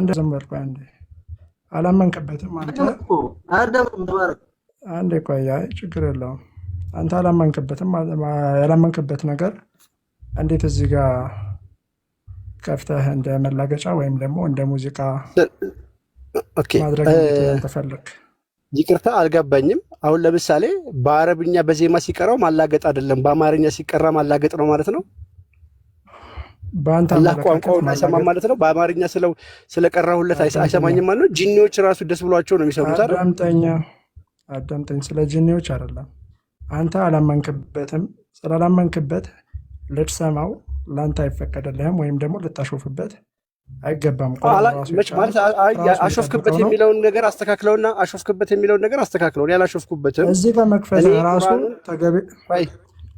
እንደዘመርኩ አንዴ አላመንክበትም አንተ አንዴ ቆይ፣ ችግር የለውም። አንተ አላመንክበትም። ያላመንክበት ነገር እንዴት እዚህ ጋር ከፍተህ እንደ መላገጫ ወይም ደግሞ እንደ ሙዚቃ ማድረግ ተፈለግ? ይቅርታ አልገባኝም። አሁን ለምሳሌ በአረብኛ በዜማ ሲቀራው ማላገጥ አይደለም፣ በአማርኛ ሲቀራ ማላገጥ ነው ማለት ነው። አላህ ቋንቋውን አይሰማም ማለት ነው። በአማርኛ ስለቀራሁለት አይሰማኝም ማለት ነው። ጂኒዎች ራሱ ደስ ብሏቸው ነው የሚሰሙት አይደል? አዳምጠኝ። ስለ ጂኒዎች አይደለም። አንተ አላመንክበትም። ስላላመንክበት ልትሰማው ለአንተ አይፈቀደልህም፣ ወይም ደግሞ ልታሾፍበት አይገባም። አሾፍክበት የሚለውን ነገር አስተካክለውና አሾፍክበት የሚለውን ነገር አስተካክለው። ያላሾፍኩበትም እዚህ በመክፈት ራሱ ተገቢ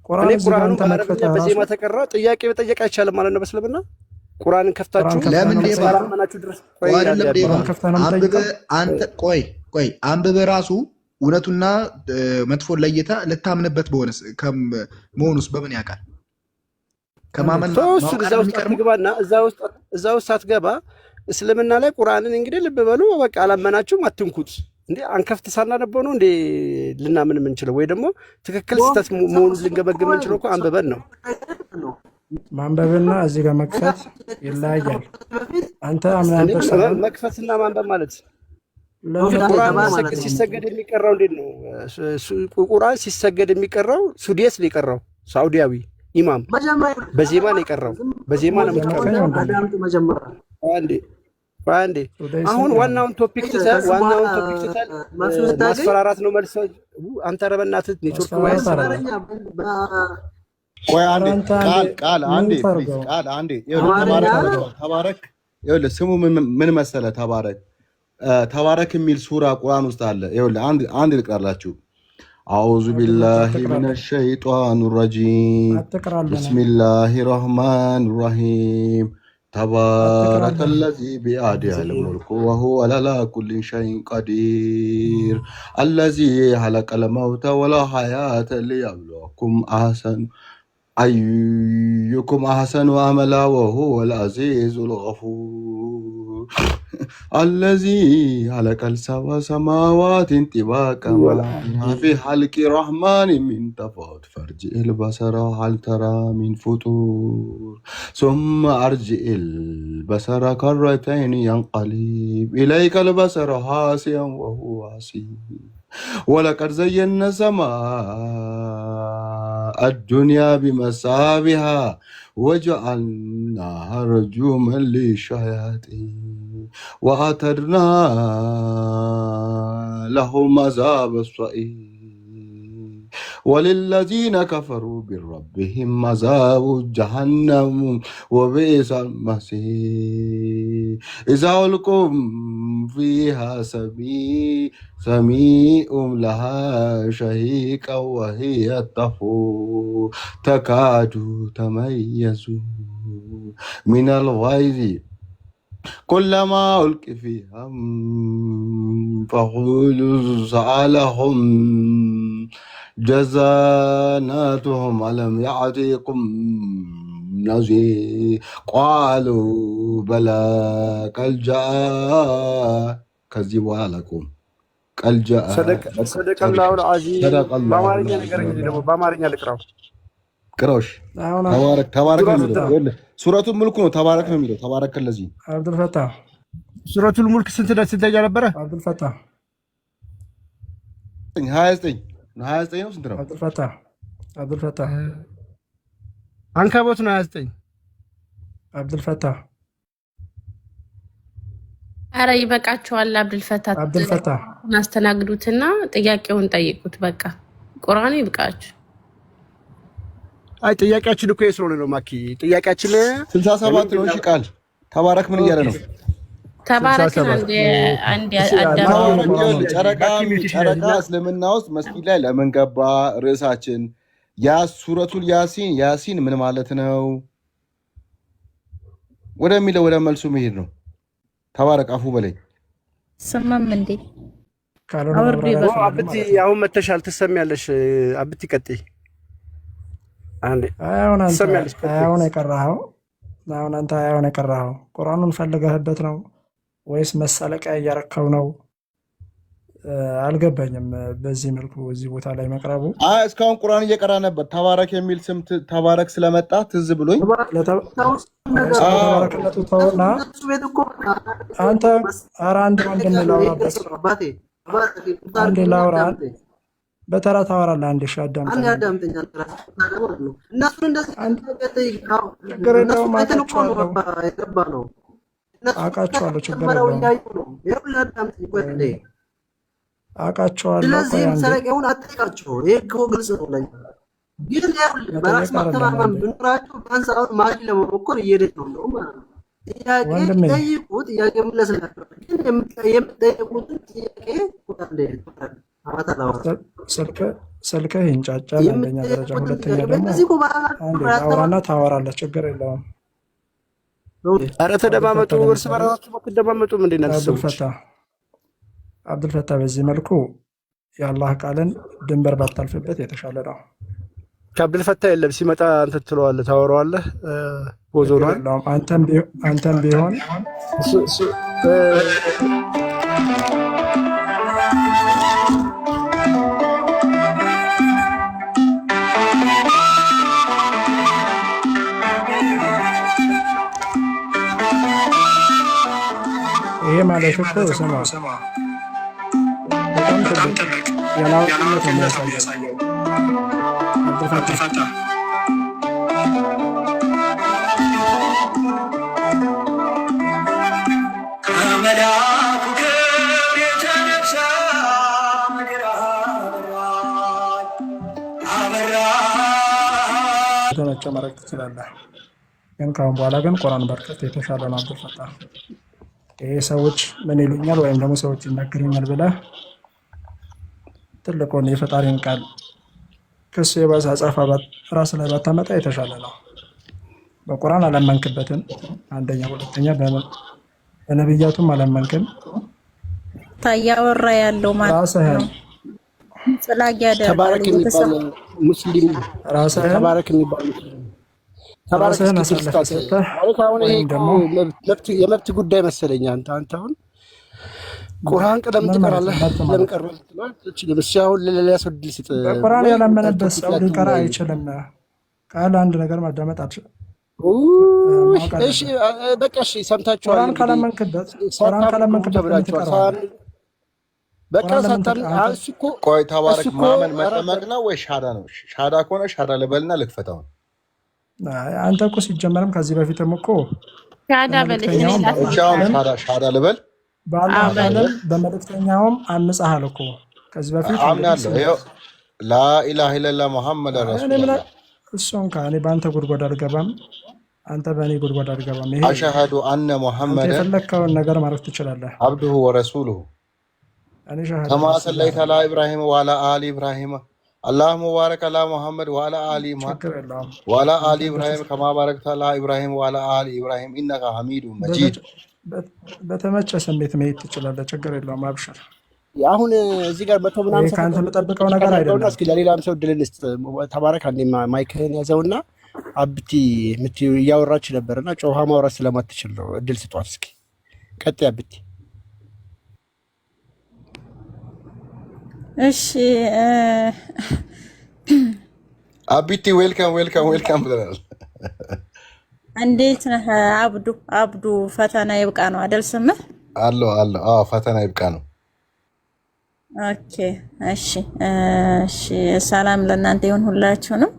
ቁርአኑን በአረብኛ በዜማ ተቀራ ጥያቄ መጠየቅ አይቻልም ማለት ነው። በእስልምና ቁርአንን ከፍታችሁ ለምን ባላመናችሁ ድረስ ቆይ አንብበህ ራሱ እውነቱና መጥፎን ለይተህ ልታምንበት መሆኑስ በምን ያውቃል? ከማመን እዛ ውስጥ ሳትገባ እስልምና ላይ ቁርአንን እንግዲህ ልብ በሉ። በቃ አላመናችሁም አትንኩት። እንዴ አንከፍት ሳናነበው ነው እንዴ ልናምን የምንችለው? ወይ ደግሞ ትክክል ስህተት መሆኑን ልንገመግም የምንችለው እኮ አንብበን ነው። ማንበብና እዚህ ጋር መክፈት ይለያያል። አንተ መክፈትና ማንበብ ማለት ቁርአን ሲሰገድ የሚቀራው እንዴት ነው? ቁርአን ሲሰገድ የሚቀራው ሱዲየስ ነው የቀራው፣ ሳዑዲያዊ ኢማም በዜማ ነው የቀራው። በዜማ ነው የምትቀራው። አንዴ አሁን ዋናውን ቶፒክ ትተህ ማስፈራራት ነው መልስ። አንተ ኧረ በእናትህ ኔትወርክ ወይስ ወይ አንዴ ተባረክ። ይኸውልህ ስሙ ምን መሰለህ? ተባረክ የሚል ሱራ ቁርአን ውስጥ አለ። ይኸውልህ አንድ ልቅራላችሁ። አዑዙ ቢላሂ ሚነ ሸይጧን ረጂም ቢስሚላሂ ረህማን ረሂም ተባረከ ለዚ ቢአዲሂል ሙልኩ ወሁወ ዐላ ኩሊ ሸይኢን ቀዲር አለዚ ኸለቀል መውተ ወል ሐያተ ሊየብሉወኩም አዩኩም አሕሰኑ ዐመላ ወሁወል ዐዚዙል ገፉር አለዚ ኸለቀል ሰብዐ ሰማዋቲን ጢባቀን ማ ፊ ኸልቂ ረሕማን ሚን ተፋውት ፈርጂዒል በሰረ ሀል ተራ ሚን ፍጡር ሱመ አርጂዒል በሰረ ከረተይን የንቀሊብ ኢለይከል በሰረ ኻሲዐን ወሁወ ሐሲር ወለቀድ ዘየና ሰማአ አዱንያ ቢመሳቢሃ ወጀዐልናሃ ረጁመን ሊሸያጢን ወአተድና ለሁም ዐዛበ ሰዒር ወሊለዚነ ከፈሩ ቢረቢሂም ዐዛቡ ጀሀነም ወቢእሰል መሲር ኢዛ ኡልቁም ፊሃ ሰሚዑን ለሃ ሸሂቀን ወሂየ ተፉር ተካዱ ተመየዙ ሚነል ገይዝ ኩለማ ኡልቂየ ፊሃ ፈቁሉ ሰአለሁም ጀዛናቱሁም አለም ያዕቲኩም ነዚር ቃሉ በላ ቀድ ጃአ። ከዚህ በኋላ አላውቀውም። ቀድ ጃአ ሰደቀላሁል ዐዚም። በአማርኛ ነገር እንግዲህ ደግሞ በአማርኛ ልቅራው። ቅራውሽ ተባረክ ነው የሚለው ሱረቱል ሙልክ ነው። ተባረክ ነው የሚለው። ተባረከ ለዚህ አብዱልፈታህ ሱረቱል ሙልክ ስንተኛ ነበረ? አብዱልፈታህ 29 ነው። ስንት ነው? አብዱልፈታህ አንከቦት ነው 29 አብዱልፈታህ። አረ ይበቃችኋል። አብዱልፈታህ አስተናግዱትና ጥያቄውን ጠይቁት። በቃ ቁርአኑ ይብቃችሁ። አይ ጥያቄያችን እኮ የስሮነ ነው ማኪ። ጥያቄያችን 67 ነው። እሺ ቃል ተባረክ ምን እያለ ነው? ተባረክን አንድ አዳም ጨረቃ እስልምና ውስጥ መስጊድ ላይ ለምን ገባ? ርዕሳችን ሱረቱል ያሲን ምን ማለት ነው ወደሚለው ወደ መልሱ መሄድ ነው። ተባረክ አፉ በለኝ። ሰማም እንዴ አብቲ አሁን መተሻል ትሰሚያለሽ። አብቲ ቀጥይ አንዴ። አሁን የቀራኸው ቁርአኑን ፈልገህበት ነው ወይስ መሳለቂያ እያረከው ነው? አልገባኝም። በዚህ መልኩ እዚህ ቦታ ላይ መቅረቡ እስካሁን ቁርአን እየቀራ ነበር። ተባረክ የሚል ስም ተባረክ ስለመጣ ትዝ ብሎኝ ተባረክነቱ ተውና አንተ ኧረ አንድ ወንድም ላውራበት አንድ ላውራ በተራ ታወራለህ። አንድ ሺህ አዳምጠኝ። ችግር የለውም አውቃቸዋለሁ። ችግር የለውም አውቃቸዋለሁ። ሰረቀውን አትጠይቃቸው። ይሄ እኮ ግልጽ ነው ለኛ። ግን ይኸውልህ በራስ መተማመን ቢኖራቸው ቢያንስ አሁን ማሪ ለመሞከር እየሄደች ነው ማለት ነው። ጥያቄ ጠይቁ፣ ጥያቄ መለስላቸው። ግን የምትጠይቁትን ጥያቄ ስልክህ ይንጫጫል። አንደኛ ደረጃ፣ ሁለተኛ ደግሞ አንዴ አውራና ታወራለህ። ችግር የለውም። ኧረ ተደማመጡ፣ እርስ በራሳችሁ አትደማመጡም እንዴ? አብዱልፈታ በዚህ መልኩ የአላህ ቃልን ድንበር ባታልፍበት የተሻለ ነው። ከአብዱልፈታ የለም ሲመጣ አንተ ትለዋለህ፣ ታወራዋለህ። ቦዞ ነው አንተም ቢሆን ይሄ ማለት እኮ ስማ በጣም ትልቅ የላውቅነት ነው የሚያሳየው። አብዱልፈታ ከመላኩ ክብር የተነሳ ምድር ተመቸ ማድረግ ትችላለህ። ግን ካሁን በኋላ ግን ቁርአን በርከት የተሻለ ነው። አብዱልፈታ ይሄ ሰዎች ምን ይሉኛል ወይም ደግሞ ሰዎች ይናገሩኛል ብለህ ትልቁን የፈጣሪን ቃል ክስ የባሰ አጻፋ ራስ ላይ ባታመጣ የተሻለ ነው። በቁርአን አላመንክበትም፣ አንደኛ። ሁለተኛ በነብያቱም አላመንክም። ታያወራ ያለው ማለት ነው። ጽላጊ ያደረገው ተባረክ የሚባል ሙስሊም ተባረክ የሚባል ራስህን አሳልፈህ ሰጥተህ ወይም ደግሞ የመብት ጉዳይ መሰለኝ። አንተ አሁን ቁርአን ቀደም ትቀራለህ። ለምን ቀረህ? አሁን ለሊያስወድል ሲጥ ቁርአን ያላመነበት ሰው ሊቀራ አይችልም። ቃል አንድ ነገር ማዳመጥ አትችልም። እሺ በቃ እሺ፣ ሰምታችኋል። ቁርአን ካላመንክበት ብላችኋል። በቃ ሳታም እኮ ቆይ ተባረክ ማመን መጠመቅ ነው ወይ ሻዳ ነው? ሻዳ ከሆነ ሻዳ ልበልና ልክፈታው። አንተ እኮ ሲጀመርም ከዚህ በፊትም እኮ ሻዳ ሻዳ ልበል በመልእክተኛውም አምፀሃል እኮ ከዚህ በፊት አምናለሁ። ይኸው ላኢላሃ ኢለላህ ሙሐመድ ረሱሉላህ። እሱን ከእኔ በአንተ ጉድጓድ አልገባም፣ አንተ በእኔ ጉድጓድ አልገባም። ይሄ አሽሀዱ አነ ሙሐመደን የፈለግከውን ነገር ማድረግ ትችላለህ። አብዱሁ ወረሱሉሁ ከማ ሰለይተ ዐላ ኢብራሂም ወዐላ አሊ ኢብራሂም አላሁመ ባሪክ ዐላ ሙሐመድ ወዐላ አሊ ሙሐመድ ወዐላ አሊ ኢብራሂም ከማ ባረክተ ዐላ ኢብራሂም ወዐላ አሊ ኢብራሂም ኢነከ ሐሚዱን መጂድ። በተመቸ ስሜት መሄድ ትችላለህ። ችግር የለውም። አብሽር። አሁን እዚህ ጋር መቶ ምናምን ከአንተ የምጠብቀው ነገር አይደለም። እስኪ ለሌላም ሰው ድል ልስጥ። ተባረክ። አንዴ ማይክህን ያዘውና አብቲ እያወራች ነበርና ጮሃ ማውራት ስለማትችል ነው። እድል ስጧት እስኪ። ቀጥይ አብቲ። እሺ አብቲ ዌልካም ብለናል። እንዴት ነህ አብዱ? ፈተና ይብቃ ነው አይደል ስምህ? አሎ ፈተና ይብቃ ነው። ኦኬ እሺ ሰላም ለእናንተ ይሁን ሁላችሁንም።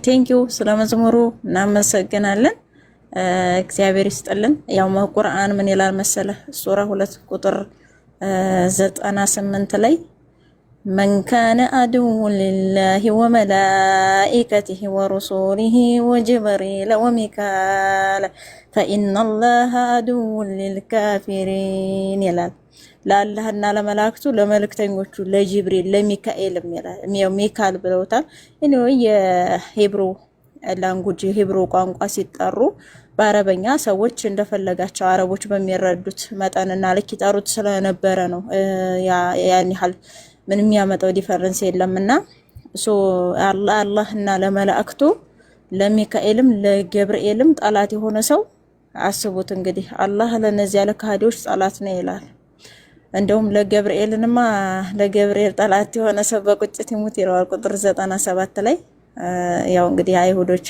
ቴንኪው ስለመዝሙሩ እናመሰግናለን። እግዚአብሔር ይስጥልን። ያው ቁርአን ምን ይላል መሰለህ? ሱራ 2 ቁጥር 98 ላይ من كان عدوا لله وملائكته ورسوله وجبريل وميكال فإن الله عدو للكافرين ይላል። ለአላህና ለመላእክቱ ለመልእክተኞቹ ለጅብሪል ለሚካኤልም ይላል። ሚካኤል ብለውታል። እኔው የሂብሩ ላንጉጅ የሂብሩ ቋንቋ ሲጠሩ በአረበኛ ሰዎች እንደፈለጋቸው አረቦች በሚረዱት መጠንና ልክ ይጠሩት ስለነበረ ነው። ያን ያህል ምንም ያመጣው ዲፈረንስ የለምና አላህና ለመላእክቱ ለሚካኤልም ለገብርኤልም ጠላት የሆነ ሰው አስቡት እንግዲህ አላህ ለነዚያ ለካህዲዎች ጠላት ነው ይላል። እንደውም ለገብርኤልንማ ለገብርኤል ጠላት የሆነ ሰው በቁጭት ይሙት ይለዋል ቁጥር 97 ላይ። ያው እንግዲህ አይሁዶች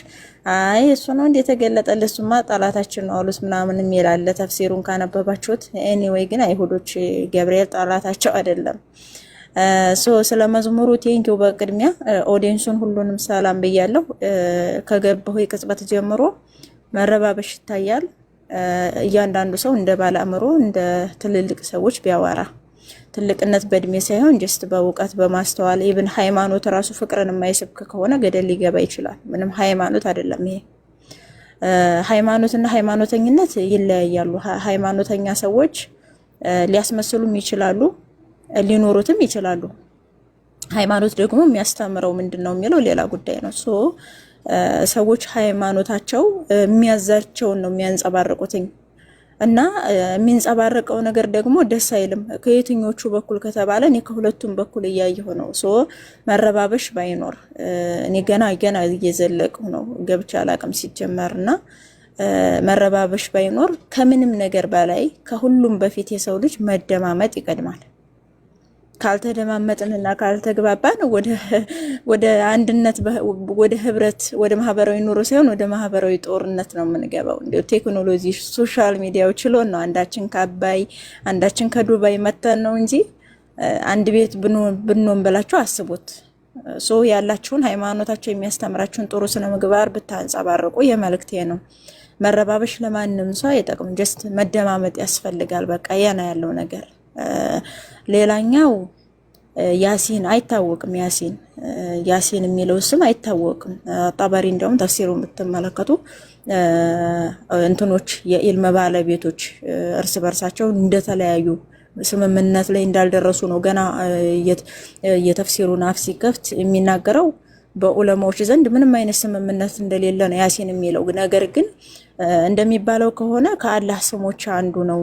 አይ እሱ ነው እንደ ተገለጠልሱማ ጠላታችን ነው አሉስ ምናምን ይላል ተፍሲሩን ካነበባችሁት። ኤኒዌይ ግን አይሁዶች ገብርኤል ጠላታቸው አይደለም። ስለ መዝሙሩ ቴንኪው በቅድሚያ ኦዲየንሱን ሁሉንም ሰላም ብያለሁ። ከገባሁ ቅጽበት ጀምሮ መረባበሽ ይታያል። እያንዳንዱ ሰው እንደ ባለ አእምሮ እንደ ትልልቅ ሰዎች ቢያወራ ትልቅነት በእድሜ ሳይሆን ጀስት በእውቀት በማስተዋል ኢብን ሃይማኖት ራሱ ፍቅርን የማይሰብክ ከሆነ ገደል ሊገባ ይችላል። ምንም ሃይማኖት አይደለም ይሄ። ሃይማኖትና ሃይማኖተኝነት ይለያያሉ። ሃይማኖተኛ ሰዎች ሊያስመስሉም ይችላሉ ሊኖሩትም ይችላሉ። ሃይማኖት ደግሞ የሚያስተምረው ምንድነው የሚለው ሌላ ጉዳይ ነው። ሰዎች ሃይማኖታቸው የሚያዛቸውን ነው የሚያንጸባርቁት እና የሚንጸባረቀው ነገር ደግሞ ደስ አይልም። ከየትኞቹ በኩል ከተባለ እኔ ከሁለቱም በኩል እያየሁ ነው። መረባበሽ ባይኖር እኔ ገና እየዘለቅሁ ነው ገብቻ አላቅም ሲጀመርና መረባበሽ ባይኖር ከምንም ነገር በላይ ከሁሉም በፊት የሰው ልጅ መደማመጥ ይቀድማል። ካልተደማመጥንና ካልተግባባን ወደ አንድነት ወደ ህብረት ወደ ማህበራዊ ኑሮ ሳይሆን ወደ ማህበራዊ ጦርነት ነው የምንገባው። እንዴ ቴክኖሎጂ ሶሻል ሚዲያው ችሎን ነው አንዳችን ከአባይ አንዳችን ከዱባይ መተን ነው እንጂ አንድ ቤት ብንሆን ብላችሁ አስቡት። ያላችሁን ሃይማኖታችሁ የሚያስተምራችሁን ጥሩ ስነ ምግባር ብታንጸባርቁ የመልእክቴ ነው። መረባበሽ ለማንም ሰው አይጠቅም። ጀስት መደማመጥ ያስፈልጋል። በቃ ያና ያለው ነገር ሌላኛው ያሲን አይታወቅም። ያሲን የሚለው ስም አይታወቅም። ጠበሪ እንደውም ተፍሲሩን ብትመለከቱ እንትኖች የኢልም ባለቤቶች እርስ በርሳቸው እንደተለያዩ ስምምነት ላይ እንዳልደረሱ ነው ገና የተፍሲሩን አፍ ሲከፍት የሚናገረው። በዑለማዎች ዘንድ ምንም አይነት ስምምነት እንደሌለ ነው ያሲን የሚለው። ነገር ግን እንደሚባለው ከሆነ ከአላህ ስሞች አንዱ ነው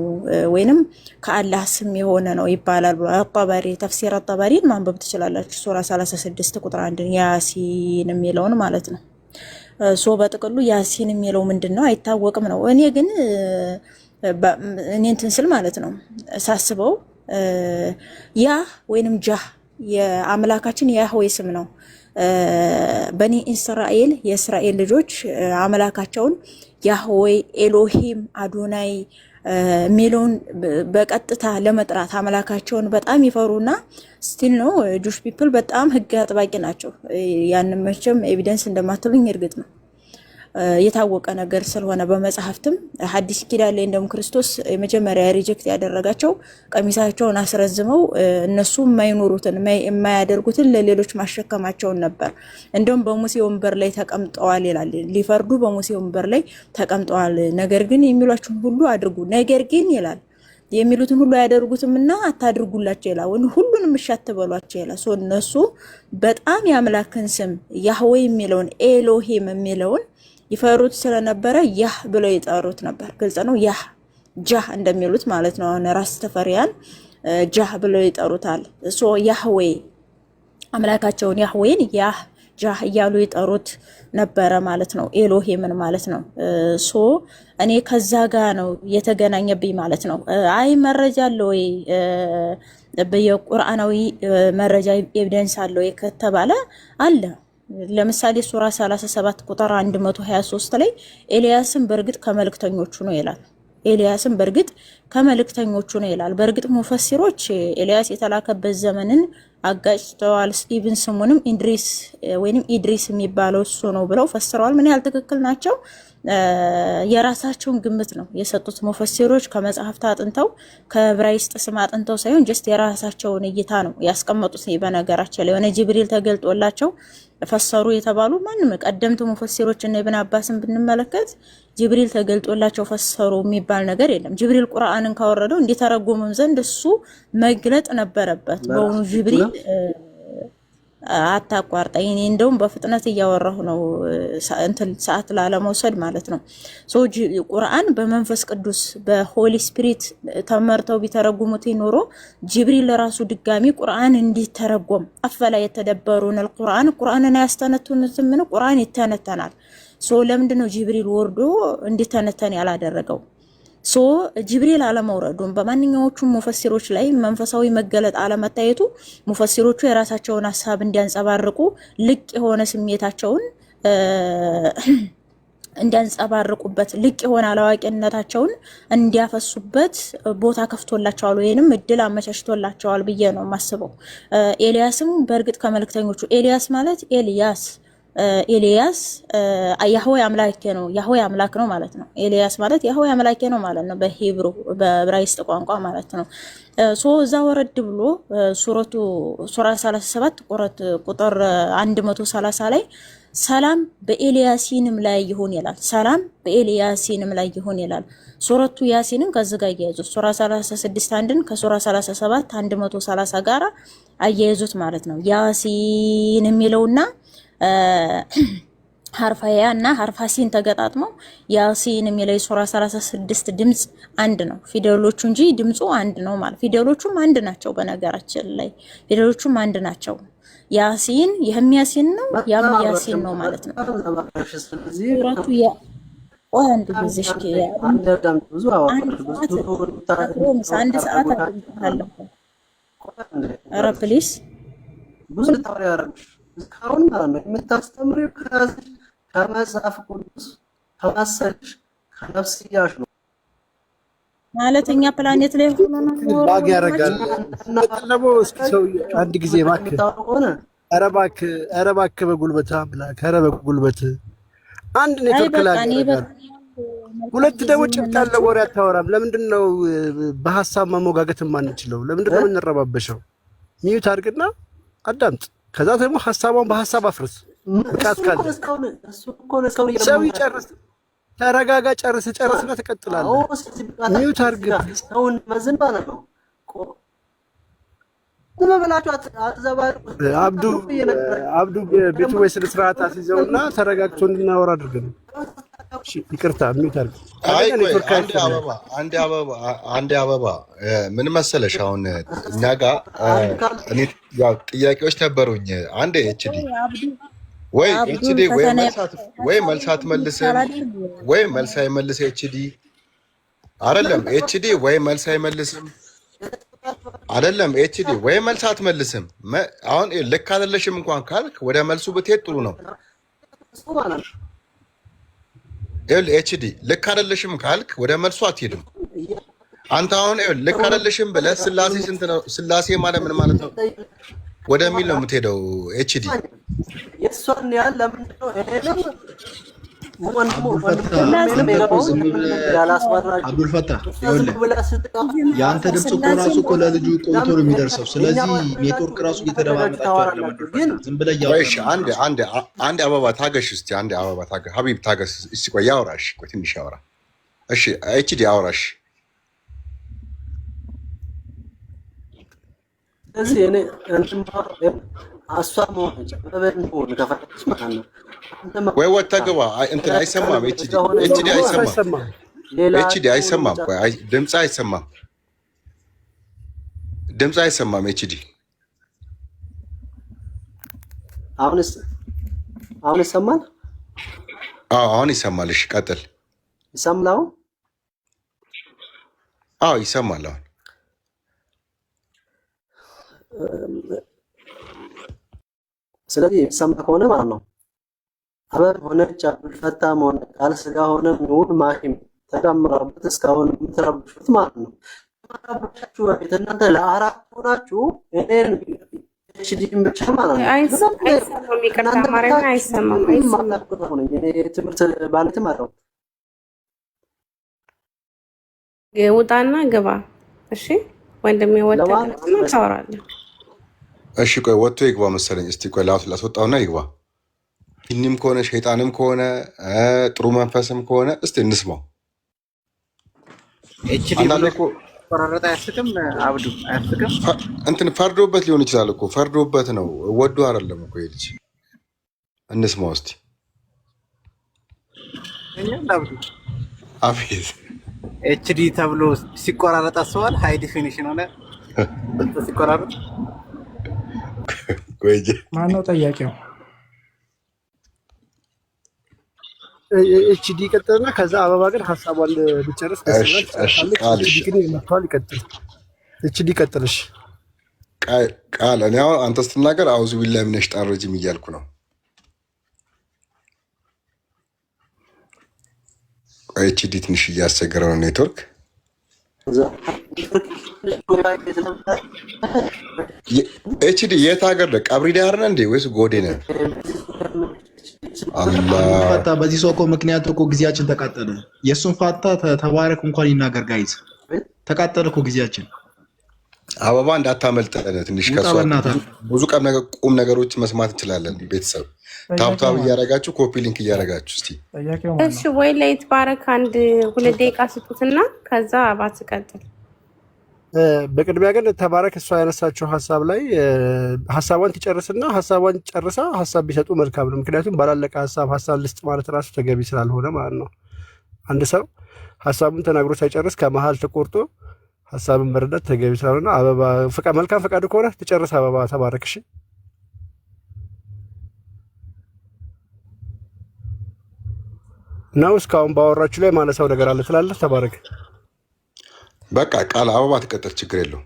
ወይንም ከአላህ ስም የሆነ ነው ይባላል። አጠበሪ ተፍሲር አጠበሪን ማንበብ ትችላላችሁ። ሱራ 36 ቁጥር 1 ያሲን የሚለውን ማለት ነው። በጥቅሉ ያሲን የሚለው ምንድነው አይታወቅም ነው። እኔ ግን እኔ እንትን ስል ማለት ነው ሳስበው ያ ወይንም ጃህ የአምላካችን ያህዌ ስም ነው። በኒ እስራኤል የእስራኤል ልጆች አምላካቸውን ያህዌ ኤሎሂም አዶናይ ሚሊዮን በቀጥታ ለመጥራት አምላካቸውን በጣም ይፈሩና ስቲል ነው ጁሽ ፒፕል በጣም ህግ አጥባቂ ናቸው። ያንን መቼም ኤቪደንስ እንደማትሉኝ እርግጥ ነው የታወቀ ነገር ስለሆነ በመጽሐፍትም ሐዲስ ኪዳን ላይ እንደም ክርስቶስ የመጀመሪያ ሪጀክት ያደረጋቸው ቀሚሳቸውን አስረዝመው እነሱ የማይኖሩትን የማያደርጉትን ለሌሎች ማሸከማቸውን ነበር። እንደውም በሙሴ ወንበር ላይ ተቀምጠዋል ይላል። ሊፈርዱ በሙሴ ወንበር ላይ ተቀምጠዋል። ነገር ግን የሚሏችሁን ሁሉ አድርጉ፣ ነገር ግን ይላል የሚሉትን ሁሉ አያደርጉትምና አታድርጉላቸው ይላል። ወይ ሁሉንም እሺ አትበሏቸው ይላል። እነሱ በጣም የአምላክን ስም ያህዌ የሚለውን ኤሎሂም የሚለውን ይፈሩት ስለነበረ ያህ ብለው ይጠሩት ነበር። ግልጽ ነው። ያህ ጃህ እንደሚሉት ማለት ነው። ራስ ተፈሪያን ጃህ ብለው ይጠሩታል። ያህዌ አምላካቸውን ያህዌን ያህ ጃህ እያሉ ይጠሩት ነበረ ማለት ነው። ኤሎሂምን ማለት ነው። እኔ ከዛ ጋር ነው የተገናኘብኝ ማለት ነው። አይ መረጃ አለ ወይ በየቁርአናዊ መረጃ ኤቪደንስ አለ ወይ ከተባለ አለ። ለምሳሌ ሱራ 37 ቁጥር 123 ላይ ኤልያስን በርግጥ ከመልእክተኞቹ ነው ይላል። ኤልያስን በርግጥ ከመልእክተኞቹ ነው ይላል። በርግጥ ሙፈሲሮች ኤልያስ የተላከበት ዘመንን አጋጭተዋል። ኢብን ስሙንም ኢድሪስ ወይንም ኢድሪስ የሚባለው እሱ ነው ብለው ፈስረዋል። ምን ያህል ትክክል ናቸው? የራሳቸውን ግምት ነው የሰጡት ሙፈሲሮች። ከመጽሐፍት አጥንተው ከዕብራይስጥ ስም አጥንተው ሳይሆን ጀስት የራሳቸውን እይታ ነው ያስቀመጡት። በነገራቸው ላይ የሆነ ጅብሪል ተገልጦላቸው ፈሰሩ የተባሉ ማንም ቀደምት ሙፈሲሮች እና ኢብን አባስን ብንመለከት ጅብሪል ተገልጦላቸው ፈሰሩ የሚባል ነገር የለም። ጅብሪል ቁርአንን ካወረደው እንዲተረጎምም ዘንድ እሱ መግለጥ ነበረበት። በእውኑ ጅብሪል አታቋርጠኝ። እኔ እንደውም በፍጥነት እያወራሁ ነው እንትን ሰዓት ላለመውሰድ ማለት ነው። ቁርአን በመንፈስ ቅዱስ በሆሊ ስፒሪት ተመርተው ቢተረጉሙት ኖሮ ጅብሪል ለራሱ ድጋሚ ቁርአን እንዲተረጎም አፈላ የተደበሩን ቁርአንን አያስተነትኑትም? ምን ቁርአን ይተነተናል። ለምንድን ነው ጅብሪል ወርዶ እንዲተነተን ያላደረገው? ጅብሪል አለመውረዱን በማንኛዎቹም ሙፈሲሮች ላይ መንፈሳዊ መገለጥ አለመታየቱ ሙፈሲሮቹ የራሳቸውን ሀሳብ እንዲያንጸባርቁ ልቅ የሆነ ስሜታቸውን እንዲያንጸባርቁበት ልቅ የሆነ አላዋቂነታቸውን እንዲያፈሱበት ቦታ ከፍቶላቸዋል ወይንም እድል አመቻችቶላቸዋል ብዬ ነው የማስበው። ኤልያስም በእርግጥ ከመልእክተኞቹ ኤልያስ ማለት ኤልያስ ያህዌ አምላኬ ነው፣ ያህዌ አምላክ ነው ማለት ነው። ኤልያስ ማለት ያህዌ አምላኬ ነው ማለት ነው በሂብሩ በዕብራይስጥ ቋንቋ ማለት ነው። እዛ ወረድ ብሎ ሱራ 37 ቁጥር 130 ላይ ሰላም በኤልያሲንም ላይ ይሁን ይላል። ሰላም በኤልያሲንም ላይ ይሁን ይላል። ሱረቱ ያሲንን ከዚህ ጋር አያይዙት። ሱራ 36 አንድን ከሱራ 37 130 ጋር አያይዙት ማለት ነው። ያሲን የሚለውና ሐርፈ ያ እና ሐርፈ ሲን ተገጣጥመው ያሲን የሚለው ሱራ 36 ድምጽ አንድ ነው ፊደሎቹ እንጂ ድምጹ አንድ ነው ማለት። ፊደሎቹም አንድ ናቸው በነገራችን ላይ ፊደሎቹም አንድ ናቸው። ያሲን ይህም ያሲን ነው ያም ያሲን ነው ማለት ነው። ሱረቱ ያ አንድ ጊዜሽ አንድ ሰዓት አለ። ኧረ ፕሊስ ብዙ ታወሪያ እስካሁን ማለት ነው የምታስተምሪው ከመጽሐፍ ቅዱስ ከማሰልሽ ከነፍስያሽ ነው ማለት እኛ ፕላኔት ላይ ሆኖ ነው ባግ ያረጋል። ተጠለበው እስኪ ሰው አንድ ጊዜ እባክህ ኧረ እባክህ በጉልበት አምላክ ኧረ በጉልበት አንድ ኔትወርክ ላይ ሁለት ደግሞ ጭብጥ ያለው ወሬ አታወራም። ለምንድን ነው በሐሳብ ማሞጋገት የማንችለው? ለምንድን ነው የምንረባበሸው? ሚዩት አድርግና አዳምጥ። ከዛ ደግሞ ሐሳቧን በሐሳብ አፍርስ። ብቃት ካለ ሰው ይጨርስ። ተረጋጋ። ጨርስና ትቀጥላለህ። ሚዩት አድርግ። ሰውን መዝንባ ነው አብዱ ቤቱ ወይ ስለ ስርዓት አስይዘውና ተረጋግቶ እንድናወራ አድርገን። ይቅርታ ሚዩት አድርግ። አንዴ አበባ ምን መሰለሽ፣ አሁን እኛ ጋር ጥያቄዎች ነበሩኝ። አንዴ ኤችዲ ወይ መልስ አትመልስም ወይ መልስ አይመልስ። ኤችዲ አይደለም ኤችዲ ወይ መልስ አይመልስም አይደለም ኤችዲ ወይ መልስ አትመልስም። አሁን ልክ አይደለሽም እንኳን ካልክ ወደ መልሱ ብትሄድ ጥሩ ነው። ኤችዲ ልክ አይደለሽም ካልክ ወደ መልሱ አትሄድም። አንተ አሁን ልክ አይደለሽም ብለህ ስላሴ ስንት ነው? ስላሴ ማለት ምን ማለት ነው ወደሚል ነው የምትሄደው። ኤችዲ የእሷን ያህል ለምንድን ነው አብዱልፈታህ የአንተ ድምፅ እኮ ራሱ እኮ ለልጁ ቆይቶ ነው የሚደርሰው። ስለዚህ ኔትወርክ ራሱ እየተደማመጣቸው አይደለም። ዝም ብለህ አንድ አበባ ታገሽ እስቲ፣ አንድ አበባ ታገሽ። ሀቢብ ታገስ እስቲ። ቆይ ያውራሽ፣ ቆይ ትንሽ ያውራ። እሺ ኤችዲ አውራሽ። እዚህ እኔ ወይ ወጥተህ ግባ። እንትን አይሰማም። ኤችዲ አይሰማም። ኤችዲ አይሰማም። ቆይ ድምፅ አይሰማም። ድምፅ አይሰማም። ኤችዲ አሁን ይሰማል? አዎ አሁን ይሰማል። እሺ ቀጥል። ይሰማል አሁን? አዎ ይሰማል አሁን። ስለዚህ የሚሰማ ከሆነ ማለት ነው አበብ ሆነች አብዱልፈታም ሆነ ቃል ስጋ ሆነ ኑር ማሂም ተዳምራበት እስካሁን የምትረብሹት ማለት ነው። ተረብሻችሁ በፊት እናንተ ለአራት ሆናችሁ እኔን ኤችዲን ብቻ ማለት ነው ትምህርት ባለትም አለው ውጣና ግባ። እሺ ወንድሜ ወጣና ታወራለህ። እሺ ቆይ ወጥቶ ይግባ መሰለኝ። እስቲ ቆይ ላስወጣውና ይግባ። ጂኒም ከሆነ ሸይጣንም ከሆነ ጥሩ መንፈስም ከሆነ እስቲ እንስማው። ቆራረጣ አያስቅም። አብዱ አያስቅም። እንትን ፈርዶበት ሊሆን ይችላል እኮ ፈርዶበት ነው፣ ወዶ አይደለም እኮ ልጅ። እንስማው እስቲ። አብዱ አፊዝ ኤችዲ ተብሎ ሲቆራረጥ አስበዋል። ሃይ ዲፊኒሽን ሆነ ሲቆራረጥ። ማነው ጠያቂው? ኤችዲ ይቀጥልና ከዛ አበባ ግን ሀሳቧን ብጨርስ ደስ ይላል። ኤችዲ ግን ይመጣል ይቀጥል። ኤችዲ ይቀጥልሽ ቃል እኔ አሁን አንተ ስትናገር አውዙ ቢላሂ ሚነሽ ሸይጣን ረጂም እያልኩ ነው። ኤችዲ ትንሽ እያስቸገረ ነው ኔትወርክ። ኤችዲ የት ሀገር ነህ? ቀብሪ ዳር ነህ እንዴ ወይስ ጎዴ ነህ? ፈታ በዚህ ሰው እኮ ምክንያት እኮ ጊዜያችን ተቃጠለ። የእሱን ፋታ ተባረክ እንኳን ይናገር ጋይዝ፣ ተቃጠለ እኮ ጊዜያችን። አበባ እንዳታመልጠን ትንሽ ከሷ ብዙ ቁም ነገሮች መስማት እንችላለን። ቤተሰብ ታብታብ እያደረጋችሁ ኮፒ ሊንክ እያደረጋችሁ እስቲ እሺ። ወይ ለይት ባረክ አንድ 2 ደቂቃ ስጡትና ከዛ ባትቀጥል። በቅድሚያ ግን ተባረክ እሷ ያነሳችው ሀሳብ ላይ ሀሳቧን ትጨርስና ሀሳቧን ጨርሳ ሀሳብ ቢሰጡ መልካም ነው። ምክንያቱም ባላለቀ ሀሳብ ልስጥ ማለት ራሱ ተገቢ ስላልሆነ ማለት ነው። አንድ ሰው ሀሳቡን ተናግሮ ሳይጨርስ ከመሀል ተቆርጦ ሀሳብን መረዳት ተገቢ ስላልሆነ አበባ መልካም ፈቃድ ከሆነ ትጨርስ። አበባ ተባረክ። እሺ ነው እስካሁን ባወራችሁ ላይ ማነሳው ነገር አለ ትላለህ? ተባረክ። በቃ ቃል አበባ ትቀጥል፣ ችግር የለው።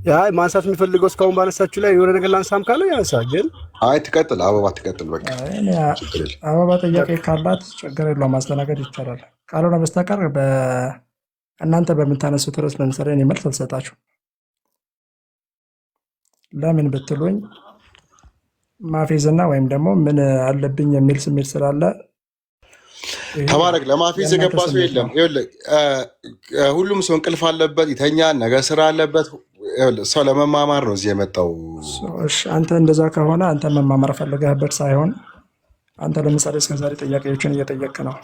ያ ማንሳት የሚፈልገው እስካሁን ባነሳችሁ ላይ የሆነ ነገር ላንሳም ካለ ያንሳ። ግን አይ ትቀጥል፣ አበባ ትቀጥል። በቃ አበባ ጥያቄ ካላት ችግር የለው፣ ማስተናገድ ይቻላል። ካልሆነ በስተቀር እናንተ በምታነሱት ርዕስ ለምሳሌ እኔ መልስ አልሰጣችሁም። ለምን ብትሉኝ ማፌዝና ወይም ደግሞ ምን አለብኝ የሚል ስሜት ስላለ ተባረክ። ለማፌዝ የገባ ሰው የለም። ሁሉም ሰው እንቅልፍ አለበት፣ ይተኛል፣ ነገ ስራ አለበት። ሰው ለመማማር ነው እዚህ የመጣው። አንተ እንደዛ ከሆነ አንተ መማማር ፈልገህበት ሳይሆን አንተ ለምሳሌ እስከዛሬ ጥያቄዎችን እየጠየቅ ነው።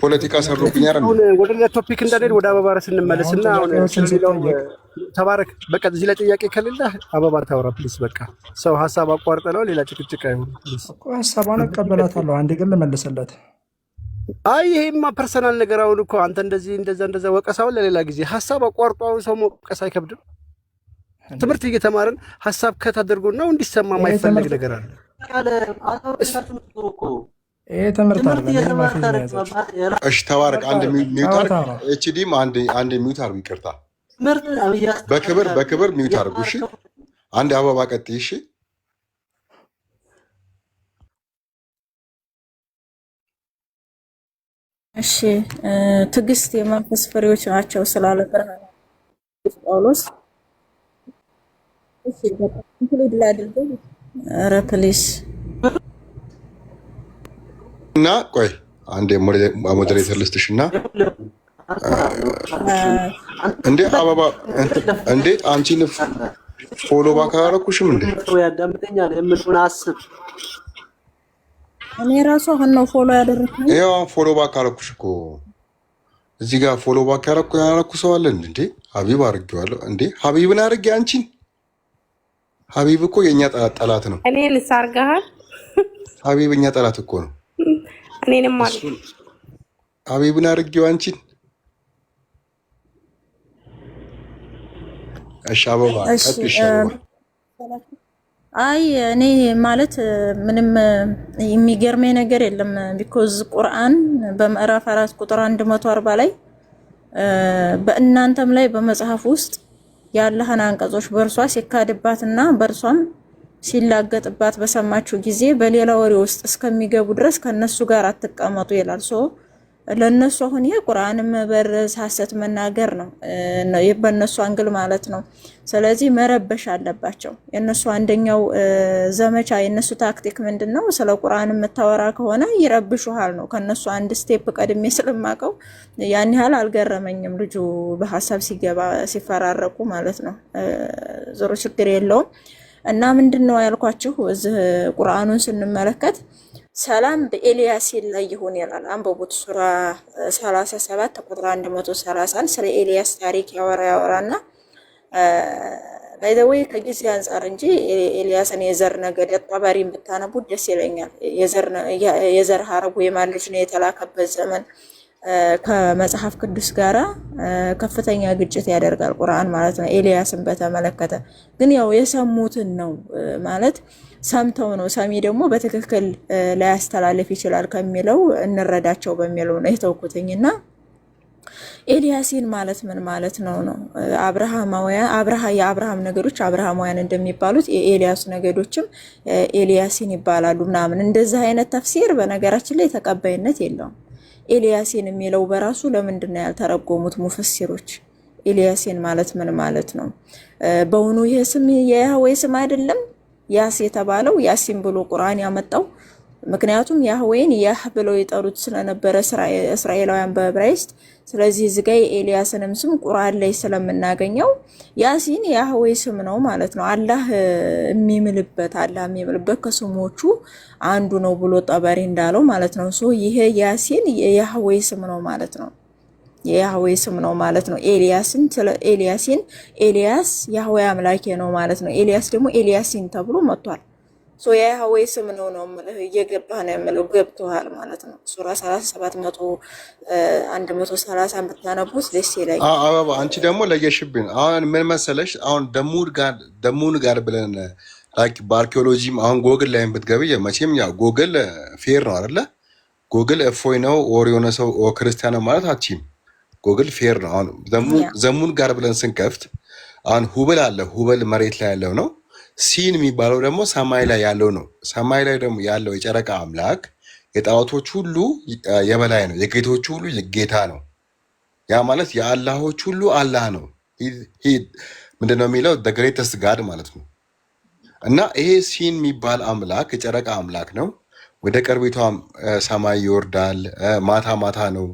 ፖለቲካ ሰሩብኝ አይደል? ወደ ሌላ ቶፒክ እንዳንሄድ ወደ አበባ ርዕስ እንመለስና አሁን ስለሌላው ተባረክ። በቃ እዚህ ላይ ጥያቄ ከሌለ አበባ ታወራ ፕሊስ። በቃ ሰው ሀሳብ አቋርጠ ነው ሌላ ጭቅጭቅ አይሆን ፕሊስ። ሀሳቧን እቀበላታለሁ፣ አንዴ ግን ልመልስለት። አይ ይሄማ ፐርሰናል ነገር። አሁን እኮ አንተ እንደዚህ እንደዛ ወቀሳውን ለሌላ ጊዜ። ሀሳብ አቋርጦ አሁን ሰው መውቀስ አይከብድም? ትምህርት እየተማርን ሀሳብ ከታደርጎና እንዲሰማ የማይፈልግ ነገር አለ። ይሄ ትምህርት አለ። እሺ ተባረክ። አንድ ሚውት አድርግ። ኤችዲም አንድ ሚውት አድርጉ። ይቅርታ በክብር ሚውት አድርጉ። እሺ አንድ አበባ ቀጥይ። እሺ እሺ ትዕግስት የመንፈስ ፍሬዎች ናቸው ስላለ ብርሃን ጳውሎስ። እሺ በጣም ኢንክሉድ ላድርገው። ኧረ ፕሊስ እና ቆይ አንዴ ሞዴሬተር ልስጥሽ እና እንዴ አበባ እንዴ አንቺን ፎሎ ባክ አላደረኩሽም እንዴ? ያዳምጠኛል የምልውን አስብ። እኔ ራሱ አሁን ነው ፎሎ ያደረኩኝ። ያው ፎሎ ባክ አደረኩሽ እኮ እዚህ ጋር ፎሎ ባክ ያደረኩ ሰው አለ እንዴ? ሀቢብ አድርጌዋለሁ እንዴ? ሀቢብን አድርጌ አንቺን? ሀቢብ እኮ የኛ ጠላት ነው። እኔ ልሳርጋሃል። ሀቢብ የኛ ጠላት እኮ ነው። እኔንም ማለት ሀቢብን አድርጌው አንቺን። እሺ አበባ ቀጥሽ። አይ እኔ ማለት ምንም የሚገርመኝ ነገር የለም። ቢኮዝ ቁርአን በምዕራፍ 4 ቁጥር 140 ላይ በእናንተም ላይ በመጽሐፍ ውስጥ ያለህን አንቀጾች በእርሷ ሲካድባትና በእርሷም ሲላገጥባት በሰማችሁ ጊዜ በሌላ ወሬ ውስጥ እስከሚገቡ ድረስ ከነሱ ጋር አትቀመጡ ይላል። ለነሱ አሁን ይሄ ቁርአንም መበረዝ ሐሰት መናገር ነው በእነሱ አንግል ማለት ነው። ስለዚህ መረበሽ አለባቸው። የነሱ አንደኛው ዘመቻ የነሱ ታክቲክ ምንድነው? ስለ ቁርአን የምታወራ ከሆነ ይረብሹሃል ነው። ከነሱ አንድ ስቴፕ ቀድሜ ስለማቀው ያን ያህል አልገረመኝም። ልጁ በሐሳብ ሲገባ ሲፈራረቁ ማለት ነው። ዞሮ ችግር የለውም። እና ምንድነው ያልኳችሁ እዚህ ቁርአኑን ስንመለከት ሰላም በኤልያስ ላይ ይሁን ይላል። አንበቡት ሱራ 37 ቁጥር 130 ስለ ኤልያስ ታሪክ ያወራና ባይዘዌይ ከጊዜ አንፃር እንጂ ኤልያስን የዘር ነገድ ጠባሪን ብታነቡት ደስ ይለኛል። የዘር ሐረጉ የማን ልጅ ነው የተላከበት ዘመን ከመጽሐፍ ቅዱስ ጋራ ከፍተኛ ግጭት ያደርጋል ቁርአን ማለት ነው። ኤልያስን በተመለከተ ግን ያው የሰሙትን ነው ማለት ሰምተው ነው። ሰሚ ደግሞ በትክክል ላያስተላልፍ ይችላል ከሚለው እንረዳቸው በሚለው ነው የተውኩትኝና ኤልያሲን ማለት ምን ማለት ነው? የአብርሃም ነገዶች አብርሃማውያን እንደሚባሉት የኤልያስ ነገዶችም ኤልያሲን ይባላሉ ምናምን እንደዚህ አይነት ተፍሲር በነገራችን ላይ ተቀባይነት የለውም። ኤልያሲን የሚለው በራሱ ለምንድን ነው ያልተረጎሙት ሙፈሲሮች? ኤልያሲን ማለት ምን ማለት ነው? በእውኑ ይህ ስም የያህዌ ስም አይደለም? ያስ የተባለው ያሲን ብሎ ቁርአን ያመጣው ምክንያቱም ያህዌን ያህ ብለው የጠሩት ስለነበረ እስራኤላውያን በዕብራይስጥ። ስለዚህ እዚህ ጋር የኤልያስንም ስም ቁርአን ላይ ስለምናገኘው ያሲን ያህዌ ስም ነው ማለት ነው። አላህ የሚምልበት ከስሞቹ አንዱ ነው ብሎ ጠበሪ እንዳለው ማለት ነው። ሶ ይሄ ያሲን የያህዌ ስም ነው ማለት ነው። የያህዌ ስም ነው ማለት ነው። ኤልያሲን ኤልያስ ያህዌ አምላኬ ነው ማለት ነው። ኤልያስ ደግሞ ኤልያሲን ተብሎ መጥቷል። ሶ የያህዌ ስም ነው እየገባህ ነው የምለው ገብቶሃል ማለት ነው። ሱራ 37 130 ብታነቡት ደስ ይላል። አበባ አንቺ ደግሞ ለየሽብን። አሁን ምን መሰለሽ፣ አሁን ደሙን ጋር ብለን በአርኪኦሎጂም አሁን ጎግል ላይ ብትገቢ መቼም ያው ጎግል ፌር ነው አይደለ? ጎግል እፎይ ነው ኦር የሆነ ሰው ክርስቲያን ነው ማለት አትችይም። ጎግል ፌር ነው። አሁን ዘሙን ጋር ብለን ስንከፍት አሁን ሁበል አለ። ሁበል መሬት ላይ ያለው ነው። ሲን የሚባለው ደግሞ ሰማይ ላይ ያለው ነው። ሰማይ ላይ ደግሞ ያለው የጨረቃ አምላክ የጣዖቶች ሁሉ የበላይ ነው። የጌቶች ሁሉ ጌታ ነው። ያ ማለት የአላሆች ሁሉ አላህ ነው። ምንድነው የሚለው ግሬተስት ጋድ ማለት ነው። እና ይሄ ሲን የሚባል አምላክ የጨረቃ አምላክ ነው። ወደ ቅርቢቷ ሰማይ ይወርዳል። ማታ ማታ ነው።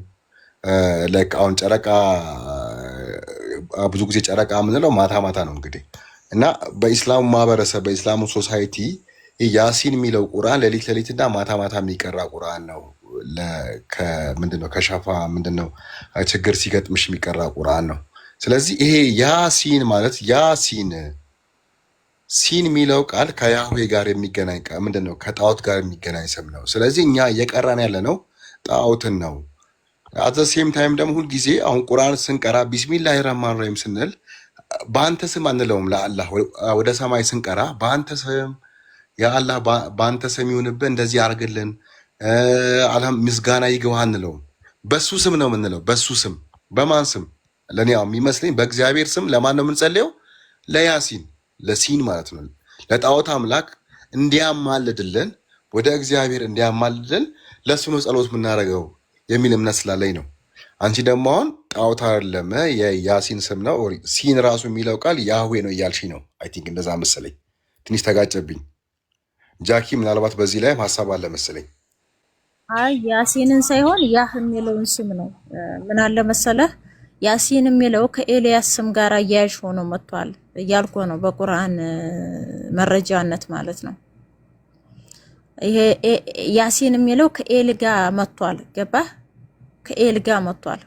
አሁን ጨረቃ ብዙ ጊዜ ጨረቃ የምንለው ማታ ማታ ነው እንግዲህ። እና በኢስላሙ ማህበረሰብ በኢስላሙ ሶሳይቲ ያሲን የሚለው ቁርአን ሌሊት እና ማታ ማታ የሚቀራ ቁርአን ነው። ምንድነው ከሻፋ ምንድነው ችግር ሲገጥምሽ የሚቀራ ቁርአን ነው። ስለዚህ ይሄ ያሲን ማለት ሲን የሚለው ቃል ከያህዌ ጋር የሚገናኝ ምንድነው ከጣዖት ጋር የሚገናኝ ስም ነው። ስለዚህ እኛ እየቀራን ያለ ነው ጣዖትን ነው። አዘ ሴም ታይም ደግሞ ሁልጊዜ አሁን ቁርአን ስንቀራ ቢስሚላሂ ረህማን ረሂም ስንል በአንተ ስም አንለውም። ለአላህ ወደ ሰማይ ስንቀራ በአንተ ስም የአላህ በአንተ ስም ይሁንብህ እንደዚህ አርግልን ምስጋና ይግባህ አንለውም። በሱ ስም ነው የምንለው። በሱ ስም በማን ስም? ለእኔ የሚመስለኝ በእግዚአብሔር ስም። ለማን ነው የምንጸልየው? ለያሲን ለሲን ማለት ነው። ለጣዖት አምላክ እንዲያማልድልን ወደ እግዚአብሔር እንዲያማልድልን ለሱ ነው ጸሎት የምናደርገው የሚል እምነት ስላለኝ ነው። አንቺ ደግሞ አሁን ጣዖት አይደለም የያሲን ስም ነው። ሲን ራሱ የሚለው ቃል ያህዌ ነው እያልሽ ነው። አይ ቲንክ እንደዛ መሰለኝ። ትንሽ ተጋጨብኝ። ጃኪ ምናልባት በዚህ ላይ ሀሳብ አለ መሰለኝ። አይ ያሲንን ሳይሆን ያህ የሚለውን ስም ነው። ምን አለ መሰለህ ያሲን የሚለው ከኤልያስ ስም ጋር አያያዥ ሆኖ መጥቷል እያልኩ ነው። በቁርአን መረጃነት ማለት ነው። ይሄ ያሲን የሚለው ከኤል ጋር መጥቷል። ገባህ? ከኤል ጋር መጥቷል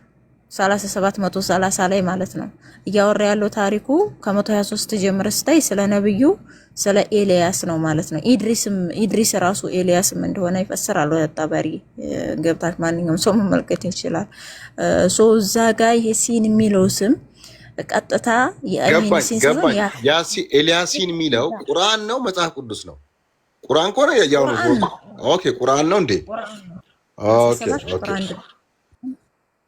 3730 ላይ ማለት ነው። እያወራ ያለው ታሪኩ ከ123 ጀምሮ ስታይ ስለ ነብዩ ስለ ኤልያስ ነው ማለት ነው። ኢድሪስ ራሱ ኤልያስም እንደሆነ ይፈስራል። ጠበሪ ገብታች ማንኛውም ሰው መመልከት ይችላል። ሶ እዛ ጋር ይሄ ሲን የሚለው ስም ቀጥታ ኤልያሲን የሚለው ቁርአን ነው መጽሐፍ ቅዱስ ነው? ቁርአን ኮረ ያው ነው። ኦኬ ቁርአን ነው እንዴ? ኦኬ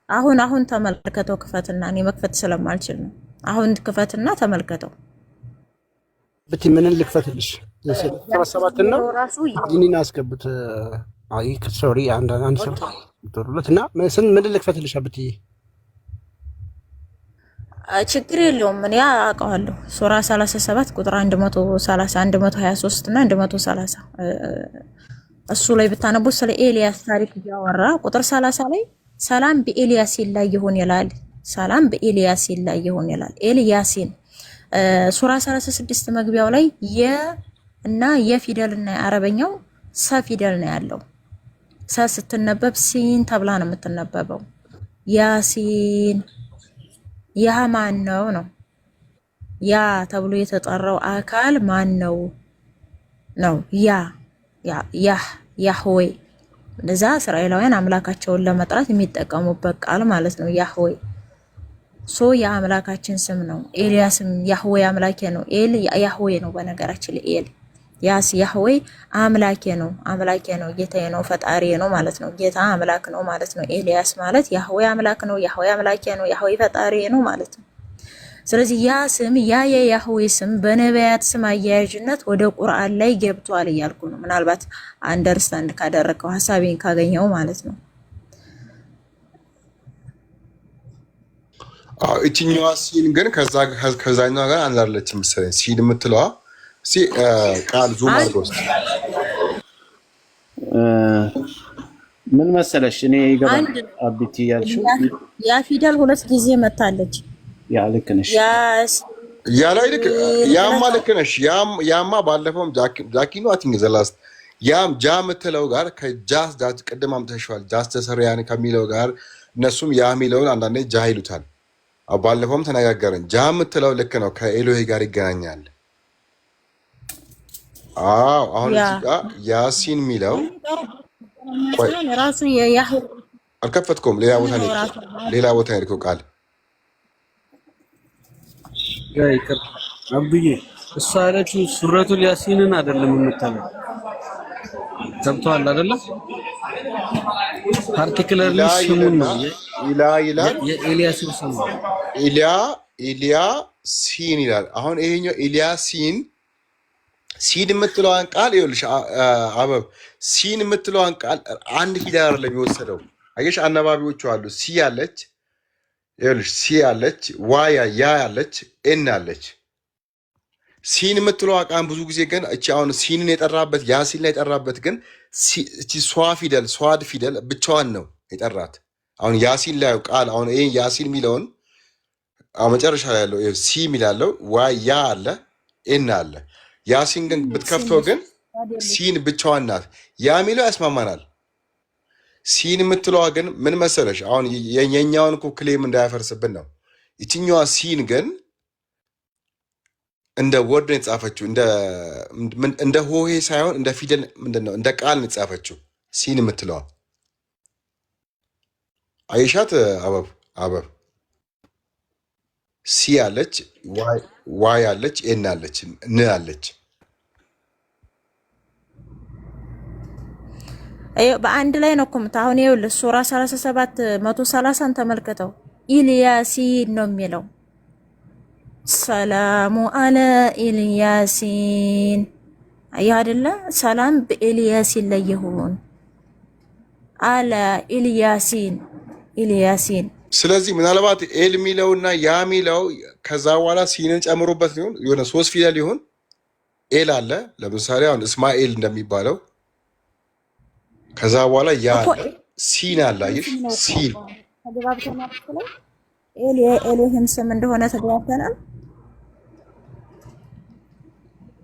አሁን ተመልከተው። ክፈትና እኔ መክፈት ስለማልችል ነው። አሁን ክፈትና ተመልከተው። ብቲ ምንን ልክፈትልሽ? 37 ነው ዲኒና አስገብት። አይ ሶሪ አንድ ሰው ተሩለት እና ምን ልክፈትልሽ? ብቲ ችግር የለውም። ምን ያ አውቀዋለሁ። ሱራ 37 ቁጥር 130 123 እና 130 እሱ ላይ ብታነቡ ስለ ኤልያስ ታሪክ እያወራ ቁጥር 30 ላይ ሰላም በኤልያስ ላይ ይሁን ይላል። ሰላም በኤልያስ ላይ ይሁን ይላል። ኤልያሲን ሱራ 36 መግቢያው ላይ እና የፊደልና የአረበኛው ሰ ፊደል ነው ያለው። ሰ ስትነበብ ሲን ተብላ ነው የምትነበበው። ያሲን ያ ማን ነው ነው? ያ ተብሎ የተጠራው አካል ማን ነው ነው? ያህዌ ለዛ እስራኤላውያን አምላካቸውን ለመጥራት የሚጠቀሙበት ቃል ማለት ነው ያህዌ። ሶ የአምላካችን ስም ነው። ኤልያስም ያህዌ አምላኬ ነው። ኤል ያህዌ ነው በነገራችን ላይ ኤል ያስ ያህዌ አምላኬ ነው ጌታዬ ነው ፈጣሪዬ ነው ማለት ነው። ጌታ አምላክ ነው ማለት ነው። ኤልያስ ማለት ያህዌ አምላክ ነው፣ ያህዌ አምላኬ ነው፣ ያህዌ ፈጣሪዬ ነው ማለት ነው። ስለዚህ ያ ስም የያህዌ ስም በነቢያት ስም አያያዥነት ወደ ቁርአን ላይ ገብቷል እያልኩ ነው። ምናልባት አንደርስታንድ ካደረከው ሐሳቤን ካገኘው ማለት ነው። እቺኛዋ ሲን ግን ከዛኛው ጋር አንድ አይደለችም መሰለኝ። ሲን የምትለዋ ቃል ዙም አድርገው ምን መሰለሽ እኔ ይገባል አብቲ ያልሽው ያ ፊደል ሁለት ጊዜ መታለች። ያ ልክ ነሽ። ያ ላይ ልክ ያማ ልክ ነሽ። ያማ ባለፈውም ጃኪኖ አቲንግ ዘላስት ያም ጃ የምትለው ጋር ከጃስ ቅድም አምጥተሽዋል። ጃስ ተሰሪያን ከሚለው ጋር እነሱም ያ የሚለውን አንዳንዴ ጃ ይሉታል። ባለፈውም ተነጋገርን። ጃ የምትለው ልክ ነው፣ ከኤሎሄ ጋር ይገናኛል። አሁን እዚህ ጋር ያሲን የሚለው ራሱ የያህዌ አልከፈትኩም። ሌላ ቦታ ነው ቃል አብዬ እሷ ያለችው ሱረቱል ያሲንን አይደለም የምታለው ገብቷል አይደለ? ፓርቲኩላርሊ ስሙን ነው የኤልያስ ስም ኢልያ ሲን ይላል። አሁን ይሄኛው ኢልያ ሲን የምትለዋን ቃል ይኸውልሽ አበብ ሲን የምትለዋን ቃል አንድ ፊደል አይደለም የወሰደው። አየሽ አነባቢዎቹ አሉ። ሲ ያለች ይኸውልሽ ሲ ያለች ዋይ ያ ያለች ኤን አለች። ሲን የምትለዋ ቃል ብዙ ጊዜ ግን እቺ አሁን ሲንን የጠራበት ያሲን ላይ የጠራበት ግን እቺ ሷድ ፊደል ብቻዋን ነው የጠራት። አሁን ያሲን ላይ ቃል አሁን ይሄ ያሲን የሚለውን መጨረሻ ላይ ያለው ሲ የሚላለው ዋይ ያ አለ ኤን አለ። ያሲን ግን ብትከፍተው ግን ሲን ብቻዋን ናት። ያ የሚለው ያስማማናል። ሲን የምትለዋ ግን ምን መሰለሽ አሁን የኛውን እኮ ክሌም እንዳያፈርስብን ነው። ይችኛዋ ሲን ግን እንደ ወርድ ነው የተጻፈችው፣ እንደ ሆሄ ሳይሆን እንደ ፊደል ምንድነው እንደ ቃል ነው የተጻፈችው። ሲን የምትለዋ አይሻት አበብ ሲ አለች፣ ዋይ አለች፣ ኤን አለች፣ ን አለች። በአንድ ላይ ነው እኮ አሁን ይኸውልህ ሱራ 37 130ን ተመልከተው። ኢልያሲን ነው የሚለው። ሰላሙ አለ ኢልያሲን አያ አይደለ? ሰላም በኢልያሲን ላይ ይሁን አለ ኢልያሲን። ስለዚህ ምናልባት ኤል ሚለውና ያ ሚለው ከዛ በኋላ ሲንን ጨምሮበት ሊሆን የሆነ 3 ፊደል ይሁን። ኤል አለ ለምሳሌ አሁን እስማኤል እንደሚባለው ከዛ በኋላ ያ ሲን አለ። አየሽ ሲን ተግባብተናል። ኤል የኤሎሂም ስም እንደሆነ ተግባብተናል።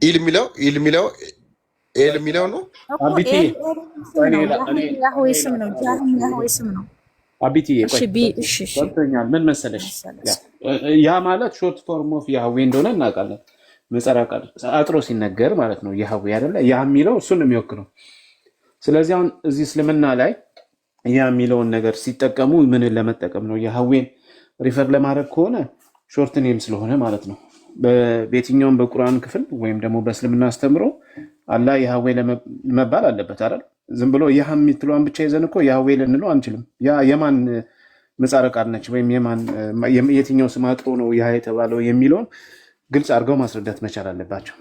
ኤል ሚለው ነው አቢቲ ያህዌ ስም ነው። ያህዌ ስም ነው አቢቲ ወጥተኛል። ምን መሰለሽ ያ ማለት ሾርት ፎርም ኦፍ ያህዌ እንደሆነ እናውቃለን። መጽሐፍ ቃል አጥሮ ሲነገር ማለት ነው ያህዌ አይደለ? ያ የሚለው እሱን ነው የሚወክለው። ስለዚህ አሁን እዚህ እስልምና ላይ ያ የሚለውን ነገር ሲጠቀሙ ምን ለመጠቀም ነው? ያህዌን ሪፈር ለማድረግ ከሆነ ሾርት ኔም ስለሆነ ማለት ነው። በየትኛውም በቁርአን ክፍል ወይም ደግሞ በእስልምና አስተምሮ አላህ ያህዌ ለመባል አለበት አይደል? ዝም ብሎ ያ የምትለዋን ብቻ ይዘን እኮ ያህዌ ልንለው አንችልም። ያ የማን ምጻረ ቃል ነች ወይም የትኛው ስም አጥሮ ነው ያ የተባለው የሚለውን ግልጽ አድርገው ማስረዳት መቻል አለባቸው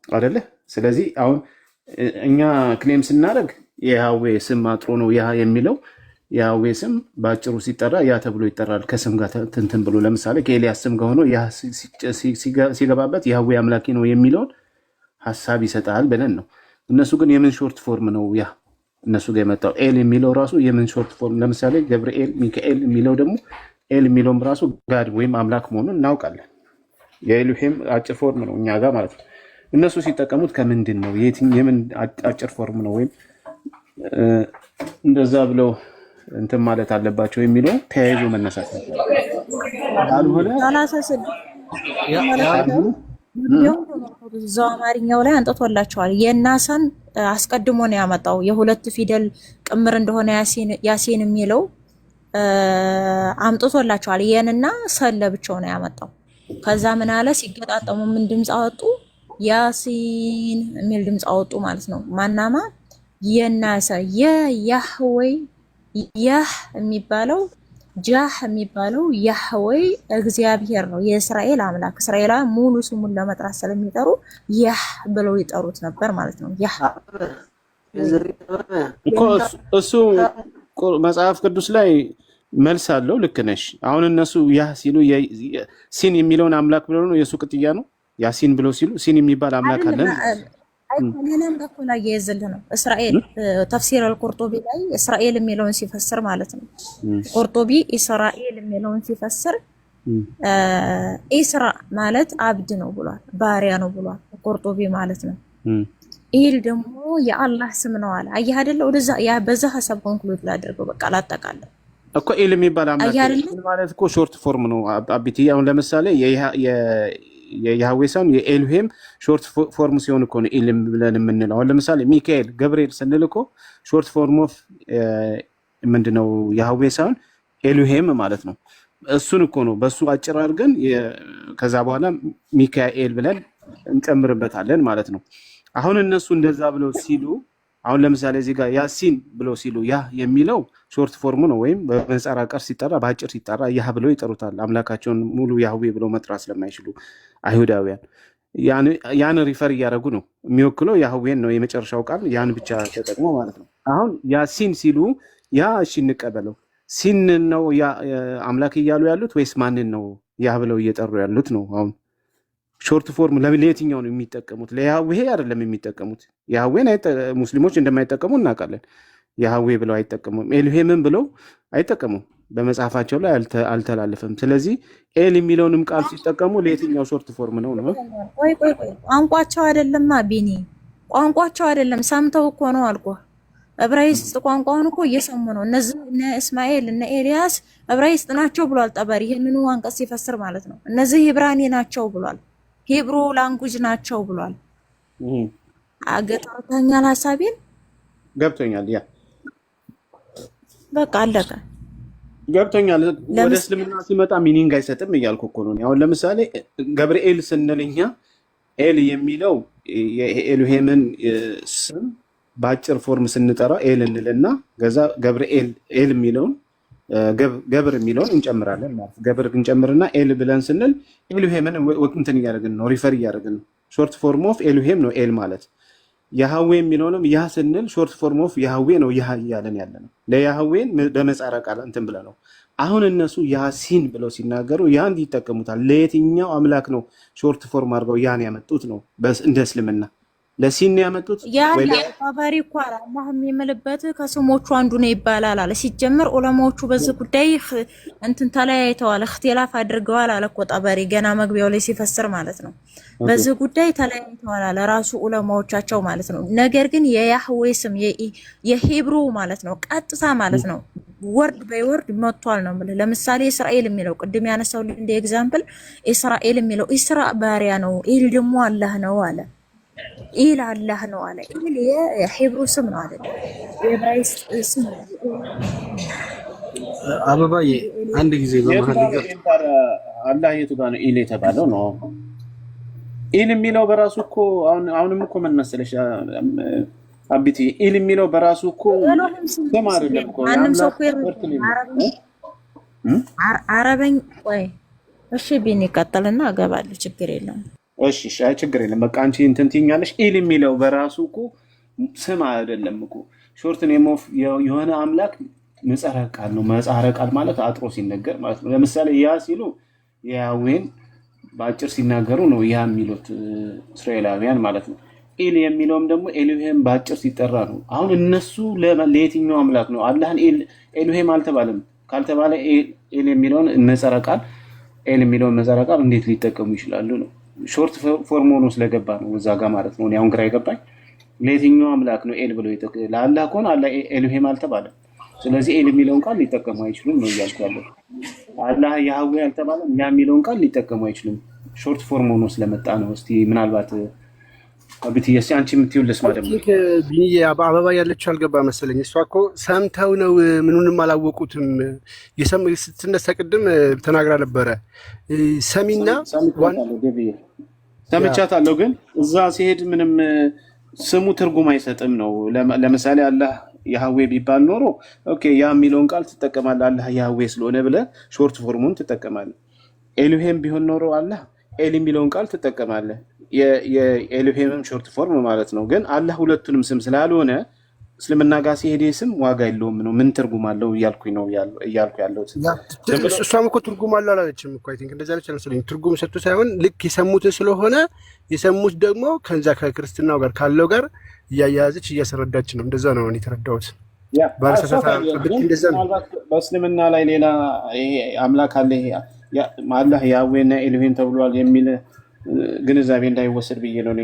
አይደለ? ስለዚህ አሁን እኛ ክሌም ስናደርግ የያህዌ ስም አጥሮ ነው ያ የሚለው የያህዌ ስም በአጭሩ ሲጠራ ያ ተብሎ ይጠራል። ከስም ጋር ትንትን ብሎ ለምሳሌ ከኤልያስ ስም ጋር ሆኖ ያ ሲገባበት ያህዌ አምላኪ ነው የሚለውን ሀሳብ ይሰጣል ብለን ነው። እነሱ ግን የምን ሾርት ፎርም ነው ያ እነሱ ጋር የመጣው? ኤል የሚለው ራሱ የምን ሾርት ፎርም? ለምሳሌ ገብርኤል፣ ሚካኤል የሚለው ደግሞ ኤል የሚለውም ራሱ ጋድ ወይም አምላክ መሆኑን እናውቃለን። የኤሎሄም አጭር ፎርም ነው እኛ ጋር ማለት ነው። እነሱ ሲጠቀሙት ከምንድን ነው? የምን አጭር ፎርም ነው? ወይም እንደዛ ብለው እንትን ማለት አለባቸው የሚለው ተያይዞ መነሳት ነው። እዛው አማርኛው ላይ አንጥቶላቸዋል። የናሰን አስቀድሞ ነው ያመጣው። የሁለት ፊደል ቅምር እንደሆነ ያሲን የሚለው አምጥቶላቸዋል። የንና ሰን ለብቻው ነው ያመጣው። ከዛ ምን አለ ሲገጣጠሙ ምን ድምጽ አወጡ? ያሲን የሚል ድምጽ አወጡ ማለት ነው። ማናማ የናሰ የያህዌ ያህ የሚባለው ጃህ የሚባለው ያህዌ እግዚአብሔር ነው፣ የእስራኤል አምላክ። እስራኤላውያን ሙሉ ስሙን ለመጥራት ስለሚጠሩ ያህ ብለው ይጠሩት ነበር ማለት ነው። ያህ እሱ መጽሐፍ ቅዱስ ላይ መልስ አለው። ልክ ነሽ። አሁን እነሱ ያህ ሲሉ ሲን የሚለውን አምላክ ብለው ነው፣ የሱ ቅጥያ ነው። ያሲን ብለው ሲሉ ሲን የሚባል አምላክ አለን። ሌላም ጋር ላይ የይዝልህ ነው። እስራኤል ተፍሲር አልቁርጡቢ ላይ እስራኤል የሚለውን ሲፈስር ማለት ነው። ቁርጡቢ እስራኤል የሚለውን ሲፈስር ኢስራ ማለት አብድ ነው ብሏል፣ ባሪያ ነው ብሏል ቁርጡቢ ማለት ነው። ኢል ደግሞ የአላህ ስም ነው አለ። አየህ አይደለ? ወደዛ ያ በዛ ሐሳብ ኮንክሉድ ላድርገው በቃ ላጠቃለሁ እኮ ኢል የሚባል አምላክ ማለት እኮ ሾርት ፎርም ነው አቢቲ። አሁን ለምሳሌ የያህዌ ሳይሆን የኤልሄም ሾርት ፎርም ሲሆን እኮ ነው ኢልም ብለን የምንለው። አሁን ለምሳሌ ሚካኤል ገብርኤል ስንል እኮ ሾርት ፎርም ኦፍ ምንድነው ያህዌ ሳይሆን ኤልሄም ማለት ነው። እሱን እኮ ነው በሱ አጭር አድርገን ከዛ በኋላ ሚካኤል ብለን እንጨምርበታለን ማለት ነው። አሁን እነሱ እንደዛ ብለው ሲሉ አሁን ለምሳሌ እዚህ ጋር ያሲን ብለው ሲሉ ያ የሚለው ሾርት ፎርሙ ነው፣ ወይም በምህጻረ ቃል ሲጠራ በአጭር ሲጠራ ያህ ብለው ይጠሩታል። አምላካቸውን ሙሉ ያህዌ ብለው መጥራት ስለማይችሉ አይሁዳውያን ያን ሪፈር እያደረጉ ነው። የሚወክለው ያህዌን ነው የመጨረሻው ቃል፣ ያን ብቻ ተጠቅሞ ማለት ነው። አሁን ያሲን ሲሉ ያ እሺ እንቀበለው፣ ሲን ነው አምላክ እያሉ ያሉት ወይስ ማንን ነው ያህ ብለው እየጠሩ ያሉት ነው? አሁን ሾርት ፎርም ለየትኛው ነው የሚጠቀሙት? ለያህዌ አይደለም የሚጠቀሙት። ያህዌን ሙስሊሞች እንደማይጠቀሙ እናውቃለን። ያህዌ ብለው አይጠቀሙም። ኤልሄምን ብለው አይጠቀሙም። በመጽሐፋቸው ላይ አልተላለፈም። ስለዚህ ኤል የሚለውንም ቃል ሲጠቀሙ ለየትኛው ሾርት ፎርም ነው ነው? ቆይ ቋንቋቸው አይደለማ ቢኒ፣ ቋንቋቸው አይደለም። ሰምተው እኮ ነው አልኩህ። ዕብራይስጥ ቋንቋውን እኮ እየሰሙ ነው። እነዚህ እነ እስማኤል እነ ኤልያስ ዕብራይስጥ ናቸው ብሏል ጠበሪ። ይሄንኑ አንቀጽ ሲፈስር ማለት ነው። እነዚህ ሂብራኒ ናቸው ብሏል። ሂብሩ ላንጉጅ ናቸው ብሏል። አገጣታኛል ሐሳቤን ገብቶኛል። ያ በቃ አለቀ። ገብቶኛል። ወደ እስልምና ሲመጣ ሚኒንግ አይሰጥም እያልኩ እኮ ነው። አሁን ለምሳሌ ገብርኤል ስንልኛ ኤል የሚለው የኤሉሄምን ስም በአጭር ፎርም ስንጠራ ኤል እንልና ገዛ ገብርኤል ኤል የሚለውን ገብር የሚለውን እንጨምራለን ማለት ገብር እንጨምርና ኤል ብለን ስንል ኤሉሄምን እንትን እያደረግን ነው፣ ሪፈር እያደረግን ነው። ሾርት ፎርም ኦፍ ኤሉሄም ነው ኤል ማለት። ያህዌ የሚለውንም ያ ስንል ሾርት ፎርም ኦፍ ያህዌ ነው ያ እያለን ያለ ነው። ለያህዌን በመጻረ ቃል እንትን ብለ ነው። አሁን እነሱ ያሲን ብለው ሲናገሩ ያን ይጠቀሙታል። ለየትኛው አምላክ ነው ሾርት ፎርም አድርገው ያን ያመጡት ነው? እንደ እስልምና ለሲን ያመጡት ያለ ባባሪ እኮ አላህ የሚምልበት ከስሞቹ አንዱ ነው ይባላል አለ። ሲጀመር ዑለማዎቹ በዚህ ጉዳይ እንትን ተለያይተዋል፣ እክትላፍ አድርገዋል አለ እኮ ጠበሪ ገና መግቢያው ላይ ሲፈስር ማለት ነው። በዚህ ጉዳይ ተለያይተዋል አለ ራሱ ዑለማዎቻቸው ማለት ነው። ነገር ግን የያህዌ ስም የሂብሩ ማለት ነው ቀጥታ ማለት ነው ወርድ በወርድ መጥቷል ነው ማለት። ለምሳሌ እስራኤል የሚለው ቅድም ያነሳው እንደ ኤግዛምፕል እስራኤል የሚለው ኢስራ ባሪያ ነው፣ ኢል ደግሞ አላህ ነው አለ። ኢል አላህ ነው አለ። ኢል የሂብሩ ስም ነው አይደል? የዕብራይስጥ ስም ነው። አበባዬ አንድ ጊዜ አላህ የቱ ጋር ነው ኢል የተባለው ነው? ኢል የሚለው በራሱ እኮ አሁንም እኮ ምን መሰለሽ አቢቲ ኢል የሚለው በራሱ እኮ ስም አይደለም እኮ አረበኝ። ቆይ እሺ ቢኒ ቀጥልና እገባለሁ፣ ችግር የለም። እሺ አይ ችግር የለም። በቃ አንቺ እንትን ትይኛለሽ። ኢል የሚለው በራሱ እኮ ስም አይደለም እኮ ሾርት ኔም ኦፍ የሆነ አምላክ ምህጻረ ቃል ነው። ምህጻረ ቃል ማለት አጥሮ ሲነገር ማለት ነው። ለምሳሌ ያ ሲሉ ያህዌን በአጭር ሲናገሩ ነው ያ የሚሉት እስራኤላውያን ማለት ነው። ኢል የሚለውም ደግሞ ኤሉሄም በአጭር ሲጠራ ነው። አሁን እነሱ ለየትኛው አምላክ ነው? አላህን ኤሉሄም አልተባለም። ካልተባለ ኤል የሚለውን ምህጻረ ቃል ኤል የሚለውን ምህጻረ ቃል እንዴት ሊጠቀሙ ይችላሉ ነው? ሾርት ፎርም ሆኖ ስለገባ ነው እዛ ጋር ማለት ነው። አሁን ግራ ይገባኝ። ለየትኛው አምላክ ነው ኤል ብለው ለአላህ ከሆነ አላህ ኤሉሄም አልተባለም። ስለዚህ ኤል የሚለውን ቃል ሊጠቀሙ አይችሉም ነው እያልኩ ያለው። አላህ ያህዌ አልተባለም፣ ያ የሚለውን ቃል ሊጠቀሙ አይችሉም። ሾርት ፎርም ሆኖ ስለመጣ ነው። እስቲ ምናልባት አብትዬ አንቺ የምትይው ልስማ ደግሞ ቢኒ አበባ ያለችው አልገባ መሰለኝ። እሷ እኮ ሰምተው ነው ምኑንም አላወቁትም። ስትነሳ ቅድም ተናግራ ነበረ። ሰሚና ሰምቻታለሁ፣ ግን እዛ ሲሄድ ምንም ስሙ ትርጉም አይሰጥም ነው። ለምሳሌ አላህ ያህዌ ቢባል ኖሮ ኦኬ ያ የሚለውን ቃል ትጠቀማለህ። አላህ ያህዌ ስለሆነ ብለህ ሾርት ፎርሙን ትጠቀማለህ። ኤሉሄም ቢሆን ኖሮ አላህ ኤል የሚለውን ቃል ትጠቀማለህ። የኤሉሄምም ሾርት ፎርም ማለት ነው። ግን አላህ ሁለቱንም ስም ስላልሆነ እስልምና ጋር ሲሄድ ስም ዋጋ የለውም ነው። ምን ትርጉም አለው እያልኩ ያለሁት። እሷም እኮ ትርጉም አለው አላለችም እኮ። አይ ቲንክ እንደዛ አለች አልመሰለኝ። ትርጉም ሰጥቶ ሳይሆን ልክ የሰሙትን ስለሆነ የሰሙት ደግሞ ከዛ ከክርስትናው ጋር ካለው ጋር እያያዘች እያስረዳች ነው። እንደዛ ነው እኔ የተረዳሁት። በእስልምና ላይ ሌላ አምላክ አለ አላህ ያህዌና ኤሉሄም ተብሏል የሚል ግንዛቤ እንዳይወሰድ ብዬ ነው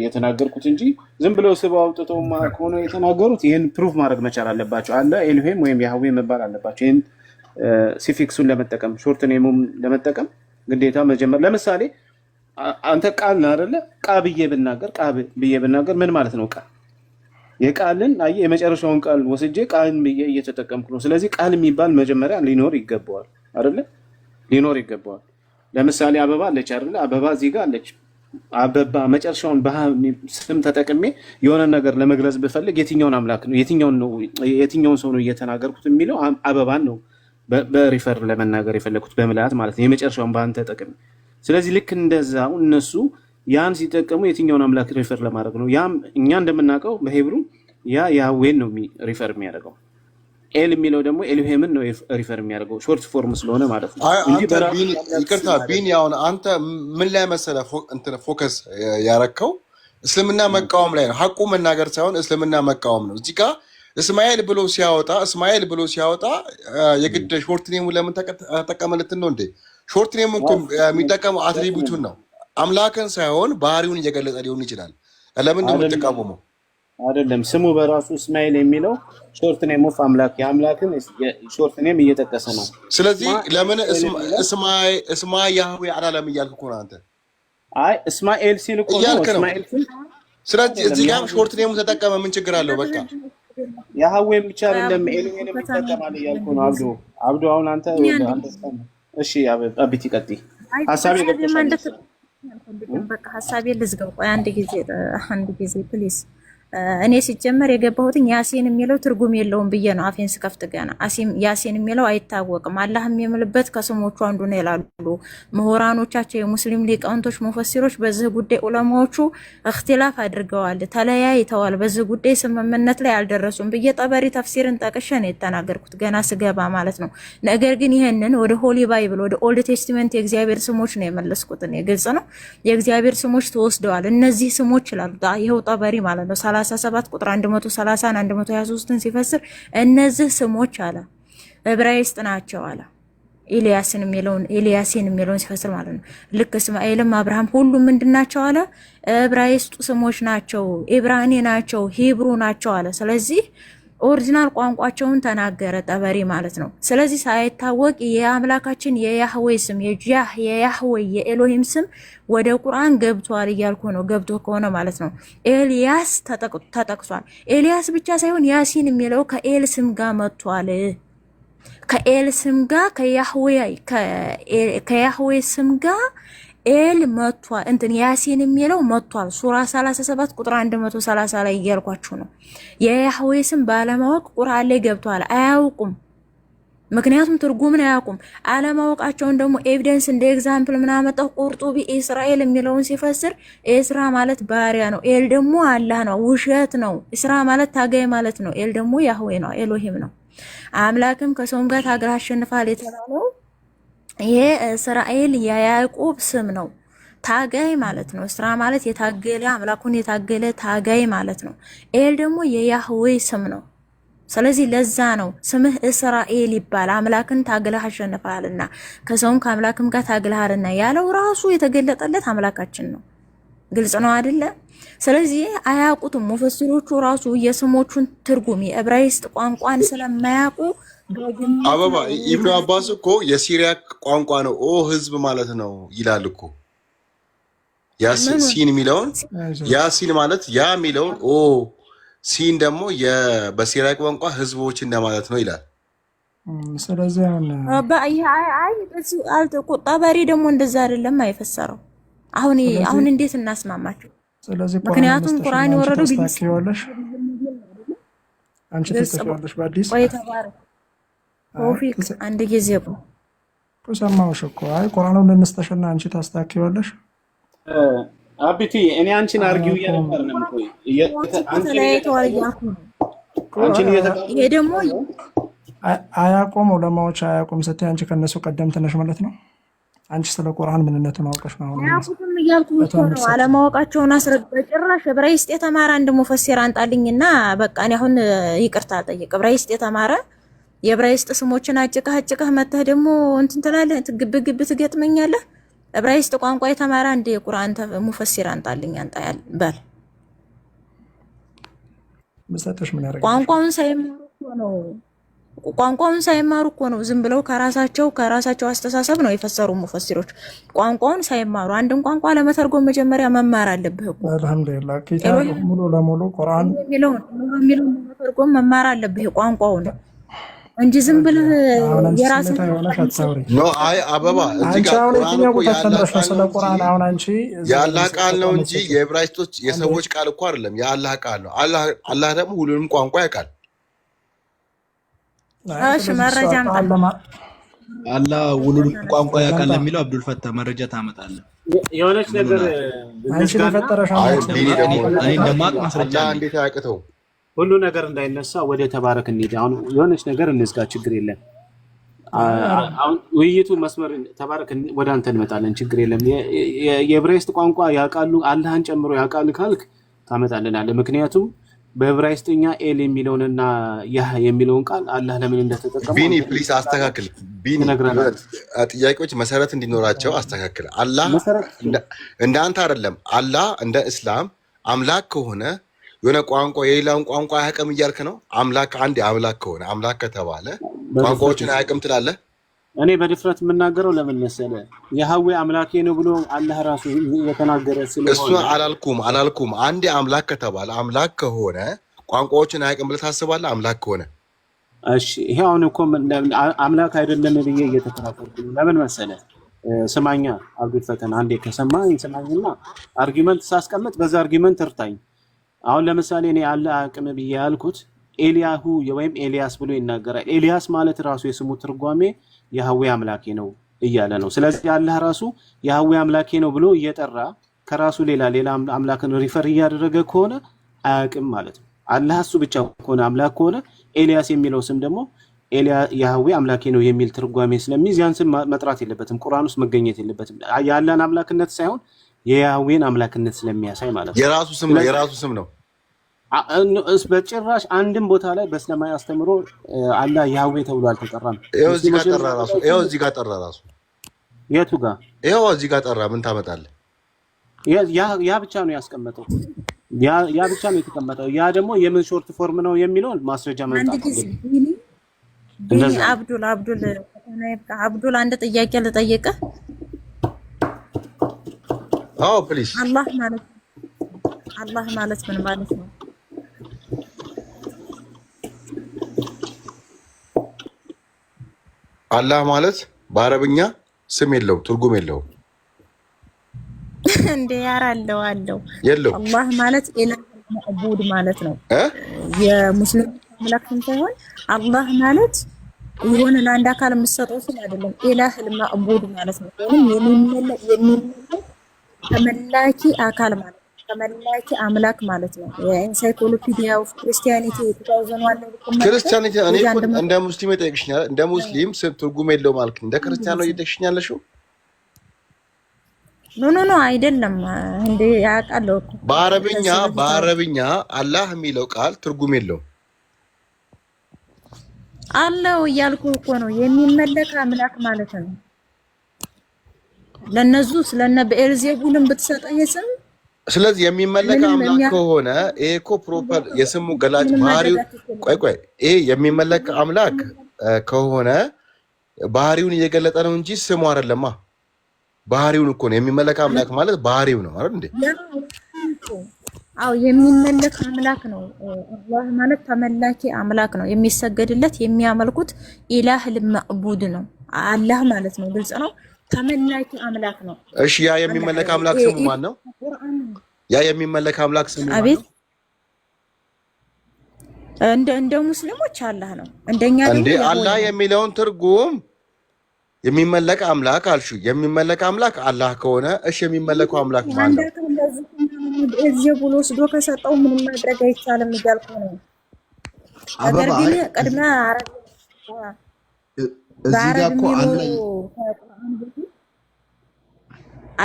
የተናገርኩት እንጂ ዝም ብለው ስበው አውጥተው ከሆነ የተናገሩት ይህን ፕሩፍ ማድረግ መቻል አለባቸው። አለ ኤሉሄም ወይም ያህዌ መባል አለባቸው። ይህን ሲፊክሱን ለመጠቀም ሾርት ኔሙን ለመጠቀም ግዴታ መጀመር። ለምሳሌ አንተ ቃል ነው አይደለ? ቃ ብዬ ብናገር ምን ማለት ነው? ቃ የቃልን አየህ፣ የመጨረሻውን ቃል ወስጄ ቃልን ብዬ እየተጠቀምኩ ነው። ስለዚህ ቃል የሚባል መጀመሪያ ሊኖር ይገባዋል አይደለ? ሊኖር ይገባዋል። ለምሳሌ አበባ አለች አይደለ? አበባ እዚህ ጋር አለች። አበባ መጨረሻውን ስም ተጠቅሜ የሆነ ነገር ለመግለጽ ብፈልግ የትኛውን አምላክ ነው የትኛውን ሰው ነው እየተናገርኩት የሚለው አበባን ነው በሪፈር ለመናገር የፈለግኩት በምልአት ማለት ነው፣ የመጨረሻውን ባን ተጠቅሜ። ስለዚህ ልክ እንደዛው እነሱ ያን ሲጠቀሙ የትኛውን አምላክ ሪፈር ለማድረግ ነው። ያም እኛ እንደምናውቀው በሄብሩ ያ ያህዌን ነው ሪፈር የሚያደርገው። ኤል የሚለው ደግሞ ኤሉሄምን ነው ሪፈር የሚያደርገው ሾርት ፎርም ስለሆነ ማለት ነው። ይቅርታ ቢኒ፣ አሁን አንተ ምን ላይ መሰለህ ፎከስ ያረከው? እስልምና መቃወም ላይ ነው። ሐቁ መናገር ሳይሆን እስልምና መቃወም ነው። እዚህ ጋር እስማኤል ብሎ ሲያወጣ የግድ ሾርት ኔሙ ለምን ተጠቀመለትን ነው እንዴ? ሾርት ኔሙ እኮ የሚጠቀመው አትሪቢዩቱን ነው፣ አምላክን ሳይሆን ባህሪውን እየገለጸ ሊሆን ይችላል። ለምን ነው የምትቃወመው? አይደለም ስሙ በራሱ እስማኤል የሚለው ሾርት ኔም ኦፍ አምላክ የአምላክን ሾርት ኔም እየጠቀሰ ነው። ስለዚህ ለምን እስማኤል ያህዌ አላለም እያልክ እኮ ነው አንተ። አይ እስማኤል ሲል እኮ ነው እስማኤል ሲል። ስለዚህ እዚህ ጋር ሾርት ኔሙ ተጠቀመ፣ ምን ችግር አለው? በቃ ያህዌ ብቻ አይደለም ኤሉሄንም ይጠቀማል እያልኩ ነው። አብዱ አሁን አንተ እሺ አብቲ ቀጥይ። ሐሳቤ በቃ ሐሳቤ ልዝገው። ቆይ አንድ ጊዜ ፕሊዝ። እኔ ሲጀመር የገባሁትኝ ያሲን የሚለው ትርጉም የለውም ብዬ ነው አፌን ስከፍት ገና ያሲን የሚለው አይታወቅም አላህም የሚምልበት ከስሞቹ አንዱ ነው ይላሉ ምሁራኖቻቸው የሙስሊም ሊቃውንቶች ሙፈሲሮች። በዚህ ጉዳይ ዑለማዎቹ እክትላፍ አድርገዋል፣ ተለያይተዋል። በዚህ ጉዳይ ስምምነት ላይ አልደረሱም ብዬ ጠበሪ ተፍሲርን ጠቅሼ ነው የተናገርኩት ገና ስገባ ማለት ነው። ነገር ግን ይሄንን ወደ ሆሊ ባይብል ወደ ኦልድ ቴስቲመንት የእግዚአብሔር ስሞች ነው የመለስኩት። ግልጽ ነው የእግዚአብሔር ስሞች ተወስደዋል። እነዚህ ስሞች ይላሉ ይሄው ጠበሪ ማለት ነው 37 ቁጥር 130 123ን ሲፈስር እነዚህ ስሞች አለ ዕብራይስጥ ናቸው አለ። ኤልያስን የሚለውን ሲፈስር ማለት ነው። ልክ እስማኤልም አብርሃም ሁሉም ምንድናቸው አለ ዕብራይስጥ ስሞች ናቸው፣ ኢብራኒ ናቸው፣ ሂብሩ ናቸው አለ። ስለዚህ ኦሪጂናል ቋንቋቸውን ተናገረ ጠበሪ ማለት ነው። ስለዚህ ሳይታወቅ የአምላካችን የያህዌ ስም የያህዌ የኤሎሂም ስም ወደ ቁርአን ገብቷል እያልኩ ነው። ገብቶ ከሆነ ማለት ነው ኤልያስ ተጠቅሷል። ኤልያስ ብቻ ሳይሆን ያሲን የሚለው ከኤል ስም ጋር መጥቷል። ከኤል ስም ጋር ከያህዌ ስም ጋር ኤል መጥቷል። ያሲን የሚለው መጥቷል። ሱራ 37 ቁጥር 130 ላይ እያልኳችሁ ነው። የያህዌ ስም ባለማወቅ ቁርአን ላይ ገብቷል። አያውቁም፣ ምክንያቱም ትርጉምን አያውቁም። አለማወቃቸውን ደግሞ ኤቪደንስ እንደ ኤግዛምፕል ምን አመጣው? ቁርጡቢ እስራኤል የሚለውን ሲፈስር ኤስራ ማለት ባሪያ ነው፣ ኤል ደግሞ አላህ ነው። ውሸት ነው። እስራ ማለት ታጋይ ማለት ነው። ኤል ደግሞ ያህዌ ነው፣ ኤሎሂም ነው። አምላክም ከሰውም ጋር ታግራ አሸንፋል የተባለው ይሄ እስራኤል የያዕቆብ ስም ነው። ታጋይ ማለት ነው። እስራ ማለት የታገለ አምላኩን የታገለ ታጋይ ማለት ነው። ኤል ደግሞ የያህዌ ስም ነው። ስለዚህ ለዛ ነው ስምህ እስራኤል ይባል፣ አምላክን ታግለህ አሸንፈሃልና ከሰውም ከአምላክም ጋር ታግለሃልና ያለው ራሱ የተገለጠለት አምላካችን ነው። ግልጽ ነው አይደለ? ስለዚህ አያውቁትም ሙፈሲሮቹ ራሱ የስሞቹን ትርጉም የዕብራይስጥ ቋንቋን ስለማያውቁ አበባ ኢብኑ አባስ እኮ የሲሪያ ቋንቋ ነው ህዝብ ማለት ነው ይላል እኮ። ሲን የሚለውን ያ ሲን ማለት ያ የሚለውን ሲን ደግሞ በሲራቅ ቋንቋ ህዝቦች እንደማለት ነው ይላል። ስለዚህ ጠበሪ ደግሞ እንደዛ አይደለም አይፈሰረው። አሁን እንዴት እናስማማቸው? ምክንያቱም ቁርአን የወረደው ቢታስተካክለሽ አንቺ ተስተካክለሽ በአዲስ ወይ ተባረክ ተውፊቅ አንድ ጊዜ ሰማሁሽ እኮ ቁርአኑን እንስተሽና አንቺ ታስተካክለሽ። አብቲ እኔ አንቺን አርጊው እያነበር ነው ቆይ አንቺን ይሄ ደግሞ አያቆም ዑለማዎች አያቆም ስትይ አንቺ ከነሱ ቀደምት ነሽ ማለት ነው። አንቺ ስለ ቁርአን ምንነቱን አውቀሽ ነው አሁን ያቁም እያልኩት ነው። አለማወቃቸውን አስረዳ። ጭራሽ ዕብራይስጥ የተማረ አንድ ሙፈሲር አንጣልኝና በቃ እኔ አሁን ይቅርታ ጠይቅ። ዕብራይስጥ የተማረ የዕብራይስጥ ስሞችን አጭቀህ መተህ ደግሞ እንትን ትላለህ፣ ግብግብ ትገጥመኛለህ። ዕብራይስጥ ቋንቋ የተማረ አንድ የቁርአን ሙፈሲር አንጣልኝ አንጣያል በል። መሰጠሽ ምን ያደርጋል? ቋንቋውን ሳይማሩ እኮ ነው ዝም ብለው ከራሳቸው አስተሳሰብ ነው የፈሰሩ ሙፈሲሮች። ቋንቋውን ሳይማሩ አንድን ቋንቋ ለመተርጎም መጀመሪያ መማር አለብህ እኮ። አልሐምዱሊላህ ኪታብ ሙሉ ለሙሉ ቁርአን የሚለውን መተርጎም መማር አለብህ ቋንቋውን እንጂ ዝም ብለህ የራስህ ነው። አበባ እዚህ ጋር ቁርአን አሁን አንቺ የአላህ ቃል ነው እንጂ የዕብራይስጦች የሰዎች ቃል እኮ አይደለም። የአላህ ቃል ነው። አላህ ደግሞ ሁሉንም ቋንቋ ያውቃል። እሺ መረጃ አላህ ሁሉንም ቋንቋ ያውቃል የሚለው አብዱል ፈታ መረጃ ታመጣለህ። የሆነች ነገር አንቺ ለፈጠረሽ እኔ እንደማቅ ማስረጃ እንዴት አያቅተው? ሁሉ ነገር እንዳይነሳ ወደ ተባረክ እንሂድ። አሁን የሆነች ነገር እንዝጋ፣ ችግር የለም። አሁን ውይይቱ መስመር ተባረክ ወደ አንተ እንመጣለን፣ ችግር የለም። የዕብራይስጥ ቋንቋ ያውቃሉ አላህን ጨምሮ ያውቃሉ ካልክ ታመጣልናለህ። ምክንያቱም በዕብራይስጥኛ ኤል የሚለውንና ያህ የሚለውን ቃል አላህ ለምን እንደተጠቀመው ቢኒ ፕሊስ አስተካክል። ቢኒ ጥያቄዎች መሰረት እንዲኖራቸው አስተካክል። አላህ እንደ አንተ አይደለም። አላህ እንደ እስላም አምላክ ከሆነ የሆነ ቋንቋ የሌላውን ቋንቋ አያውቅም እያልክ ነው? አምላክ አንድ አምላክ ከሆነ አምላክ ከተባለ ቋንቋዎችን አያውቅም ትላለህ? እኔ በድፍረት የምናገረው ለምን መሰለህ? የሐዌ አምላኬ ነው ብሎ አላህ ራሱ የተናገረ ስለሆነ እሱ አላልኩም። አንድ አምላክ ከተባለ አምላክ ከሆነ ቋንቋዎችን አያውቅም ብለህ ታስባለህ? አምላክ ከሆነ እሺ፣ ይሄ አሁን እኮ አምላክ አይደለም ብዬ እየተከራከርኩ ነው። ለምን መሰለህ? ስማኛ አብዱል ፈተና አንዴ ከሰማኝ ስማኝና አርጊመንት ሳስቀምጥ በዛ አርጊመንት እርታኝ። አሁን ለምሳሌ እኔ አለ አቅም ብዬ ያልኩት ኤልያሁ ወይም ኤልያስ ብሎ ይናገራል። ኤልያስ ማለት ራሱ የስሙ ትርጓሜ የሐዌ አምላኬ ነው እያለ ነው። ስለዚህ አላህ ራሱ የሐዌ አምላኬ ነው ብሎ እየጠራ ከራሱ ሌላ አምላክን ሪፈር እያደረገ ከሆነ አያውቅም ማለት ነው። አላህ እሱ ብቻ ከሆነ አምላክ ከሆነ ኤልያስ የሚለው ስም ደግሞ የሐዌ አምላኬ ነው የሚል ትርጓሜ ስለሚይዝ ያን ስም መጥራት የለበትም፣ ቁርአን ውስጥ መገኘት የለበትም። የአላህን አምላክነት ሳይሆን የያህዌን አምላክነት ስለሚያሳይ ማለት ነው። የራሱ ስም ነው። በጭራሽ አንድም ቦታ ላይ በእስላማዊ አስተምሮ አላህ ያህዌ ተብሎ አልተጠራም። ይኸው እዚህ ጋር ጠራ ራሱ። የቱ ጋር? ይኸው እዚህ ጋር ጠራ። ምን ታመጣለህ? ያ ብቻ ነው ያስቀመጠው። ያ ብቻ ነው የተቀመጠው። ያ ደግሞ የምን ሾርት ፎርም ነው የሚለውን ማስረጃ ማምጣት አብዱል አንድ ጥያቄ ልጠይቅህ። ፕሊዝ። አላህ ማለት ምን ማለት ነው? አላህ ማለት በአረብኛ ስም የለውም፣ ትርጉም የለውም። እንዴ ያራለው አለው የለው። አላህ ማለት ኢላህ ማዕቡድ ማለት ነው። የሙስሊም አምላክ ሳይሆን አላህ ማለት የሆነ ለአንድ አካል የምትሰጠው ስም አይደለም። ኢላህ ማዕቡድ ማለት ነው። የሚመለክ ተመላኪ አካል ማለት ነው። ተመላኪ አምላክ ማለት ነው። የኢንሳይክሎፒዲያ ኦፍ ክርስቲያኒቲ 2001 ክርስቲያኒቲ እኔ እንደ ሙስሊም እጠይቅሽኛል። እንደ ሙስሊም ስም ትርጉም የለውም ማለት እንደ ክርስቲያን ነው እየጠይቅሽኛለሽው? ኖ አይደለም። እንዴ ያውቃለሁ እኮ በአረብኛ አላህ የሚለው ቃል ትርጉም የለውም። አላህ እያልኩ እኮ ነው። የሚመለክ አምላክ ማለት ነው። ለነዙ ስለነ በኤልዜቡልም ብትሰጠኝ ስም ስለዚህ የሚመለክ አምላክ ከሆነ ይሄ እኮ ፕሮፐር የስሙ ገላጭ ባህሪው ቆይ ይሄ የሚመለክ አምላክ ከሆነ ባህሪውን እየገለጠ ነው እንጂ ስሙ አይደለማ። ባህሪውን እኮ ነው የሚመለክ አምላክ ማለት ባህሪው ነው አይደል እንዴ? አው የሚመለክ አምላክ ነው። አላህ ማለት ተመላኪ አምላክ ነው። የሚሰገድለት የሚያመልኩት ኢላህ ለማዕቡድ ነው። አላህ ማለት ነው። ግልጽ ነው። ተመላኪ አምላክ ነው። እሺ ያ የሚመለክ አምላክ ስሙ ማን ነው? ያ የሚመለክ አምላክ ስሙ ማን ነው? እንደ ሙስሊሞች አላህ ነው። እንደኛ እንደ አላህ የሚለውን ትርጉም የሚመለክ አምላክ አልሹ። የሚመለክ አምላክ አላህ ከሆነ እሺ የሚመለከው አምላክ ማን ነው? እዚህ ብሎ ወስዶ ከሰጠው ምንም ማድረግ አይቻልም እያልኩ ነው። ነገር ግን ቀድማ አረብ እዚህ ጋር እኮ አላህ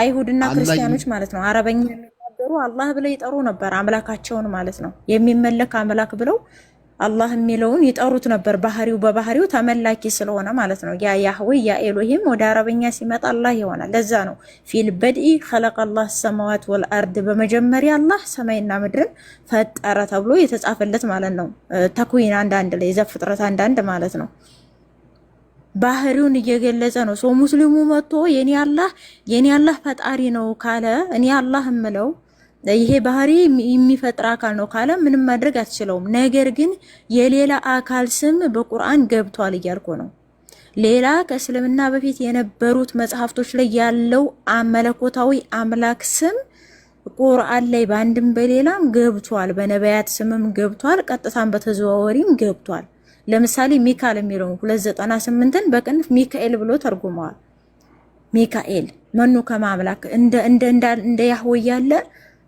አይሁድና ክርስቲያኖች ማለት ነው አረበኛ የሚናገሩ አላህ ብለው ይጠሩ ነበር አምላካቸውን ማለት ነው። የሚመለክ አምላክ ብለው አላህ የሚለውን ይጠሩት ነበር። ባህሪው በባህሪው ተመላኪ ስለሆነ ማለት ነው። ያ ያህዌ ያ ኤሎሂም ወደ አረበኛ ሲመጣ አላህ ይሆናል። ለዛ ነው ፊል በድኢ خلق الله السماوات والارض በመጀመሪያ አላህ ሰማይና ምድርን ፈጠረ ተብሎ የተጻፈለት ማለት ነው። ተክዊን አንዳንድ ላይ ዘፍጥረት አንዳንድ ማለት ነው። ባህሪውን እየገለጸ ነው። ሰው ሙስሊሙ መጥቶ የኔ አላህ ፈጣሪ ነው ካለ እኔ አላህ እምለው ይሄ ባህሪ የሚፈጥር አካል ነው ካለ ምንም ማድረግ አትችለውም። ነገር ግን የሌላ አካል ስም በቁርአን ገብቷል እያልኩ ነው። ሌላ ከእስልምና በፊት የነበሩት መጽሐፍቶች ላይ ያለው መለኮታዊ አምላክ ስም ቁርአን ላይ በአንድም በሌላም ገብቷል። በነቢያት ስምም ገብቷል። ቀጥታም በተዘዋወሪም ገብቷል። ለምሳሌ ሚካኤል የሚለው 298ን በቅንፍ ሚካኤል ብሎ ተርጉመዋል። ሚካኤል መኑ ከማምላክ እንደ ያህዌ ያለ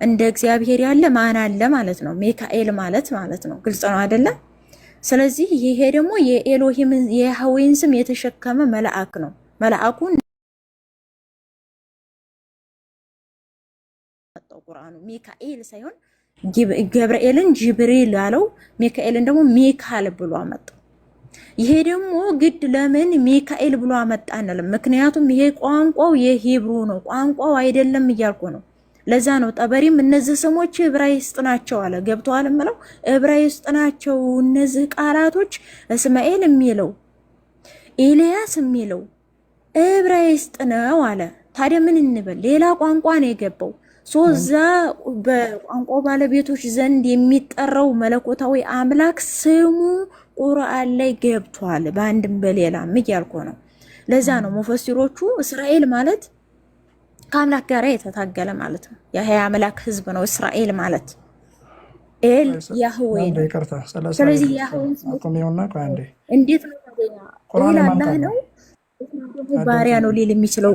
እንደ እግዚአብሔር ያለ ማን አለ ማለት ነው። ሚካኤል ማለት ነው። ግልጽ ነው አይደለ? ስለዚህ ይሄ ደግሞ የኤሎሂም የያህዌን ስም የተሸከመ መልአክ ነው። መልአኩን ቁርአኑ ሚካኤል ሳይሆን ገብርኤልን ጅብሪል ያለው ሚካኤልን ደግሞ ሚካኤል ብሎ አመጣው። ይሄ ደግሞ ግድ ለምን ሚካኤል ብሎ አመጣናል? ምክንያቱም ይሄ ቋንቋው የሂብሩ ነው፣ ቋንቋው አይደለም እያልኩ ነው። ለዛ ነው ጠበሪም እነዚህ ስሞች ዕብራይስጥ ናቸው አለ። ገብቷል ማለት ዕብራይስጥ ናቸው እነዚህ ቃላቶች። እስማኤል የሚለው ኤልያስ የሚለው ዕብራይስጥ ነው አለ። ታዲያ ምን እንበል? ሌላ ቋንቋ ነው የገባው። ሶዛ በቋንቋው ባለቤቶች ዘንድ የሚጠራው መለኮታዊ አምላክ ስሙ ቁርአን ላይ ገብቷል በአንድም በሌላም እያልኩ ነው። ለዛ ነው ሙፈሲሮቹ እስራኤል ማለት ከአምላክ ጋር የተታገለ ማለት ነው። የሀያ አምላክ ህዝብ ነው እስራኤል ማለት ኤል ያህዌ ነው። ስለዚህ ያህዌ እንዴት ነው ታዲያ አላህ ነው ባሪያ ነው ሊል የሚችለው?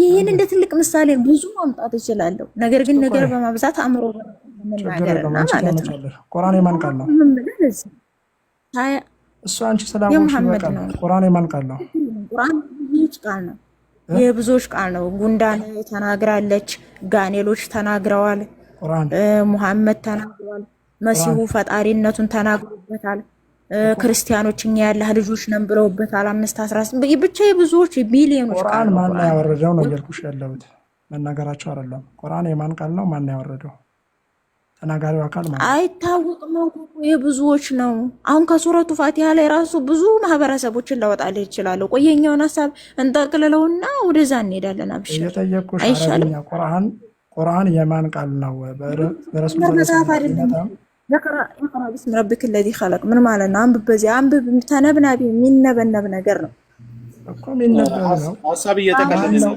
ይሄን እንደ ትልቅ ምሳሌ ብዙ ማምጣት እችላለሁ። ነገር ግን ነገር በማብዛት አእምሮ መናገርና ማለት ነው። ቁርአን የማን ቃል ነው? እሱ አንቺ ሰላሞች ይበቃል። ቁርአን የማን ቃል ነው? ቁርአን ብዙዎች ቃል ነው። የብዙዎች ቃል ነው። ጉንዳን ተናግራለች፣ ጋኔሎች ተናግረዋል፣ ሙሐመድ ተናግረዋል፣ መሲሁ ፈጣሪነቱን ተናግሮበታል፣ ክርስቲያኖች እኛ ያላህ ልጆች ነን ብለውበታል። 5:18 ብቻ የብዙዎች ቢሊዮኖች ቃል ነው። ማን ያወረደው ነው እያልኩሽ ያለሁት መናገራቸው አይደለም። ቁርአን የማን ቃል ነው? ማን ያወረደው? ተናጋሪው አካል ማለት አይታወቅም። የብዙዎች ነው። አሁን ከሱረቱ ፋቲሃ ላይ ራሱ ብዙ ማህበረሰቦችን ላወጣልህ ይችላል። ቆየኛውን ሀሳብ እንጠቅልለውና ወደዛ እንሄዳለን። አብሽር እየጠየቅኩሽ አይሻልም? ቁርአን የማን ቃል ነው? በረሱል ይቅራ ቢስሚ ረቢክ الذي خلق ምን ማለት ነው? አንብብ፣ በዚህ አንብብ። ተነብናቢ የሚነበነብ ነገር ነው እኮ የሚነበብ ነው። ሐሳብ እየተቀለለ ነው።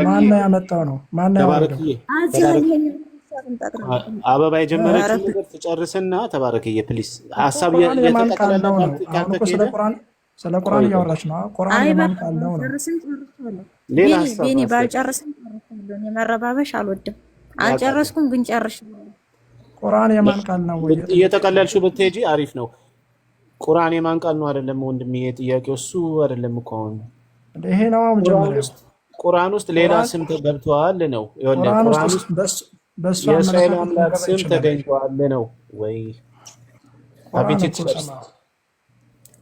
ማን ያመጣው ነው? ማን ያወረደው? አበባ የጀመረችው ነገር ትጨርስና ተባረክዬ ፕሊስ። ሐሳብ እየተቀለለ ነው። ስለ ቁርአን እያወራች ነው። ቁርአን የማን ቃል ነው? ሌላ ሐሳብ ቤኒ ባልጨርስም ጨርሻለሁ። መረባበሽ አልወድም። አልጨረስኩም ግን ጨርሻለሁ። ቁርአን የማን ቃል ነው? እየተቀለልሽው ብትሄጂ አሪፍ ነው። ቁርአን የማን ቃል ነው አይደለም ወንድም፣ ይሄ ጥያቄው እሱ አይደለም እኮ አሁን ይሄ ነው። ቁርአን ውስጥ ሌላ ስም ተገብቷል ነው። ቁርአን ውስጥ የእስራኤል አምላክ ስም ተገኝቷል ነው ወይ? አቤት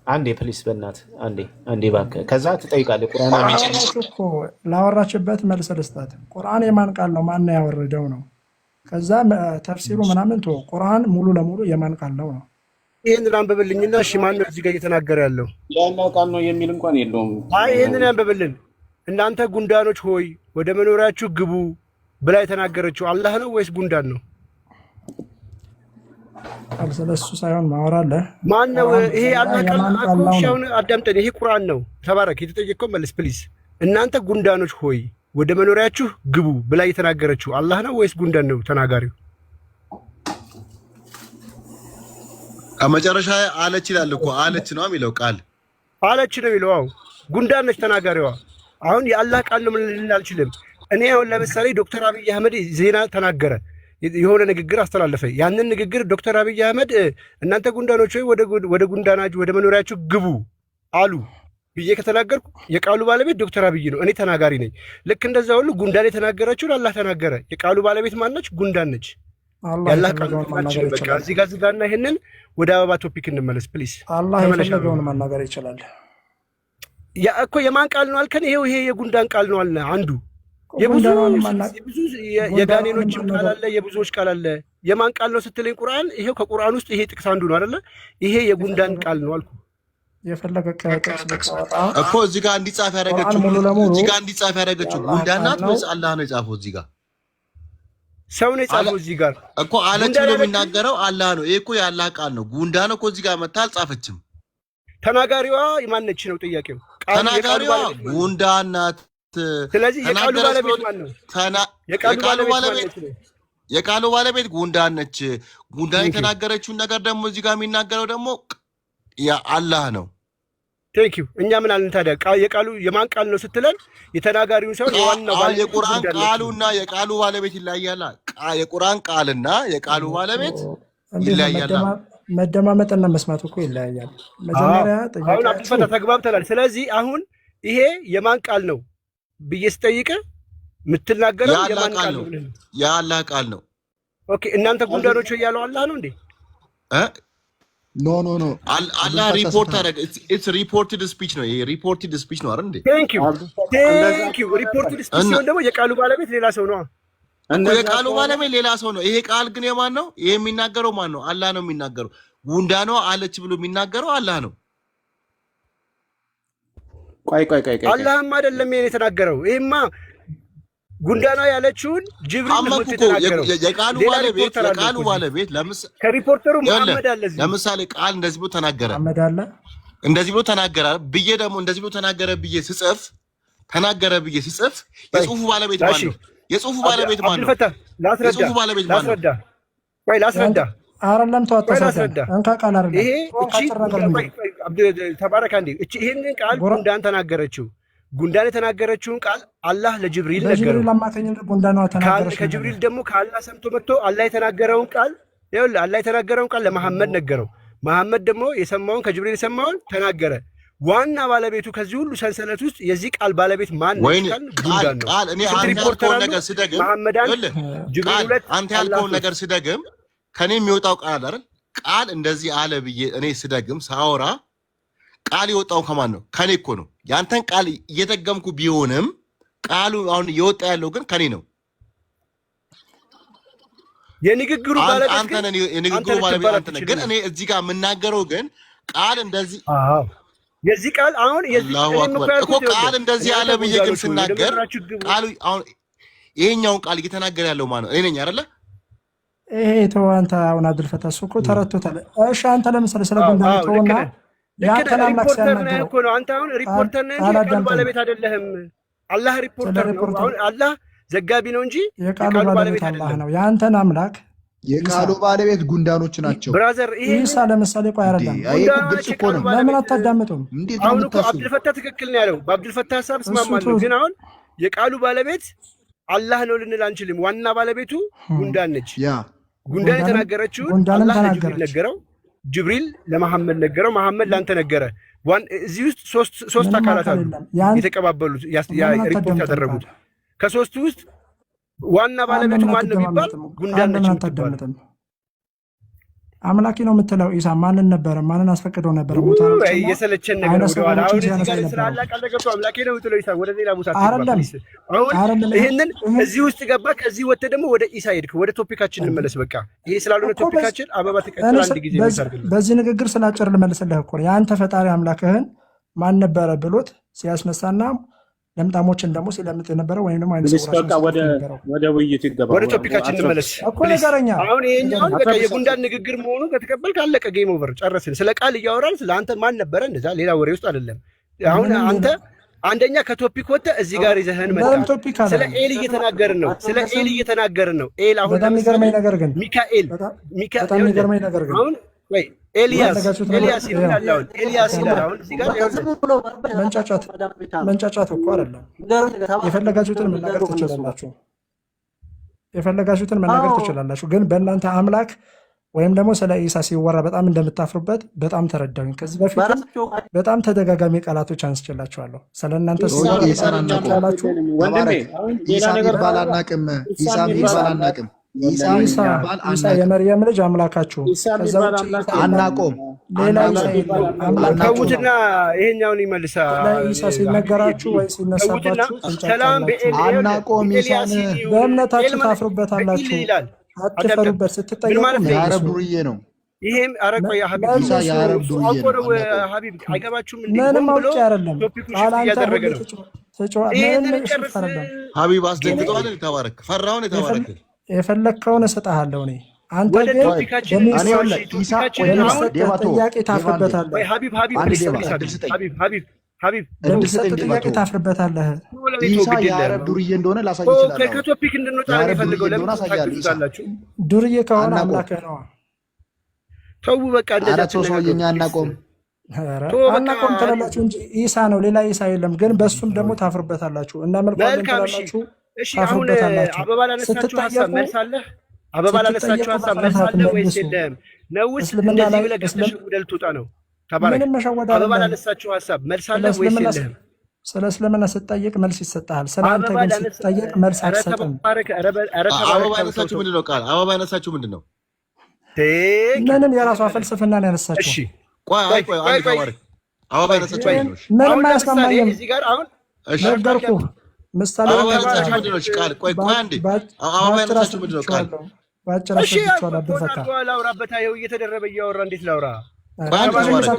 አንዴ ፕሊስ፣ በእናትህ አንዴ እባክህ። ከዛ ትጠይቃለህ። ቁርአን እኮ ላወራችበት መልስ ልስጣት። ቁርአን የማን ቃል ነው? ማን ያወረደው ነው? ከዛ ተፍሲሩ ምናምን ቶ ቁርአን ሙሉ ለሙሉ የማን ቃል ነው ነው? ይሄንን አንብብልኝና እሺ፣ ማን ነው እዚህ ጋር እየተናገረ ያለው? ያለው ቃል ነው የሚል እንኳን የለውም። ይሄንን አንብብልን እናንተ ጉንዳኖች ሆይ ወደ መኖሪያችሁ ግቡ ብላ የተናገረችው አላህ ነው ወይስ ጉንዳን ነው? ስለሱ ሳይሆን ማወራለህ ማን ነው? ይሄ አላህ ቃል አቁሻውን አዳምጠን። ይሄ ቁርአን ነው። ተባረክ። የተጠየቀው መልስ ፕሊዝ። እናንተ ጉንዳኖች ሆይ ወደ መኖሪያችሁ ግቡ ብላ የተናገረችው አላህ ነው ወይስ ጉንዳን ነው ተናጋሪው? መጨረሻ አለች ይላል እኮ አለች ነው የሚለው ቃል አለች ነው የሚለው። አዎ ጉንዳን ነች ተናጋሪዋ። አሁን የአላህ ቃል ነው ምን አልችልም። እኔ አሁን ለምሳሌ ዶክተር አብይ አህመድ ዜና ተናገረ፣ የሆነ ንግግር አስተላለፈ። ያንን ንግግር ዶክተር አብይ አህመድ እናንተ ጉንዳኖች ሆይ ወደ ጉንዳናችሁ ወደ መኖሪያችሁ ግቡ አሉ ብዬ ከተናገርኩ የቃሉ ባለቤት ዶክተር አብይ ነው፣ እኔ ተናጋሪ ነኝ። ልክ እንደዛ ሁሉ ጉንዳን የተናገረችውን አላህ ተናገረ። የቃሉ ባለቤት ማነች? ጉንዳን ነች። ያላህ ቃል ነው። በቃ እዚህ ጋርና ይሄንን ወደ አበባ ቶፒክ እንመለስ ፕሊዝ። አላህ የፈለገውን መናገር ይችላል። ያ እኮ የማን ቃል ነው አልከን? ይሄ የጉንዳን ቃል ነው አለ አንዱ። የብዙ የጋኔኖችም ቃል አለ፣ የብዙዎች ቃል አለ። የማን ቃል ነው ስትለኝ ቁርአን፣ ይሄው ከቁርአን ውስጥ ይሄ ጥቅስ አንዱ ነው አይደለ? ይሄ የጉንዳን ቃል ነው አልኩ። የፈለገ ከጥቅስ በቃ እኮ እዚህ ጋር እንዲጻፍ ያደረገችው ጉንዳን ናት ወይስ አላህ ነው የጻፈው? እዚህ ጋር ሰው ነው የጻፈው። እዚህ ጋር እኮ አለች ብሎ የሚናገረው አላህ ነው። ይሄ እኮ የአላህ ቃል ነው። ጉንዳን እኮ እዚህ ጋር መታ አልጻፈችም። ተናጋሪዋ የማነች ነው ጥያቄው? ተናጋሪዋ ጉንዳን ናት። ስለዚህ የቃሉ ባለቤት ማን ነው? የቃሉ ባለቤት ጉንዳን ነች። ጉንዳን የተናገረችውን ነገር ደግሞ እዚህ ጋር የሚናገረው ደግሞ አላህ ነው። ቴንኪው። እኛ ምን አልን ታዲያ? የቃሉ የማን ቃል ነው ስትለን የተናጋሪውን ሰው የዋናው ባለቤት የቁርአን ቃሉና የቃሉ ባለቤት ይለያያል። የቁርአን ቃልና የቃሉ ባለቤት ይለያያል። መደማመጥና መስማት እኮ ይለያያል። መጀመሪያ አሁን አብዱልፈታ ተግባብተናል። ስለዚህ አሁን ይሄ የማን ቃል ነው ብዬ ስጠይቅ የምትናገረው የማን ቃል ነው? የአላህ ቃል ነው። ኦኬ። እናንተ ጉንዳኖች ያለው አላህ ነው እንዴ? ኖ አላህ ሪፖርት አደረገ። ኢትስ ሪፖርትድ ስፒች ነው። ይሄ ሪፖርትድ ስፒች ነው አይደል እንዴ? ቴንኪው። ሪፖርትድ ስፒች ሲሆን ደግሞ የቃሉ ባለቤት ሌላ ሰው ነው። የቃሉ ባለቤት ሌላ ሰው ነው። ይሄ ቃል ግን የማን ነው? ይሄ የሚናገረው ማን ነው? አላህ ነው የሚናገረው። ጉንዳኗ አለች ብሎ የሚናገረው አላህ ነው። ቆይ አላህም አይደለም ይሄን የተናገረው። ይሄማ ጉንዳኗ ያለችውን ጅብሪል ነው የተናገረው። የቃሉ ባለቤት ከሪፖርተሩ መሐመድ አለ። ለምሳሌ ቃል እንደዚህ ብሎ ተናገረ፣ መሐመድ አለ እንደዚህ ብሎ ተናገረ ብዬ ደግሞ እንደዚህ ብሎ ተናገረ ብዬ ስጽፍ የጽሁፉ ባለቤት ማን ነው? የጽሁፉ ባለቤት ማን ነው? የጽሁፉ ባለቤት ማን ነው? ላስረዳ አይደለም ተዋጣሳሰደ እንካ ቃል አይደለም። ይሄ ተባረካ እንዴ ይሄንን ቃል ጉንዳን ተናገረችው። ጉንዳን የተናገረችውን ቃል አላህ ለጅብሪል ነገረው። ከጅብሪል ደግሞ ከአላህ ሰምቶ መጥቶ አላህ የተናገረውን ቃል ይኸውልህ፣ አላህ የተናገረውን ቃል ለመሐመድ ነገረው። መሐመድ ደግሞ የሰማውን ከጅብሪል የሰማውን ተናገረ። ዋና ባለቤቱ ከዚህ ሁሉ ሰንሰለት ውስጥ የዚህ ቃል ባለቤት ማን ነው? ጉንዳን ነው። እኔ አንተ ያልከውን ነገር ስደግም አንተ ያልከውን ነገር ስደግም ከኔ የሚወጣው ቃል አይደል? ቃል እንደዚህ አለ ብዬ እኔ ስደግም ሳወራ ቃል የወጣው ከማን ነው? ከኔ እኮ ነው። ያንተን ቃል እየደገምኩ ቢሆንም ቃሉ አሁን እየወጣ ያለው ግን ከኔ ነው። የንግግሩ ባለቤት አንተ ነህ። ግን እኔ እዚህ ጋር የምናገረው ግን ቃል እንደዚህ የዚህ ቃል አሁን እኮ ቃል እንደዚህ አለ ብዬ ግን ስናገር ቃሉ አሁን ይሄኛውን ቃል እየተናገረ ያለው ማን ነው? እኔ ነኝ አይደለ? ይሄ ተው አንተ አሁን አብዱልፈታ እኮ ተረቶታል። እሺ አንተ ለምሳሌ ስለ ጉንዳን ተውና ሪፖርተር ነህ እኮ ነው። አንተ አሁን ሪፖርተር ነህ እንጂ የቃሉ ባለቤት አይደለህም። አላህ ሪፖርተር ነው። አሁን አላህ ዘጋቢ ነው እንጂ የቃሉ ባለቤት አላህ ነው። የአንተን አምላክ የቃሉ ባለቤት ጉንዳኖች ናቸው። ብራዘር ይሄ ኢሳ ለምሳሌ ቆይ አይደለም ግልጽ እኮ ነው። ለምን አታዳምጡም? አሁን እኮ አብዱልፈታ ትክክል ነው ያለው። በአብዱልፈታ ሀሳብ እስማማለሁ። ግን አሁን የቃሉ ባለቤት አላህ ነው ልንል አንችልም። ዋና ባለቤቱ ጉንዳን ነች። ጉንዳን የተናገረችውን አላህ ለጅብሪል ነገረው፣ ጅብሪል ለመሐመድ ነገረው፣ መሐመድ ላንተ ነገረ። እዚህ ውስጥ ሶስት አካላት አሉ የተቀባበሉት ሪፖርት ያደረጉት። ከሶስቱ ውስጥ ዋና ባለቤቱ ማን ነው ቢባል ጉንዳን ነች የምትባል። አምላኪ ነው የምትለው ኢሳ ማንን ነበረ? ማንን አስፈቅደው ነበረ? የሰለቸን ነገር ወደኋላ አሁን እዚህ ጋር ስለ አላህ ቃል ገብቶ አምላኪ ነው የምትለው ኢሳ ወደ ሌላ ቦታ አሁን ይሄንን እዚህ ውስጥ ገባ። ከዚህ ወጥተህ ደግሞ ወደ ኢሳ ሄድክ። ወደ ቶፒካችን እንመለስ። በቃ ይሄ ስላልሆነ ቶፒካችን አበባ ተቀጥላ አንድ ጊዜ በዚህ ንግግር ስላጨር ልመልስልህ እኮ የአንተ ፈጣሪ አምላክህን ማን ነበረ ብሎት ሲያስነሳና ለምጣሞችን ደግሞ ሲለምጥ የነበረው ወይም ደግሞ አይነ ስውራን ወደ ውይይት ይገባ። ወደ ቶፒካችን እንመለስ እኮ ነገረኛ። አሁን ይሄኛውን በቃ የጉንዳን ንግግር መሆኑ ከተቀበልክ አለቀ፣ ጌም ኦቨር፣ ጨረስን። ስለ ቃል እያወራን ስለ አንተ ማን ነበረ እንደዛ ሌላ ወሬ ውስጥ አይደለም። አሁን አንተ አንደኛ ከቶፒክ ወጥተህ እዚህ ጋር ይዘህን መጣ። ስለ ኤሊ እየተናገርን ነው፣ ስለ ኤሊ እየተናገርን ነው። ኤል አሁን በጣም የሚገርመኝ ነገር ግን ሚካኤል በጣም የሚገርመኝ ነገር ግን አሁን ወይ ኤልያስ ይላል አሁን ኤልያስ ይላል አሁን እዚህ ጋር መንጫጫት እኮ አይደለም። የፈለጋችሁትን መናገር ትችላላችሁ፣ የፈለጋችሁትን መናገር ትችላላችሁ። ግን በእናንተ አምላክ ወይም ደግሞ ስለ ኢሳ ሲወራ በጣም እንደምታፍሩበት በጣም ተረዳሁኝ። ከዚህ በፊት በጣም ተደጋጋሚ ቃላቶች አንስቼላችኋለሁ። ስለ እናንተ ሲወራላችሁ ኢሳ የሚባል አናቅም፣ ኢሳ የሚባል አናቅም። ኢሳ የመርየም ልጅ አምላካችሁ አናቆም። ሌላ ተውትና ይሄኛውን ይመልሳል። ኢሳ ሲነገራችሁ ወይ ሲነሳባችሁ አናቆም። ኢሳን በእምነታችሁ ታፍሩበታላችሁ፣ አትፈሩበት። ስትጠየቁ የአረብ ዱርዬ ነው። ይሄም አረቆ የሐቢብ ኢሳ የአረብ ዱርዬ ነው። ሐቢብ አይገባችሁም እንዴ? ምንም አውቄ አይደለም። ያደረገ ነው። ሐቢብ አስደንግጠዋል። ተባረክ። ፈራውን የተባረክ የፈለግከውን እሰጥሃለሁ እኔ። አንተ ግን ጥያቄ ታፍርበታለህ። በሚሰጥ ጥያቄ ታፍርበታለህ። ኢሳ የአረብ ዱርዬ እንደሆነ ላሳይ ይችላል። ከቶፒክ እንድንወጣ የፈልገው ለምን ታግዙታላችሁ? ዱርዬ ከሆነ አምላክህ ነው። ተው በቃ እንደዚህ ሰውዬኛ አናቆም አናቆም ትላላችሁ እንጂ ኢሳ ነው፣ ሌላ ኢሳ የለም። ግን በሱም ደግሞ ታፍርበታላችሁ እና መልካም ትላላችሁ። እሺ አሁን አበባ ላነሳችሁ ሀሳብ መልስ አለህ? አበባ ላነሳችሁ ሀሳብ መልስ አለህ ወይስ የለም? ነውስ እንደዚህ ብለህ ገብተሽ ወደ ልትወጣ ነው? ተባረክ። አበባ ላነሳችሁ ሀሳብ መልስ አለህ ወይስ የለም? ስለ እስልምና ስትጠይቅ መልስ ይሰጥሃል። ስለ አንተ ግን ስትጠይቅ መልስ አትሰጥም። አበባ ያነሳችሁ ምንድን ነው? ቃል አበባ ያነሳችሁ ምንድን ነው? ምንም የራሷ ፍልስፍና ነው ያነሳችሁ። እሺ ቆይ ተባረክ። አበባ ያነሳችሁ ምንድን ነው? ምንም አያስማማኝም። እዚህ ጋር አሁን ነገርኩህ። ምሳሌ አበባ ያነሳችሁ ምንድን ነው? ቃል ቆይ አንዴ አበባ ያነሳችሁ ምንድን ነው? ቃል እሺ ላውራበታ ይኸው እየተደረበ እያወራ እንዴት ላውራ?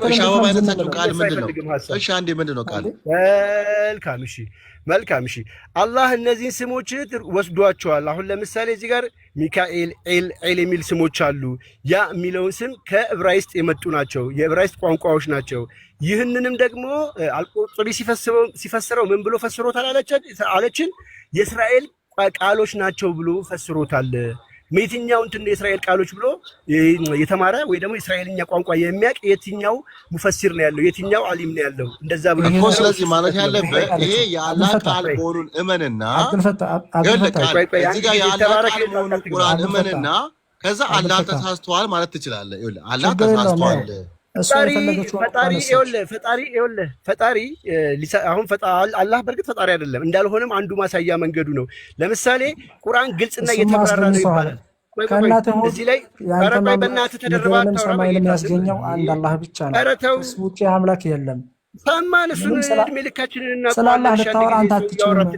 እሺ አበባ ያነሳችሁ ቃል ምንድን ነው? እሺ አንዴ ምንድን ነው ቃል? መልካም እሺ አላህ እነዚህን ስሞች ወስዷቸዋል። አሁን ለምሳሌ እዚህ ጋር ሚካኤል፣ ኤል የሚል ስሞች አሉ። ያ የሚለውን ስም ከዕብራይስጥ የመጡ ናቸው፣ የዕብራይስጥ ቋንቋዎች ናቸው። ይህንንም ደግሞ አልቁርጡቢ ሲፈስረው ምን ብሎ ፈስሮታል አለችን? የእስራኤል ቃሎች ናቸው ብሎ ፈስሮታል። የትኛው እንትን የእስራኤል ቃሎች ብሎ የተማረ ወይ ደግሞ የእስራኤልኛ ቋንቋ የሚያውቅ የትኛው ሙፈሲር ነው ያለው? የትኛው አሊም ነው ያለው? እንደዛ ብሎ እኮ ስለዚህ ማለት ያለበት ይሄ የአላህ ቃል መሆኑን እመንና እዚህ ጋር የአላህ ቃል መሆኑን ቁርአን እመንና ከዛ አላህ ተሳስተዋል ማለት ትችላለህ። ይኸውልህ አላህ ተሳስተዋል። ፈጣሪ አሁን አላህ በእርግጥ ፈጣሪ አይደለም እንዳልሆነም አንዱ ማሳያ መንገዱ ነው። ለምሳሌ ቁርአን ግልጽና እየተብራራ ነው ይባላል። እዚህ ላይ በእናትህ ተደርባ ሰማይን ያስገኘው አንድ አላህ ብቻ ነው። እሱ ውጪ አምላክ የለም። ሰማን እሱን እድሜ ልካችንን እና ስላላህ ልታወራ አንተ አትችልም።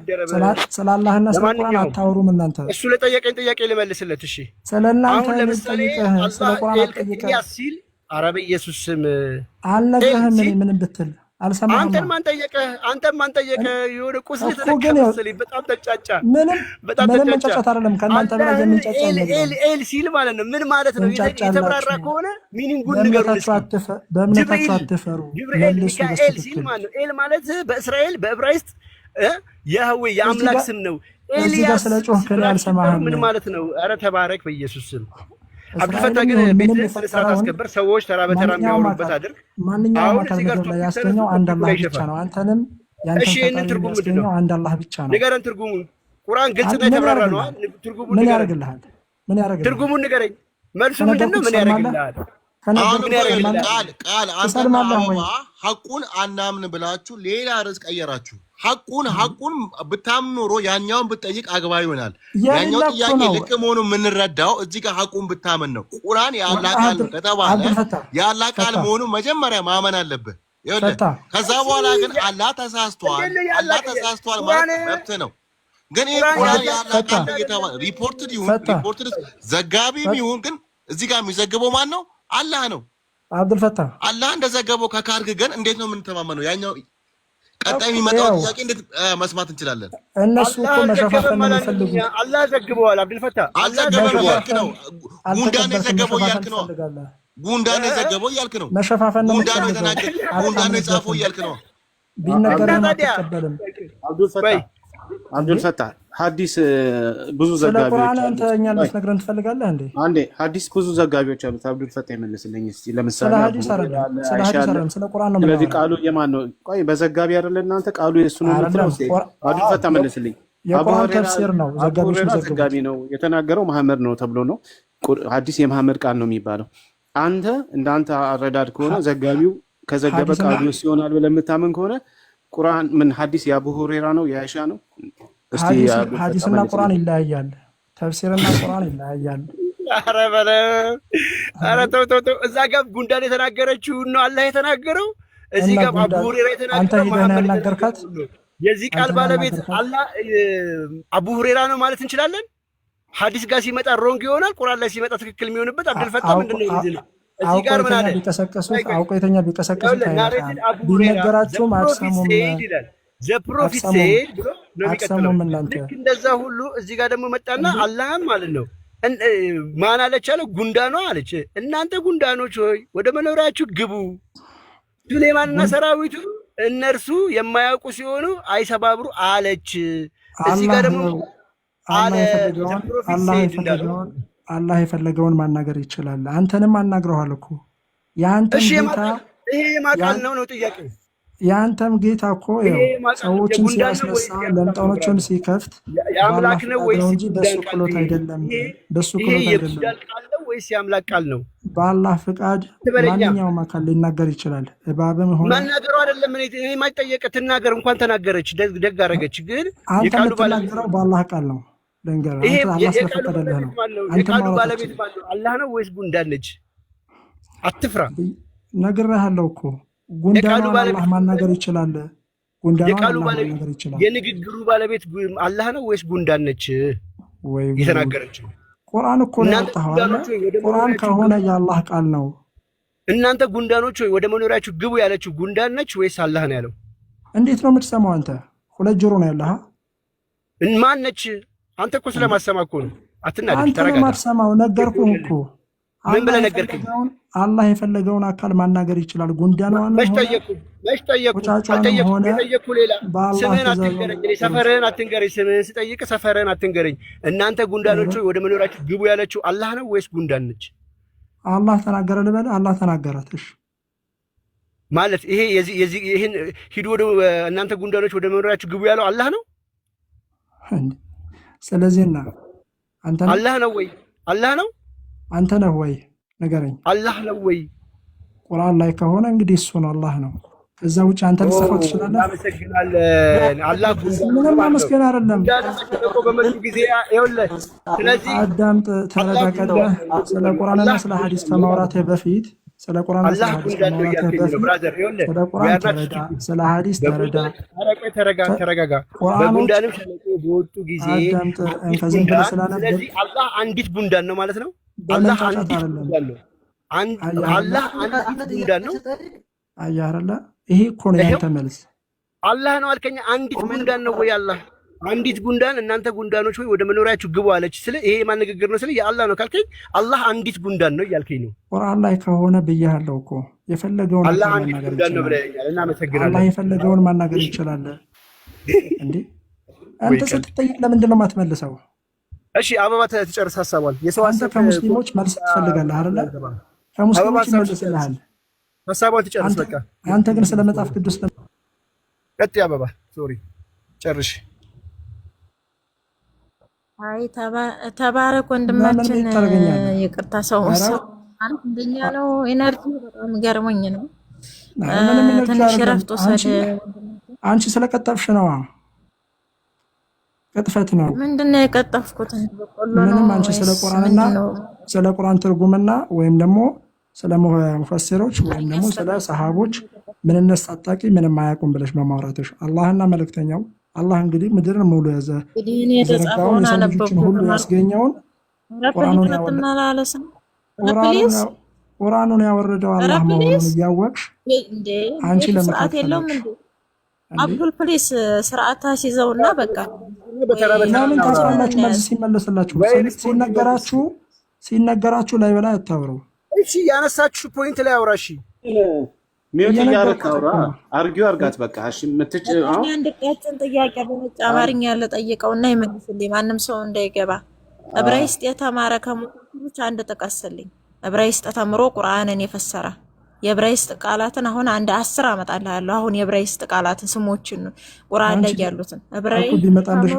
ስላላህና ስለ ቁርአን አታወሩም እናንተ። እሱ ለጠየቀኝ ጥያቄ ልመልስለት። እሺ ስለናንተ ለምሳሌ ስለ ቁርአን አትጠይቀህ ሲል አረብ ኢየሱስ ስም አልነግርህም። ምንም ብትል አልሰማህም። አንተን ማን ጠየቀ? የሆነ ቁስል ተደከመሰለኝ። በጣም ተጫጫ። ምንም መንጫጫት አይደለም። ከእናንተ በላይ የሚንጫጫ ኤል ሲል ማለት ነው። ምን ማለት ነው? የተብራራ ከሆነ ሚኒንጉን ንገሩን። በእምነታችሁ አትፈሩ። ሚካኤል ሲል ማለት ነው። ኤል ማለት በእስራኤል በዕብራይስጥ ያህዌ የአምላክ ስም ነው። ኤልያስ ስለ ጮህ ከኔ አልሰማህም። ምን ማለት ነው? ኧረ ተባረክ በኢየሱስ ስም። አብዱልፈታ ግን ቤት ስርዓት አስከበር። ሰዎች ተራ በተራ የሚያወሩበት አድርግ። ማንኛውም አካል በተላ ያስገኘው አንድ አላህ ብቻ ነው። አንተንም ያንተን ትርጉም ያስገኘው አንድ አላህ ብቻ ነው። ንገረን ትርጉሙን። ቁርአን ግልጽና የተብራራ ነው። ትርጉሙን ምን ያደርግልሃል? ትርጉሙን ንገረኝ። መልሱ ምንድነው? ምን ያደርግልሃል? ቃል አንተና አበባ ሐቁን አናምን ብላችሁ ሌላ ርዕስ ቀየራችሁ። ሐቁን ብታምን ኖሮ ያኛውን ብትጠይቅ አግባብ ይሆናል። ያኛው ጥያቄ ልክ መሆኑን የምንረዳው እዚህ ጋር ሐቁን ብታምን ነው። ቁርአን የአላህ ቃል ነው ከተባለ የአላህ ቃል መሆኑን መጀመሪያ ማመን አለብህ። ይኸውልህ ከዛ በኋላ ግን አላህ ተሳስቷል ማለት መብት ነው። ግን ይሄ ቁርአን የአላህ ቃል ነው የተባለ ሪፖርትድ ዘጋቢም ይሁን ግን እዚህ ጋር የሚዘግበው ማን ነው? አላህ ነው። አብዱልፈታ አላህ እንደዘገበው ከካርግ ግን እንዴት ነው የምንተማመነው? ያኛው ቀጣይ የሚመጣው ጥያቄ እንዴት መስማት እንችላለን? እነሱ እኮ መሸፋፈን ነው የሚፈልጉት። አላህ ዘግበዋል። አብዱልፈታህ አልዘገበም እያልክ ነው። ጉንዳን የዘገበው እያልክ ነው። ጉንዳን የዘገበው እያልክ ነው። መሸፋፈን ነው ጉንዳን የተናገረ ጉንዳን የጻፈው እያልክ ነው። ቢነገርም አትቀበልም። አብዱልፈታህ ሐዲስ ብዙ ስለ ዘጋቢዎች ቁርአን አንተ እኛን ልትነግረን ትፈልጋለህ እንዴ? አንዴ ሐዲስ ብዙ ዘጋቢዎች አሉት። አብዱልፈታህ ይመልስልኝ እስቲ። ለምሳሌ ስለ ሐዲስ አይደለም፣ ስለ ቁርአን ነው። ስለዚህ ቃሉ የማን ነው? ቆይ በዘጋቢ አይደለ እናንተ ቃሉ የእሱ ነው የምትለው? እስቲ አብዱልፈታህ መልስልኝ። የቁርአን ተፍሲር ነው። ዘጋቢ ነው የተናገረው መሐመድ ነው ተብሎ ነው። ሐዲስ የመሐመድ ቃል ነው የሚባለው። አንተ እንዳንተ አረዳድ ከሆነ ዘጋቢው ከዘገበ ቃሉ ይሆናል ብለህ የምታምን ከሆነ ቁርአን ምን ሐዲስ የአቡ ሁረይራ ነው የአይሻ ነው? እስቲ ሐዲስና ቁርአን ይለያያል። ተፍሲርና ቁርአን ይለያያል። ኧረ በለ ኧረ ተው ተው ተው። እዛ ጋር ጉንዳን የተናገረችው ነው አላህ የተናገረው። እዚህ ጋር አቡ ሁረይራ የተናገረው አንተ ሄደህ ያናገርካት የዚህ ቃል ባለቤት አላህ አቡ ሁረይራ ነው ማለት እንችላለን። ሐዲስ ጋር ሲመጣ ሮንግ ይሆናል፣ ቁርአን ላይ ሲመጣ ትክክል የሚሆንበት አብዱልፈታህ ምንድነው ይሄ ነው? እዚህ ጋር ምን አለ? አውቀተኛ ቢቀሰቅሱት ቢነገራቸውም አትሰሙም። ዘፕሮፊት ሴድ ብሎ ነው የሚቀጥለው። ልክ እንደዛ ሁሉ እዚህ ጋር ደግሞ መጣና አላህም ማለት ነው ማን አለች አለ ጉንዳኗ አለች። እናንተ ጉንዳኖች ሆይ ወደ መኖሪያችሁ ግቡ። ሱሌማንና ሰራዊቱ እነርሱ የማያውቁ ሲሆኑ አይሰባብሩ አለች። እዚህ ጋር ደግሞ አላህ የፈለገውን ማናገር ይችላል። አንተንም አናግረዋል እኮ የአንተም ጌታ ይሄ ማቃል ነው ጥያቄ። የአንተም ጌታ እኮ ሰዎችን ሲያስነሳ ለምጣኖችን ሲከፍት የአምላክ ነው ወይስ እንጂ በሱ ክሎት አይደለም። በሱ ክሎት አይደለም ወይስ የአምላክ ቃል ነው? በአላህ ፍቃድ ማንኛውም አካል ሊናገር ይችላል። እባብም ሆነ ማናገሩ አይደለም። እኔ የማይጠየቅ ትናገር እንኳን ተናገረች፣ ደግ አደረገች። ግን አንተ የምትናገረው በአላህ ቃል ነው። ይሄ የቃሉ ባለቤት ማነው? አላህ ነው ወይስ ጉንዳን ነች? አትፍራ፣ ነግሬሃለሁ እኮ ጉንዳን አላህ ማናገር ይችላል። ጉንዳን ማናገር ይችላል። የንግግሩ ባለቤት አላህ ነው ወይስ ጉንዳን ነች? ወይ የተናገረችው ቁርአን እኮ ነው ያወጣኸው አይደል? ቁርአን ከሆነ የአላህ ቃል ነው። እናንተ ጉንዳኖች ሆይ ወደ መኖሪያችሁ ግቡ ያለችው ጉንዳን ነች ወይስ አላህ ነው ያለው? እንዴት ነው የምትሰማው አንተ? ሁለት ጆሮ ነው ያለህ። ማን ነች? አንተ እኮ ስለማሰማ እኮ ነው። አትናደድ፣ ተረጋጋ። አንተ ማትሰማው ነገርኩህ እኮ። ምን ብለህ ነገርከኝ? አላህ የፈለገውን አካል ማናገር ይችላል። ጉንዳን ነው መች ጠየቁ? ሌላ ስምህን አትንገረኝ፣ ሰፈርህን አትንገረኝ። ስምህን ስጠይቅ ሰፈርህን አትንገረኝ። እናንተ ጉንዳኖች ወደ መኖሪያችሁ ግቡ ያለችው አላህ ነው ወይስ ጉንዳን ነች? አላህ ተናገረ ልበል? አላህ ተናገራት። እሺ ማለት ይሄን ሂዱ ወደ እናንተ ጉንዳኖች ወደ መኖሪያችሁ ግቡ ያለው አላህ ነው። ስለዚህና አንተ አላህ ነው ወይ? አላህ ነው። አንተ ነህ ወይ? ንገረኝ። አላህ ነው ወይ? ቁርአን ላይ ከሆነ እንግዲህ እሱ ነው አላህ ነው። ከዛ ውጭ አንተ ልትጽፈው ትችላለህ። አመሰግናለን። አላህ ምንም ማመስገን አይደለም። በመጡ ጊዜ ይኸውልህ፣ ስለዚህ አዳምጥ፣ ተረዳ። ቀድመህ ስለ ቁርአንና ስለ ሐዲስ ከማውራትህ በፊት ስለ ቁርአንና ስለ ሐዲስ ከማውራትህ በፊት ስለ ቁርአን ተረዳ፣ ስለ ሐዲስ ተረዳ። ተረጋጋ። በጉንዳንም ሸለቆ በወጡ ጊዜ አዳምጥ። ከዚህ ብለህ ስላነበብክ ስለዚህ አላህ አንዲት ጉንዳን ነው ማለት ነው። አላህ አንዲት ጉንዳን ነው። አላህ አንዲት ጉንዳን ነው። አየህ አይደለ? ይሄ እኮ ነው ያንተ መልስ። አላህ ነው አልከኝ። አንዲት ጉንዳን ነው ወይ? አላህ አንዲት ጉንዳን እናንተ ጉንዳኖች ወይ ወደ መኖሪያችሁ ግቡ አለች። ስለ ይሄ ማን ንግግር ነው? ስለ የአላህ ነው ካልከኝ አላህ አንዲት ጉንዳን ነው እያልከኝ ነው። ቁርአን ላይ ከሆነ ብያለሁ እኮ የፈለገውን አላህ አንዲት ጉንዳን ነው ብለኸኛል። እናመሰግናለን። አላህ የፈለገውን ማናገር ይችላል እንዴ? አንተ ስትጠይቅ ለምንድን ነው የማትመልሰው? እሺ አበባ ትጨርስ ሀሳቧን። የሰው አንተ ከሙስሊሞች መልስ ትፈልጋለህ አይደለ? ከሙስሊሞች ይመልስልሃል ሀሳቧን ትጨርስ። በቃ አንተ ግን ስለ መጽሐፍ ቅዱስ ቀጥይ። አበባ ሶሪ ጨርሽ። አይ ተባረክ ወንድማችን። ይቅርታ ሰው እንደኛ ነው። ኢነርጂ በጣም ገርሞኝ ነው። ትንሽ ረፍት ወሰደ። አንቺ ስለቀጠፍሽ ነው። ቅጥፈት ነው። ምንድነው የቀጠፍኩት? ምንም። አንቺ ስለ ቁርአንና ስለ ቁርአን ትርጉምና ወይም ደግሞ ስለ ሙፈሲሮች ወይም ደግሞ ስለ ሰሃቦች ምንነት ሳታውቂ ምንም አያውቁም ብለሽ በማውራትሽ አላህና መልእክተኛው አላህ እንግዲህ ምድርን ሙሉ ያዘ የዘረጋውን የሰው ልጆችን ሁሉ ያስገኘውን ቁርአኑን ያወረደው አላህ መሆኑን እያወቅሽ አንቺ ለመካት አብዱል ፕሊስ ስርዓት አስይዘውና በቃ ለምን ታስራላችሁ? መልስ ሲመለስላችሁ ሲነገራችሁ ላይ በላይ አታውሩ። እሺ ያነሳችሁ ፖይንት ላይ አውራ። እሺ ሚውት እያደረክ አውራ። አርጊው አርጋት በቃ። እሺ አንድ ቀጭን ጥያቄ በነጭ አማርኛ ለጠይቀውና ይመልስልኝ። ማንም ሰው እንዳይገባ። ዕብራይስጥ የተማረ ከሙስሊሞች አንድ ጥቀስልኝ። ዕብራይስጥ ተምሮ ቁርአንን የፈሰረ የዕብራይስጥ ቃላትን አሁን አንድ 10 አመጣልሃለሁ። አሁን የዕብራይስጥ ቃላትን ስሞችን ቁርአን ላይ ያሉትን ዕብራይስጥ ቢመጣልሽ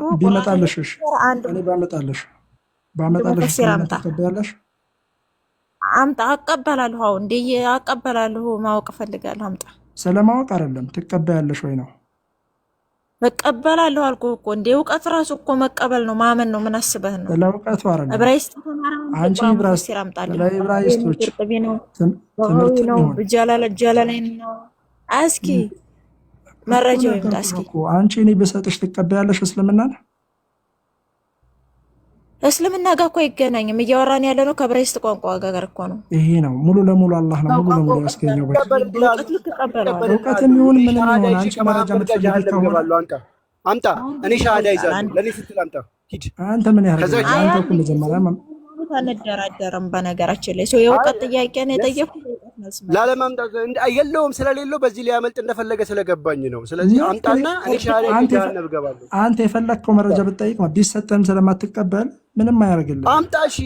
እኔ ባመጣልሽ ተቀበያለሽ? አምጣ። አቀበላለሁ። አሁን እንዴ አቀበላለሁ። ማወቅ ፈልጋለሁ። አምጣ። ስለማወቅ አይደለም ትቀበያለሽ ወይ ነው? መቀበላለሁ አልኩህ እኮ። እንዴ እውቀት ራሱ እኮ መቀበል ነው፣ ማመን ነው። ምን አስበህ ነው? ለእውቀቱ አይደለም። ዕብራይስጥ ተማራ አንቺ ለዕብራይስጦች ትምህርት ነው። ጀላላይ ነው። እስኪ መረጃው ይምጣ። እስኪ አንቺ እኔ ብሰጥሽ ትቀበያለሽ እስልምናን? እስልምና ጋር እኮ አይገናኝም። እያወራን ያለ ነው ከዕብራይስጥ ቋንቋ ጋር እኮ ነው። ይሄ ነው ሙሉ ለሙሉ አላህ ነው ሙሉ ለሙሉ ያስገኘው። እውቀትም ይሁን ምንም ይሁን አንቺ መረጃ የምትፈልጊ ከሆነ አምጣ። እኔ ሻሃዳ ይዛለሁ። ለኔ ስትል አምጣ። ሂድ። አንተ ምን ያደርጋል? አንተ እኮ መጀመሪያ አንደራደርም። በነገራችን ላይ የእውቀት ጥያቄ ነው የጠየኩት። ላለማምጣት የለውም ስለሌለው በዚህ ሊያመልጥ እንደፈለገ ስለገባኝ ነው። ስለዚህ አምጣና እኔ ሻሃዳ ይዛለሁ እገባለሁ። አንተ የፈለግከው መረጃ ብትጠይቅ ቢሰጠህም ስለማትቀበል ምንም አያደርግልህ። አምጣ። እሺ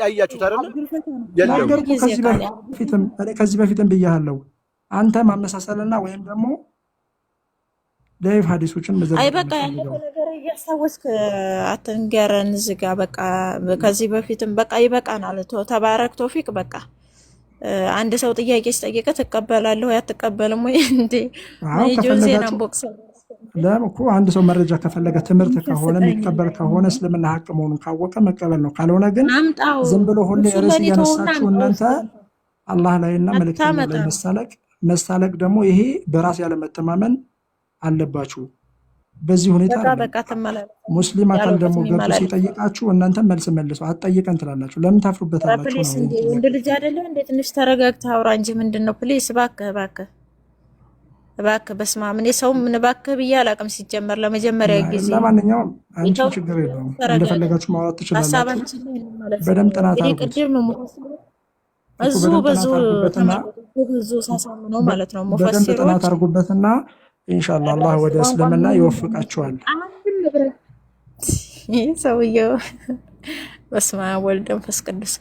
አያችሁት አይደል? ከዚህ በፊትም ብያለሁ። አንተ ማመሳሰልና ወይም ደግሞ ዳይፍ ሐዲሶችን መዘርዘር አይ በቃ ያለው ነገር እያስታወስክ አትንገረን። ዝጋ በቃ። ከዚህ በፊትም በቃ ይበቃናል። ተባረክ ቶፊቅ በቃ። አንድ ሰው ጥያቄ ሲጠይቅ ትቀበላለህ ወይ አትቀበልም ወይ እንዴ? ጆዜና ቦክስ ለምኩ አንድ ሰው መረጃ ከፈለገ ትምህርት ከሆነ የሚቀበል ከሆነ እስልምና ሀቅ መሆኑን ካወቀ መቀበል ነው። ካልሆነ ግን ዝም ብሎ ሁሌ ርዕስ እያነሳችሁ እናንተ አላህ ላይና መልእክተኛ ላይ መሳለቅ ደግሞ ይሄ በራስ ያለመተማመን አለባችሁ። በዚህ ሁኔታ ሙስሊም አካል ደግሞ ገብቶ ሲጠይቃችሁ እናንተ መልስ መልሱ አትጠይቀን ትላላችሁ። ለምን ታፍሩበታላችሁ? ወንድ ልጅ አይደለም እንዴ? ትንሽ ተረጋግተህ አውራ እንጂ ምንድነው? ፕሊስ እባክህ በስመ አብ። እኔ ሰው ምን እባክህ ብዬ አላውቅም ሲጀመር ለመጀመሪያ ጊዜ። ለማንኛውም አንቺ ችግር የለውም እንደፈለጋችሁ ማውራት ትችላላችሁ። በደንብ ጥናት በደንብ ጥናት አድርጉበትና ኢንሻአላህ አላህ ወደ እስልምና ይወፍቃችኋል። ሰውየው በስመ አብ ወወልድ ወመንፈስ ቅዱስ።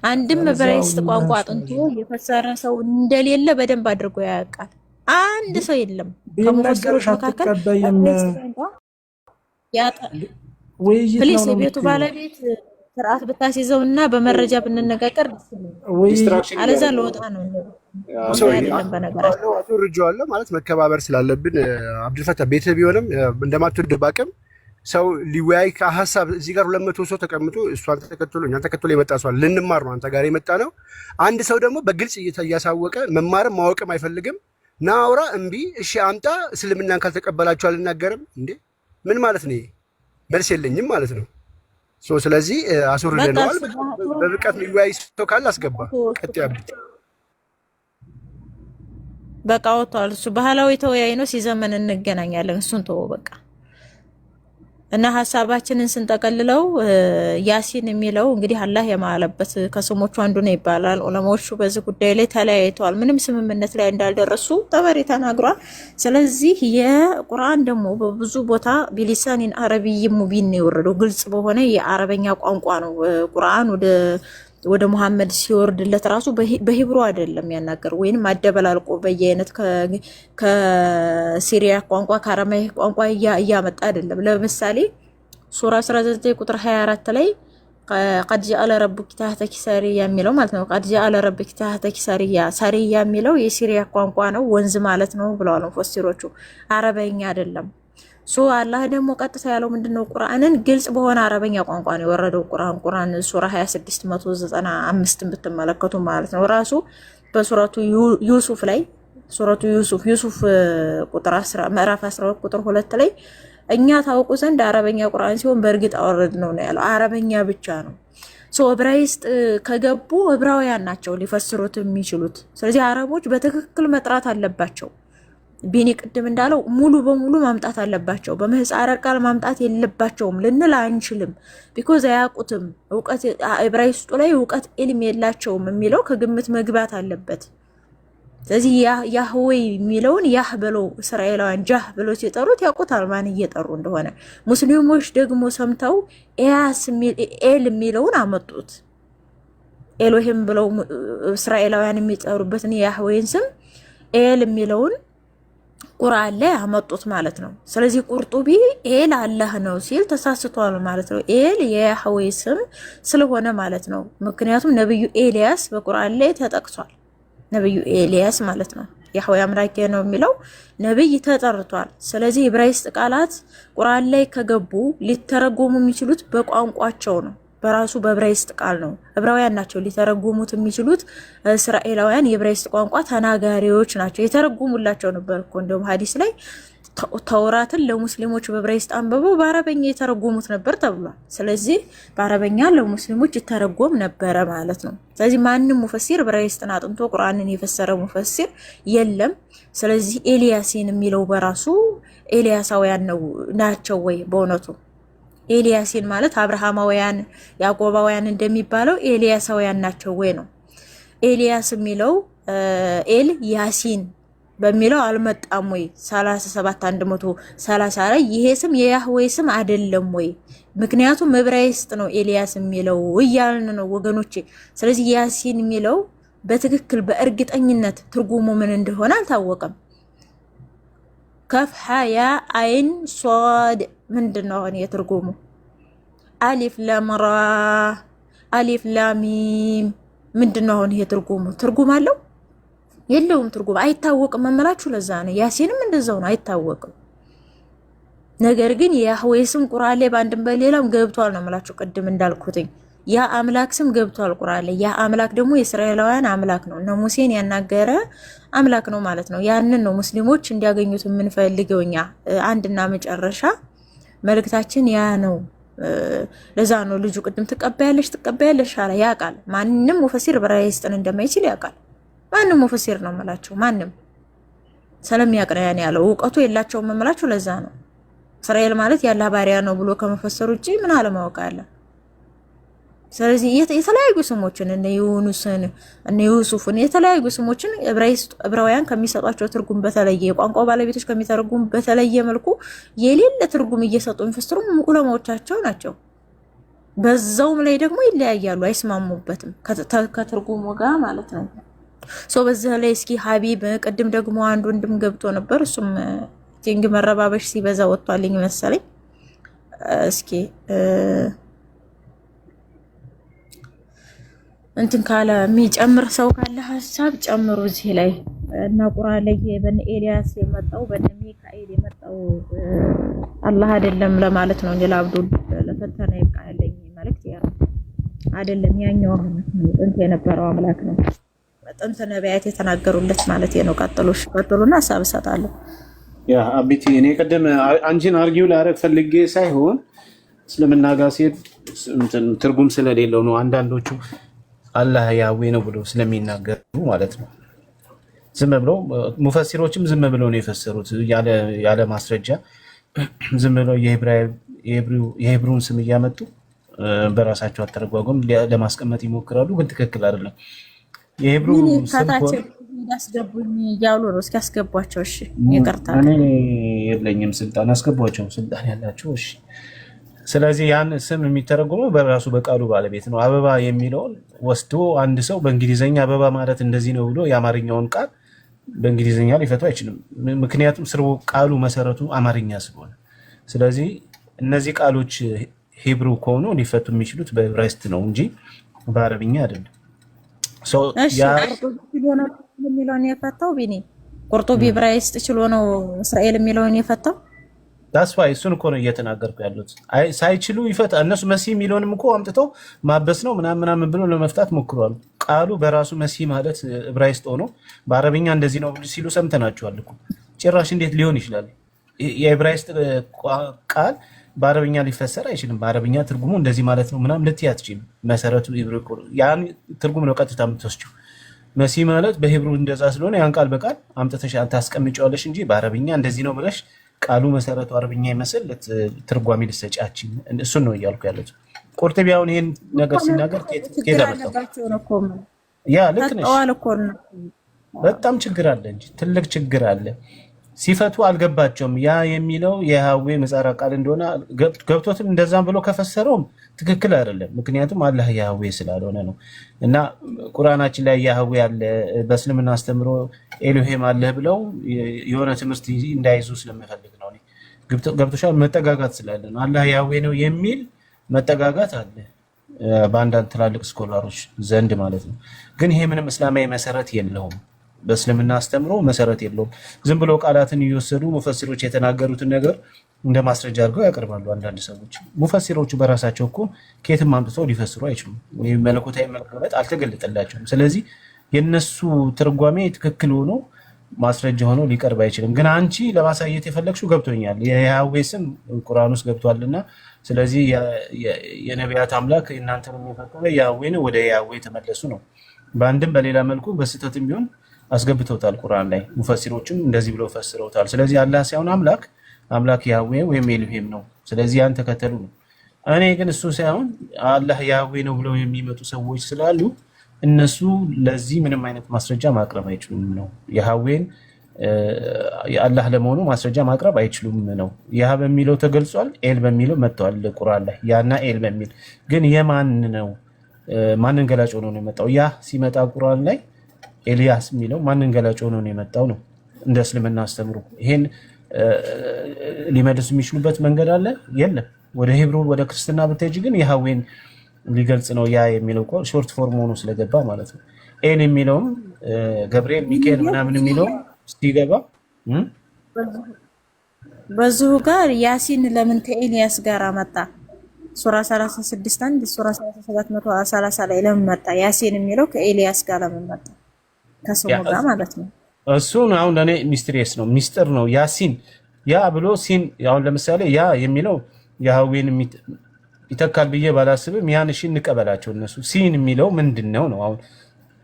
አንድም ዕብራይስጥ ቋንቋ አጥንቶ የፈሰረ ሰው እንደሌለ በደንብ አድርጎ ያውቃል። አንድ ሰው የለም። ከሙፈሲሮች መካከል ፕሊስ የቤቱ ባለቤት ስርዓት ብታስይዘው እና በመረጃ ብንነጋገር አለዛ ለወጣ ነው። አስወርጄዋለሁ ማለት መከባበር ስላለብን አብዱልፈታ ቤት ቢሆንም እንደማትወድ ባቅም ሰው ሊወያይ ከሀሳብ እዚህ ጋር 200 ሰው ተቀምጦ እሷን ተከትሎ እኛን ተከትሎ የመጣ ሰው ልንማር ነው አንተ ጋር የመጣ ነው። አንድ ሰው ደግሞ በግልጽ እያሳወቀ መማርም ማወቅም አይፈልግም። ናውራ እምቢ እሺ አምጣ። እስልምናን ካልተቀበላችሁ አልናገርም እንዴ? ምን ማለት ነው? መልስ የለኝም ማለት ነው። ስለዚህ አስወርደነዋል። በብቃት የሚወያይ ሰው ካለ አስገባ። ቀጥያብት በቃ ወጥቷል። እሱ ባህላዊ ተወያይ ነው። ሲዘመን እንገናኛለን። እሱን ተወው በቃ። እና ሐሳባችንን ስንጠቀልለው ያሲን የሚለው እንግዲህ አላህ የማለበት ከስሞቹ አንዱ ነው ይባላል። ዑለማዎቹ በዚህ ጉዳይ ላይ ተለያይተዋል። ምንም ስምምነት ላይ እንዳልደረሱ ጠበሪ ተናግሯል። ስለዚህ የቁርአን ደግሞ በብዙ ቦታ ቢሊሳኒን አረቢይ ሙቢን ነው የወረደው። ግልጽ በሆነ የአረበኛ ቋንቋ ነው ቁርአን ወደ መሐመድ ሲወርድለት ራሱ በሂብሩ አይደለም ያናገር ወይንም አደበላልቆ በየአይነት ከሲሪያ ቋንቋ ከአረማይ ቋንቋ እያመጣ አይደለም። ለምሳሌ ሱራ 19 ቁጥር 24 ላይ قد جعل ربك تحتك سريا የሚለው ማለት ነው። قد جعل ربك تحتك سريا ሰሪያ የሚለው የሲሪያ ቋንቋ ነው፣ ወንዝ ማለት ነው ብለዋል ሙፈሲሮቹ። አረበኛ አይደለም። አላህ ደግሞ ቀጥታ ያለው ምንድነው? ቁርአንን ግልጽ በሆነ አረበኛ ቋንቋ ነው የወረደው። ቁርአን ሱራ 2695 ብትመለከቱ ማለት ነው ራሱ በሱረቱ ዩሱፍ ላይ ዩሱፍ ቁጥር 10 ምዕራፍ 12 ቁጥር 2 ላይ እኛ ታውቁ ዘንድ አረበኛ ቁርአን ሲሆን በእርግጥ አወረድ ነው ያለው። አረበኛ ብቻ ነው። ዕብራይስጥ ከገቡ ዕብራውያን ናቸው ሊፈስሩት የሚችሉት። ስለዚህ አረቦች በትክክል መጥራት አለባቸው። ቢኒ ቅድም እንዳለው ሙሉ በሙሉ ማምጣት አለባቸው። በምህፃረ ቃል ማምጣት የለባቸውም ልንል አንችልም። ቢኮዝ አያውቁትም። እውቀት ዕብራይስጡ ላይ እውቀት ኢልም የላቸውም የሚለው ከግምት መግባት አለበት። ስለዚህ ያህዌ የሚለውን ያህ ብለው እስራኤላውያን ጃህ ብለው ሲጠሩት ያውቁታል ማን እየጠሩ እንደሆነ። ሙስሊሞች ደግሞ ሰምተው ኤል የሚለውን አመጡት። ኤሎሂም ብለው እስራኤላውያን የሚጠሩበትን የያህዌን ስም ኤል የሚለውን ቁርአን ላይ አመጡት ማለት ነው። ስለዚህ ቁርጡቢ ኤል አላህ ነው ሲል ተሳስቷል ማለት ነው። ኤል የያህዌ ስም ስለሆነ ማለት ነው። ምክንያቱም ነብዩ ኤልያስ በቁርአን ላይ ተጠቅሷል። ነብዩ ኤልያስ ማለት ነው ያህዌ አምላኬ ነው የሚለው ነብይ ተጠርቷል። ስለዚህ ዕብራይስጥ ቃላት ቁርአን ላይ ከገቡ ሊተረጎሙ የሚችሉት በቋንቋቸው ነው። በራሱ በዕብራይስጥ ቃል ነው። ዕብራውያን ናቸው ሊተረጉሙት የሚችሉት። እስራኤላውያን የዕብራይስጥ ቋንቋ ተናጋሪዎች ናቸው። የተረጉሙላቸው ነበር እኮ እንደውም ሐዲስ ላይ ተውራትን ለሙስሊሞች በዕብራይስጥ አንብበው በአረበኛ የተረጎሙት ነበር ተብሏል። ስለዚህ በአረበኛ ለሙስሊሞች ይተረጎም ነበረ ማለት ነው። ስለዚህ ማንም ሙፈሲር ዕብራይስጥን አጥንቶ ቁርአንን የፈሰረ ሙፈሲር የለም። ስለዚህ ኤልያሲን የሚለው በራሱ ኤልያሳውያን ናቸው ወይ? በእውነቱ ኤልያሲን ማለት አብርሃማውያን ያዕቆባውያን እንደሚባለው ኤልያሳውያን ናቸው ወይ ነው። ኤልያስ የሚለው ኤል ያሲን በሚለው አልመጣም ወይ? 37:130 ላይ ይሄ ስም የያህዌ ስም አይደለም ወይ? ምክንያቱም ዕብራይስጥ ነው ኤልያስ የሚለው እያልን ነው ወገኖቼ። ስለዚህ ያሲን የሚለው በትክክል በእርግጠኝነት ትርጉሙ ምን እንደሆነ አልታወቀም። ከፍ ያ አይን ሷድ ምንድነው አሁን የትርጉሙ? አሊፍ ላም ራ አሊፍ ላም ሚም ምንድነው አሁን ይሄ ትርጉሙ? ትርጉም አለው የለውም? ትርጉም አይታወቅም መመላችሁ። ለዛ ነው ያሲንም እንደዛው ነው አይታወቅም። ነገር ግን የያህዌ ስም ቁርአን ላይ በአንድም በሌላም ገብቷል ነው መላችሁ። ቅድም እንዳልኩትኝ ያ አምላክ ስም ገብቷል ቁርአን ላይ። ያ አምላክ ደግሞ የእስራኤላውያን አምላክ ነው። እነ ሙሴን ያናገረ አምላክ ነው ማለት ነው። ያንን ነው ሙስሊሞች እንዲያገኙት የምንፈልገው እኛ። አንድና መጨረሻ መልእክታችን ያ ነው። ለዛ ነው ልጁ ቅድም ትቀበያለሽ አለ። ያውቃል ማንንም ሙፈሲር ዕብራይስጥን እንደማይችል ያውቃል። ማንም ሙፈሲር ነው የምላችሁ ማንም ስለሚያውቅ ነው ያን ያለው። እውቀቱ የላቸውም የምላችሁ ለዛ ነው። እስራኤል ማለት ያለ ባሪያ ነው ብሎ ከመፈሰሩ ውጪ ምን አለማወቅ አለ? ስለዚህ የተለያዩ ስሞችን እነ ዩኑስን እነ ዩሱፍን የተለያዩ ስሞችን ዕብራውያን ከሚሰጧቸው ትርጉም በተለየ የቋንቋው ባለቤቶች ከሚተረጉም በተለየ መልኩ የሌለ ትርጉም እየሰጡ የሚፈስሩ ዑለማዎቻቸው ናቸው። በዛውም ላይ ደግሞ ይለያያሉ፣ አይስማሙበትም ከትርጉሙ ጋር ማለት ነው። በዚህ ላይ እስኪ ሀቢብ ቅድም ደግሞ አንድ ወንድም ገብቶ ነበር። እሱም ቲንግ መረባበሽ ሲበዛ ወጥቷልኝ መሰለኝ። እስኪ እንትን ካለ የሚጨምር ሰው ካለ ሀሳብ ጨምሩ እዚህ ላይ እና ቁርአን ላይ በነ ኤልያስ የመጣው በነ ሚካኤል የመጣው አላህ አይደለም ለማለት ነው። እንጀላ አብዱል ለፈተና ይቃለኝ ማለት ያ አይደለም፣ ያኛው ጥንት የነበረው አምላክ ነው። ጥንት ነቢያት የተናገሩለት ማለት ነው። ቀጥሉና ሀሳብ እሰጣለሁ። ያ አቢቲ እኔ ቀደም አንቺን አርጊው ላረግ ፈልጌ ሳይሆን እስልምና ጋር ሲሄድ ትርጉም ስለሌለው ነው። አንዳንዶቹ አላህ ያህዌ ነው ብሎ ስለሚናገሩ ማለት ነው። ዝም ብለው ሙፈሲሮችም ዝም ብለው ነው የፈሰሩት ያለ ማስረጃ። ዝም ብለው የሂብሩን ስም እያመጡ በራሳቸው አተረጓጎም ለማስቀመጥ ይሞክራሉ፣ ግን ትክክል አይደለም። የሂብሩ ስም ያስገቡኝ እያሉ ነው። እስኪ ያስገቧቸው። እሺ ይቅርታ፣ እኔ የለኝም ስልጣን፣ አስገቧቸው ስልጣን ያላቸው። እሺ ስለዚህ ያን ስም የሚተረጎመው በራሱ በቃሉ ባለቤት ነው። አበባ የሚለውን ወስዶ አንድ ሰው በእንግሊዝኛ አበባ ማለት እንደዚህ ነው ብሎ የአማርኛውን ቃል በእንግሊዝኛ ሊፈቱ አይችልም። ምክንያቱም ስርወ ቃሉ መሰረቱ አማርኛ ስለሆነ። ስለዚህ እነዚህ ቃሎች ሂብሩ ከሆኑ ሊፈቱ የሚችሉት በዕብራይስጥ ነው እንጂ በአረብኛ አይደለም። የሚለውን የፈታው ቢኒ ቁርጡቢ ዕብራይስጥ ችሎ ነው እስራኤል የሚለውን የፈታው። ዳስዋይ እሱን እኮ ነው እየተናገርኩ ያሉት። ሳይችሉ ይፈታ እነሱ መሲህ የሚለውንም እኮ አምጥተው ማበስ ነው ምናምን ብሎ ለመፍታት ሞክረዋል። ቃሉ በራሱ መሲህ ማለት ዕብራይስጥ ሆኖ በአረብኛ እንደዚህ ነው ሲሉ ሰምተናቸዋል እኮ። ጭራሽ እንዴት ሊሆን ይችላል? የዕብራይስጥ ቃል በአረብኛ ሊፈሰር አይችልም። በአረብኛ ትርጉሙ እንደዚህ ማለት ነው ምናምን ልትይ አትችልም። መሰረቱ ያን ትርጉም ነው ቀጥታ የምትወስጂው። መሲ ማለት በሂብሩ እንደዛ ስለሆነ ያን ቃል በቃል አምጥተሽ ታስቀምጪዋለሽ እንጂ በአረብኛ እንደዚህ ነው ብለሽ ቃሉ መሰረቱ አረብኛ ይመስል ትርጓሜ ልትሰጪያችን እሱን ነው እያልኩ ያለሁት። ቁርጥቢ አሁን ይሄን ነገር ሲናገር ከሄዳ ያ ልክ ነሽ። በጣም ችግር አለ እንጂ ትልቅ ችግር አለ። ሲፈቱ አልገባቸውም። ያ የሚለው የያህዌ ምህጻረ ቃል እንደሆነ ገብቶትም እንደዛም ብሎ ከፈሰረውም ትክክል አይደለም። ምክንያቱም አላህ ያህዌ ስላልሆነ ነው። እና ቁርአናችን ላይ ያህዌ አለ በእስልምና አስተምሮ ኤሎሄም አለ ብለው የሆነ ትምህርት እንዳይዙ ስለምፈልግ ነው። ገብቶሻል? መጠጋጋት ስላለ ነው። አላህ ያህዌ ነው የሚል መጠጋጋት አለ በአንዳንድ ትላልቅ ስኮላሮች ዘንድ ማለት ነው። ግን ይሄ ምንም እስላማዊ መሰረት የለውም። በእስልምና አስተምሮ መሰረት የለውም። ዝም ብለው ቃላትን እየወሰዱ ሙፈሲሮች የተናገሩትን ነገር እንደ ማስረጃ አድርገው ያቀርባሉ። አንዳንድ ሰዎች ሙፈሲሮቹ በራሳቸው እኮ ከየትም አምጥተው ሊፈስሩ አይችሉም። ወይም መለኮታዊ መገለጥ አልተገለጠላቸውም። ስለዚህ የነሱ ትርጓሜ ትክክል ሆኖ ማስረጃ ሆኖ ሊቀርብ አይችልም። ግን አንቺ ለማሳየት የፈለግሽው ገብቶኛል። የያህዌ ስም ቁርአን ውስጥ ገብቷልና ስለዚህ የነቢያት አምላክ እናንተን የሚፈጠረ ያህዌ ነው፣ ወደ ያህዌ ተመለሱ ነው። በአንድም በሌላ መልኩ በስህተትም ቢሆን አስገብተውታል ቁርአን ላይ። ሙፈሲሮችም እንደዚህ ብለው ፈስረውታል። ስለዚህ አላህ ሳይሆን አምላክ ያህዌ ወይም ኤሎሄም ነው። ስለዚህ ያን ተከተሉ ነው። እኔ ግን እሱ ሳይሆን አላህ ያህዌ ነው ብለው የሚመጡ ሰዎች ስላሉ እነሱ ለዚህ ምንም አይነት ማስረጃ ማቅረብ አይችሉም ነው። ያህዌን የአላህ ለመሆኑ ማስረጃ ማቅረብ አይችሉም ነው። ያ በሚለው ተገልጿል፣ ኤል በሚለው መጥቷል ቁርአን ላይ። ያና ኤል በሚል ግን የማን ነው? ማንን ገላጭ ሆኖ ነው የመጣው? ያ ሲመጣ ቁርአን ላይ ኤልያስ የሚለው ማንን ገላጭ ሆኖ ነው የመጣው ነው። እንደ እስልምና አስተምሩ ይሄን ሊመልሱ የሚችሉበት መንገድ አለ? የለም። ወደ ሂብሩ ወደ ክርስትና ብትሄጂ ግን ያህዌን ሊገልጽ ነው ያ የሚለው ሾርት ፎርም ሆኖ ስለገባ ማለት ነው። ኤል የሚለውም ገብርኤል፣ ሚካኤል ምናምን የሚለው ሲገባ በዚሁ ጋር ያሲን ለምን ከኤልያስ ጋር መጣ? ሱራ 36 1 ሱራ 3730 ላይ ለምን መጣ? ያሲን የሚለው ከኤልያስ ጋር ለምን መጣ? ከስሙ ጋር ማለት ነው። እሱን አሁን ለኔ ሚስትሪየስ ነው፣ ሚስጥር ነው። ያሲን ያ ብሎ ሲን አሁን ለምሳሌ ያ የሚለው ያህዌን ይተካል ብዬ ባላስብም ያን እሺ እንቀበላቸው እነሱ። ሲን የሚለው ምንድነው ነው? አሁን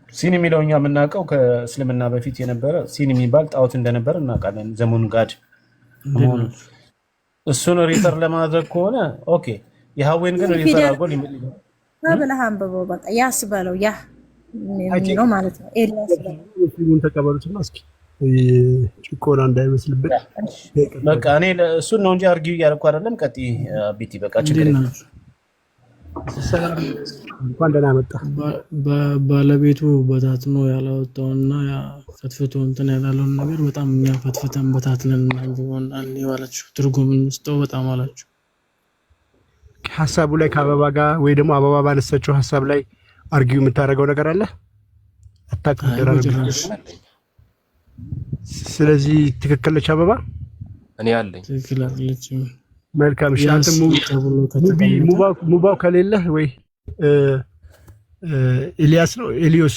ሲን የሚለው እኛ የምናውቀው ከእስልምና በፊት የነበረ ሲን የሚባል ጣዖት እንደነበረ እናውቃለን። ዘሙን ጋድ እሱን ሪፈር ለማድረግ ከሆነ ኦኬ። ያህዌን ግን ሪፈር አድርጎ ብለህ አንብበው በቃ ያስ በለው ያ የሚለው ማለት ነው። ኤልያስ ሙስሊሙን ተቀበሉትና እስኪ ጭቆና እንዳይመስልበት በቃ እኔ እሱን ነው እንጂ አርጊው እያደረኩ አይደለም። ቀጥይ ቢቲ በቃ ችግር የለም። እንኳን ደህና መጣ። ባለቤቱ በታትኖ ያላወጣውና ያ ፈትፍቶ እንትን ያላለውን ነገር በጣም እኛ ፈትፍተን በታትነን አንብቦና እንዲዋላችሁ ትርጉምን ውስጠው በጣም አላችሁ። ሐሳቡ ላይ ከአበባ ጋር ወይ ደግሞ አበባ ባነሳቸው ሐሳብ ላይ አርጊው የምታደርገው ነገር አለ አታክ ደራረብ። ስለዚህ ትክክል ነች አበባ። እኔ አለኝ ትክክል አለች። መልካም እሺ። አንተ ሙባው ከሌለህ ወይ ኤልያስ ነው ኤልዮስ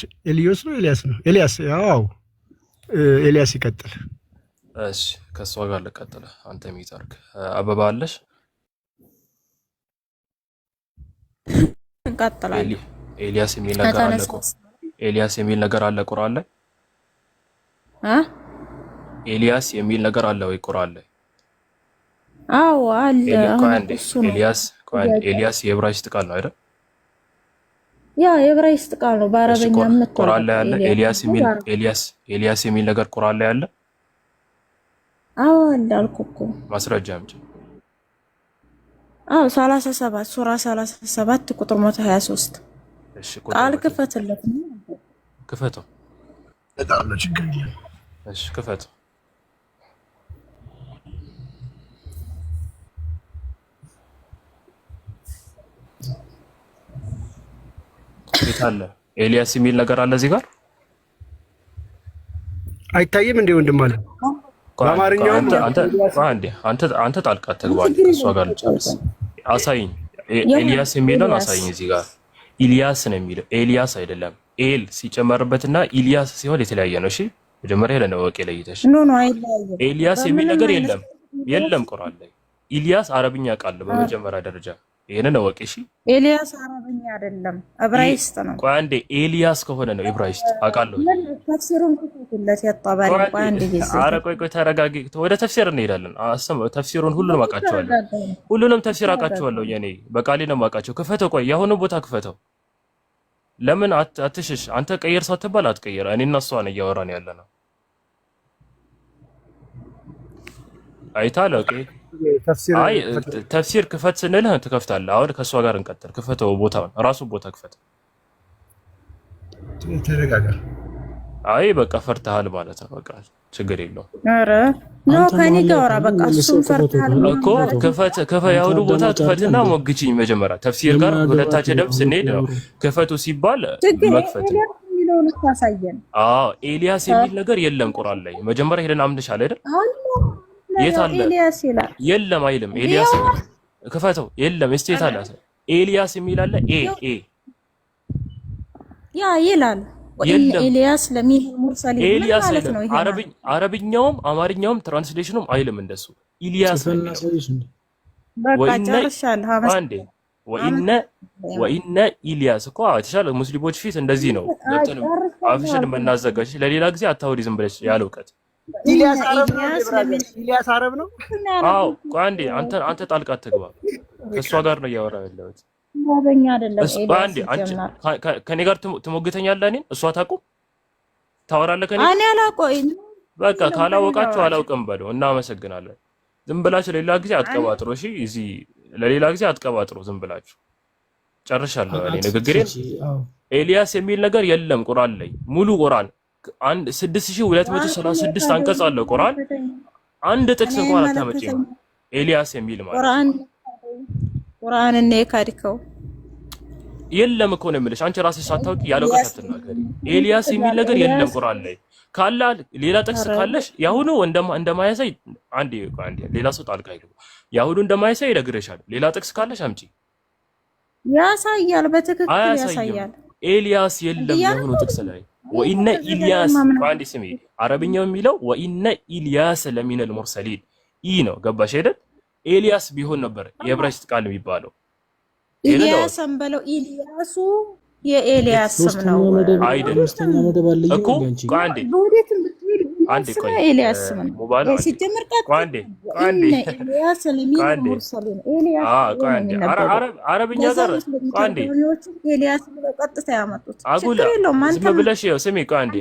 ነው ኤልያስ ነው ኤልያስ። አዎ ኤልያስ ይቀጥል። እሺ ከሷ ጋር ልቀጥል። አንተ ሚታርክ አበባ አለሽ? እንቀጥላለን። ኤልያስ የሚል ነገር አለ እኮ። ኤልያስ የሚል ነገር አለ ቁርአን ላይ? ኤልያስ የሚል ነገር አለ ወይ ቁርአን ላይ? አዎ አለ። ኤልያስ የዕብራይስጥ ቃል ነው አይደል? ያ የዕብራይስጥ ቃል ነው። በአረበኛ ቁርአን ላይ አለ ኤልያስ የሚል ነገር ቁርአን ላይ አለ? አዎ አለ አልኩህ እኮ። ማስረጃ አምጪ። አዎ 37 ሱራ 37 ቁጥር 123 ቃል ክፈትለት ነው። ክፈተው። በጣም ነው ችግር የለም። እሺ ክፈተው። አለ ኤልያስ የሚል ነገር አለ እዚህ ጋር አይታይም እንዴ ወንድም አለ? በአማርኛው አንተ ጣልቃ ተግባል። እሷ ጋር ልጨርስ። አሳይኝ ኤልያስ የሚለውን አሳይኝ። እዚህ ጋር ኢልያስ ነው የሚለው ኤልያስ አይደለም። ኤል ሲጨመርበትና ኢልያስ ሲሆን የተለያየ ነው። እሺ መጀመሪያ ለነወቅ ለይተሽ ኤልያስ የሚል ነገር የለም ቁርአን ላይ። ኢልያስ አረብኛ ቃል ነው በመጀመሪያ ደረጃ። ይሄንን ነው ወቂ። እሺ ኤልያስ አረብኛ አይደለም ዕብራይስጥ ነው። ቆይ አንዴ ኤልያስ ከሆነ ነው ዕብራይስጥ አውቃለሁ። ተፍሲሩን ክፈቱለት የጠበሪ። ቆይ አንዴ ጊዜ ኧረ ቆይ ተረጋጊ። ወደ ተፍሲር እንሄዳለን። ተፍሲሩን ሁሉንም አውቃቸዋለሁ። ሁሉንም ተፍሲር አውቃቸዋለሁ። የኔ በቃሌ ነው የማውቃቸው። ክፈተው። ቆይ የሆነ ቦታ ክፈተው። ለምን አትሽሽ? አንተ ቀየር ሰው አትባል፣ አትቀየር። እኔ እና እሷ ነው እያወራን ያለ ነው። አይታል። ኦኬ አይ ተፍሲር ክፈት ስንልህ ትከፍታለህ። አሁን ከእሷ ጋር እንቀጥል። ክፈተው ቦታውን፣ ራሱ ቦታ ክፈት። ተረጋጋ። አይ በቃ ፈርተሃል ማለት ነው። በቃ ችግር የለውም። ኧረ ነው ከኔ ጋር አውራ። በቃ እሱን ፈርተሃል እኮ ክፈት። ያሁኑ ቦታ ክፈትና ሞግቺኝ መጀመሪያ ተፍሲር ጋር ሁለታችን ደም ስንሄድ ነው ክፈቱ ሲባል መክፈት ነው። አዎ ኤልያስ የሚል ነገር የለም ቁርአን ላይ። መጀመሪያ ሄደን አምንሻል አይደል? የት አለ? የለም አይልም። ኤልያስ ክፈተው። የለም እስቲ የት አለ? ኤልያስ የሚል አለ። ያ ይላል ኤልያስ ለሚን ሙርሰሊን ኤልያስ ማለት ነው። ይሄ አረብኛውም አማርኛውም ትራንስሌሽኑም አይልም እንደሱ። ኢልያስ በቃ ጨርሻለሁ። አንዴ ወኢነ ኢልያስ እኮ የተሻለ ሙስሊሞች ፊት እንደዚህ ነው። አፍሽን የምናዘጋጅ ለሌላ ጊዜ አታውሪ ዝም ብለሽ ያለ እውቀት። ኢልያስ አረብ ነው። አዎ አንዴ አንተ ጣልቃ አትግባ። ከእሷ ጋር ነው እያወራ ያለሁት። አረበኛ አይደለም። አንዴ አንቺ ከኔ ጋር ትሞግተኛለህ። እኔን እሷ ታውቁም ታወራለህ ከኔ። እኔ አላውቀውም። በቃ ካላወቃችሁ አላውቅም በለው። እናመሰግናለን። ዝም ብላችሁ ለሌላ ጊዜ አትቀባጥሩ። እሺ እዚህ ለሌላ ጊዜ አትቀባጥሩ። ዝም ብላችሁ ጨርሻለሁ እኔ ንግግሬን። ኤልያስ የሚል ነገር የለም ቁርአን ላይ። ሙሉ ቁርአን 6236 አንቀጽ አለ ቁርአን። አንድ ጥቅስ እንኳን አታመጪም ኤልያስ የሚል ማለት ቁርአን እና የካድከው የለም እኮ ነው የምልሽ። አንቺ ራስሽ ሳታውቂ ያለው ቀጥ አትናገሪ። ኤልያስ የሚል ነገር የለም ቁርአን ላይ። ካላ ሌላ ጥቅስ ካለሽ ያሁኑ እንደማያሳይ አንዴ ሌላ ሰው ጣልቃ ይገባ። ያሁኑ እንደማያሳይ ይነግርሻል። ሌላ ጥቅስ ካለሽ አምጪ። ያሳያል፣ በትክክል ያሳያል። ኤልያስ የለም ያሁኑ ጥቅስ ላይ። ወኢነ ኢልያስ አንዴ ስሚ፣ አረብኛው የሚለው ወኢነ ኢልያስ ለሚነል ሙርሰሊን ነው። ገባሽ አይደል? ኤልያስ ቢሆን ነበር የዕብራይስጥ ቃል የሚባለው። ኢልያስም በለው ኢልያሱ የኤልያስ ስም ነው አይደለም እኮ። አንዴ ቆይ ኤልያስ ስም ነው ሲጀምር። ኤልያስ ለሚነል ሙርሰሊን አረብኛ ጋር ኤልያስ ብለው ቀጥታ ያመጡት ችግር የለውም። አንተ ዝም ብለሽ ስሚ አንዴ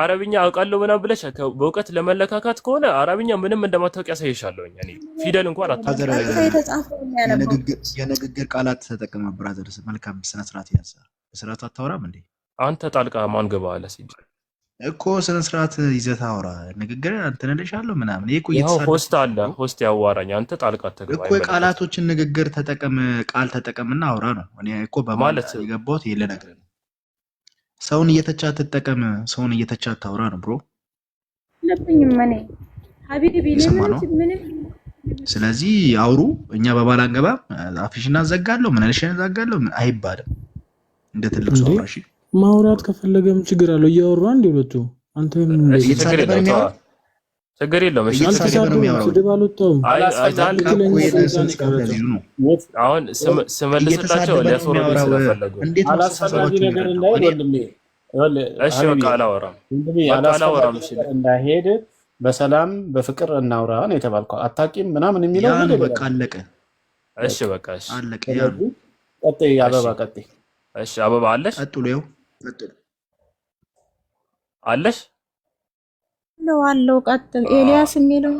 አረብኛ አውቃለሁ ምናምን ብለሽ በእውቀት ለመለካካት ከሆነ አረብኛ ምንም እንደማታውቂ ያሳይሻለሁ። እኔ ፊደል እንኳን የንግግር ቃላት ተጠቅመህ ብራዘር፣ መልካም ስነ ስርዓት ያዘ። በስርዓት አታወራም እንዴ አንተ? ጣልቃ ማን ገባ አለ ሲጀምር እኮ ስነ ስርዓት ይዘህ አውራ። ንግግር አንተን እልሻለሁ ምናምን። ይሄ እኮ ሆስት አለ፣ ሆስት ያዋራኝ። አንተ ጣልቃ አትገባ እኮ። ቃላቶችን ንግግር ተጠቀም፣ ቃል ተጠቀምና አውራ ነው። እኔ እኮ በማለት የገባሁት ይሄ ልነግርህ ነው። ሰውን እየተቻ ትጠቀም፣ ሰውን እየተቻ ታውራ ነው ብሮ። ለብኝም እኔ ሀቢቢ ምንም። ስለዚህ አውሩ። እኛ በባል አንገባም። አፍሽና ዘጋለሁ፣ ምን አልሽኝ ዘጋለሁ አይባልም። እንደ ትልቅ ሰው አውራ። እሺ ማውራት ከፈለገም ችግር አለው። እያወሩ አንድ ሁለቱ አንተ ምን ችግር የለውም። እሺ አሁን ስመልስላቸው ሊያስወርዱ ስለፈለጉ እሺ በቃ አላወራም። እሺ እንዳሄድ በሰላም በፍቅር እናውራ ነው የተባልከው። አታውቂም ምናምን የሚለው ነገር በቃ አለቀ። እሺ በቃ እሺ አለቀ። ቀጥይ አበባ ቀጥይ። እሺ አበባ አለሽ? ቀጥሉ ይኸው ቀጥሉ አለሽ አለው ቀጥል። ኤልያስ የሚለው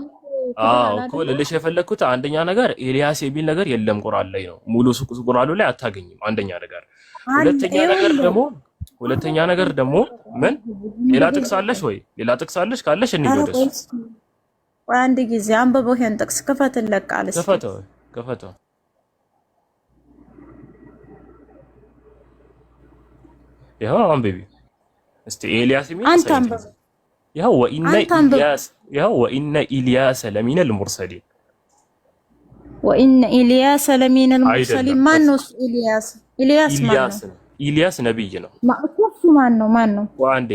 እኮ ልልሽ የፈለግኩት አንደኛ ነገር ኤልያስ የሚል ነገር የለም ቁርአን ላይ ነው። ሙሉ ቁርአኑ ላይ አታገኝም። አንደኛ ነገር። ሁለተኛ ነገር ደግሞ ምን ሌላ ጥቅስ አለሽ ወይ? ሌላ ጥቅስ አለሽ? ካለሽ እንይወደስ አንድ ጊዜ አንብበው ይሄን ጥቅስ ክፈት እንለቃለሽ። ክፈተው ይኸው አንብቢ እስቲ ኤልያስ የሚል ይኸው ወኢነ ኢልያስ ለሚነል ሙርሰሊን። ወኢነ ኢልያስ ለሚነል ሙርሰሊን። ማን ነው ኢልያስ? ኢልያስ ነብይ ነው። ማን ነው? አንዴ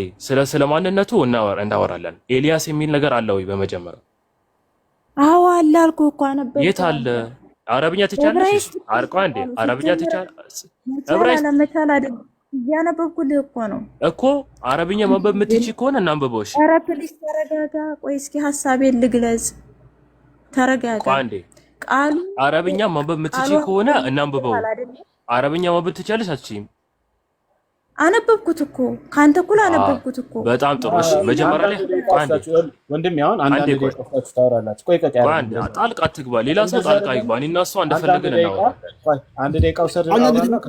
ስለ ማንነቱ እናወራለን። ኤልያስ የሚል ነገር አለ ወይ? በመጀመሪያ አዎ አለ አልኩህ እኮ ነበር። የት አለ? አረብኛ ትችያለሽ? አርቋ እንዴ አረብኛ ትችያለሽ? ዕብራይስጥ ለመቻል አይደል እያነበብኩልህ እኮ ነው እኮ። አረብኛ ማንበብ የምትችይ ከሆነ እናንብበው። እሺ ኧረ ፕሊስ ተረጋጋ። ቆይ እስኪ ሀሳቤን ልግለጽ። ተረጋጋ። ቆይ አንዴ ቃሉ አረብኛ ማንበብ የምትችይ ከሆነ እናንብበው። አረብኛ ማንበብ ትችያለሽ አትችይም? አነበብኩት እኮ ካንተ እኩል አነበብኩት እኮ። በጣም ጥሩ። እሺ መጀመሪያ ላይ አንዴ ወንድሜ አሁን አንድ ቆይታችሁ ታወራላችሁ። ቆይ ቆይ አንዴ ጣልቃ አትግባ፣ ሌላ ሰው ጣልቃ ይግባ። እኔና እሷ እንደፈለግን እናወራለን። አንድ ደቂቃ ውሰድና አይደለም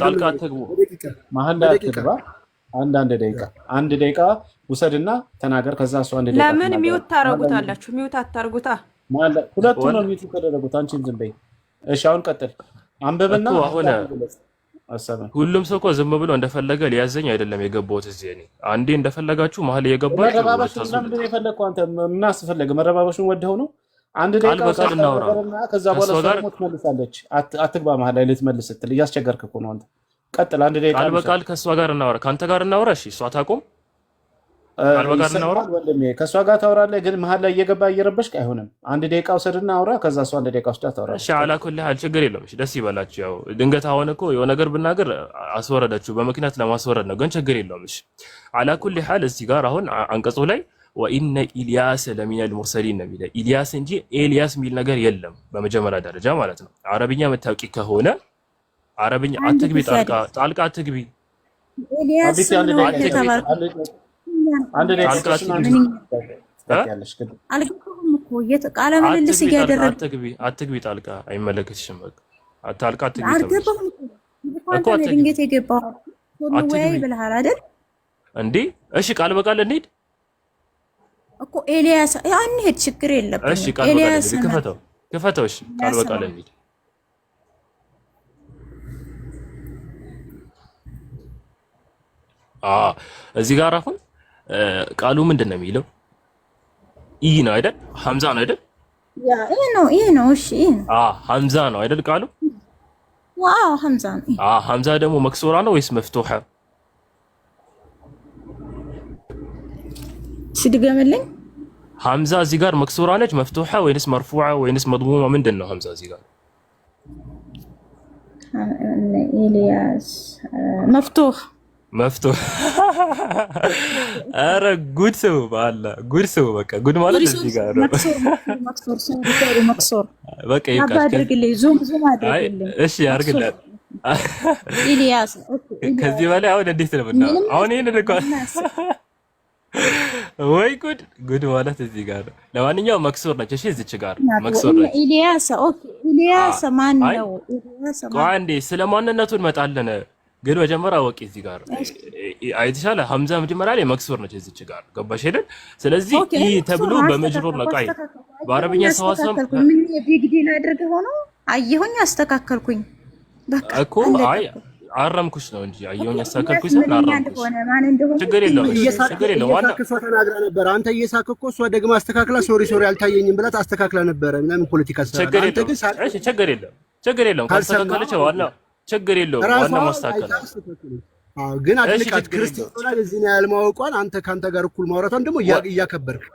ጣልቃ አትግቡ፣ መሀል ላይ አትግባ። አንድ ደቂቃ ውሰድና ተናገር። ከዛ እሷ አንድ ደቂቃ ለምን ሚውት ታረጉታላችሁ? ሚውት አታርጉታ። ማለት ሁለቱ ነው ሚውት ተደረጉት። አንቺን ዝም በይ። እሺ አሁን ቀጥል። አንብብና አሁን ሁሉም ሰው እኮ ዝም ብሎ እንደፈለገ ሊያዘኝ አይደለም የገባሁት እዚህ። እኔ አንዴ እንደፈለጋችሁ መሀል የገባችሁ መረባበሽን ለምን የፈለግከው አንተ? ምን አስፈለገ? መረባበሽን ወደው ነው። አንድ ደቂቃ በቃል እናውራ። ከዛ በኋላ ሰው ትመልሳለች። አትግባ መሀል ላይ ልትመልስ ስትል እያስቸገርክ እኮ ነው አንተ። ቀጥል። አንድ ደቂቃ ቃል በቃል ከእሷ ጋር እናውራ፣ ከአንተ ጋር እናውራ። እሺ እሷ ታቆም። ቃል በቃል እናውራ። ወንድሜ ከእሷ ጋር ታወራለህ፣ ግን መሀል ላይ እየገባ እየረበሽክ አይሆንም። አንድ ደቂቃ ውሰድና አውራ። ከዛ እሷ አንድ ደቂቃ ውስዳ ታወራ። እሺ አላ ኩል ሐል ችግር የለውም። እሺ ደስ ይበላችሁ። ያው ድንገት አሁን እኮ የሆነ ነገር ብናገር አስወረዳችሁ፣ በምክንያት ለማስወረድ ነው፣ ግን ችግር የለውም። እሺ አላ ኩል ሐል እዚህ ጋር አሁን አንቀጹ ላይ ወኢነ ኢልያስ ለሚነል ሙርሰሊን ነው የሚለው ኢልያስ እንጂ ኤልያስ የሚል ነገር የለም፣ በመጀመሪያ ደረጃ ማለት ነው። አረብኛ የምታውቂ ከሆነ አረብኛ አትግቢ፣ ጣልቃ አትግቢ። ኤልያስ አንድ ደቂቃ አልገባሁም እኮ ቃለ ምልልስ እያደረግን አትግቢ፣ ጣልቃ አይመለከትሽም። በቃ ጣልቃ አትግቢ። አልገባሁም እኮ አንተ ድንገት የገባው ወይ ብለሃል አይደል እንዴ? እሺ ቃል በቃል እንሂድ እኮ ኤልያስ አንሄድ፣ ችግር የለብንም። እሺ ቃል በቃል ክፈተው። እሺ ቃል በቃል እንሂድ። እዚህ ጋር አሁን ቃሉ ምንድን ነው የሚለው? ኢ ነው አይደል? ሐምዛ ነው አይደል? ያ ይሄ ነው። እሺ ሐምዛ ነው አይደል ቃሉ? ዋው ሐምዛ ነው። ሐምዛ ደግሞ መክሱራ ነው ወይስ መፍቱሃ? ሲድገምልኝ ሐምዛ እዚህ ጋር መክሱራ ነች መፍቱሃ ወይስ መርፉዓ ወይስ መድሙማ? ምንድን ነው ሐምዛ እዚህ ጋር? ኤልያስ መፍቱህ ኧረ ጉድ ሰው ባላ ጉድ ሰው በቃ ጉድ ማለት እዚህ ጋር ነው። መክሱር በቃ አድርግልኝ፣ ዙም አድርግልኝ። እሺ አድርግልኝ። ኤልያስ ከዚህ በላይ አሁን እንዴት ነው እና አሁን ይሄንን እኮ ወይ ጉድ ማለት እዚህ ጋር ነው። ለማንኛውም መክሱር ነች። እሺ እዚች ጋር መክሱር ነች። ኤልያስ ኤልያስ ማን ነው? ኤልያስ ቆይ አንዴ ስለ ማንነቱ እንመጣለን። ግን መጀመሪያ ወቂ እዚህ ጋር አይተሻለ ሐምዛ መጀመሪያ ላይ መክሱር ነች እዚች ጋር ገባሽ አይደል? ስለዚህ ኢ ተብሎ በመጅሩር ነው። ቃይ በአረብኛ ሰዋሰም ምን ቢግ ዲል አድርገህ ሆኖ አየሁኝ አስተካከልኩኝ። በቃ እኮ አይ አረምኩሽ ነው እንጂ አየሁኝ አስተካከልኩሽ ነው አረምኩሽ። ችግር የለውም ዋና ከሷ ተናግራ ነበር። አንተ እየሳክ እኮ እሷ ደግሞ አስተካክላ ሶሪ አልታየኝም ብላ አስተካክላ ነበር። ምናምን ፖለቲካ ሰራ። አንተ ግን እሺ ችግር የለውም ካስተካከለች ዋና ችግር የለውም። ዋና ማስተካከል ግን አድልቃት ክርስቲያኖና ለዚህ ነው ያልማወቋን አንተ ካንተ ጋር እኩል ማውራቷን ደግሞ እያከበርክ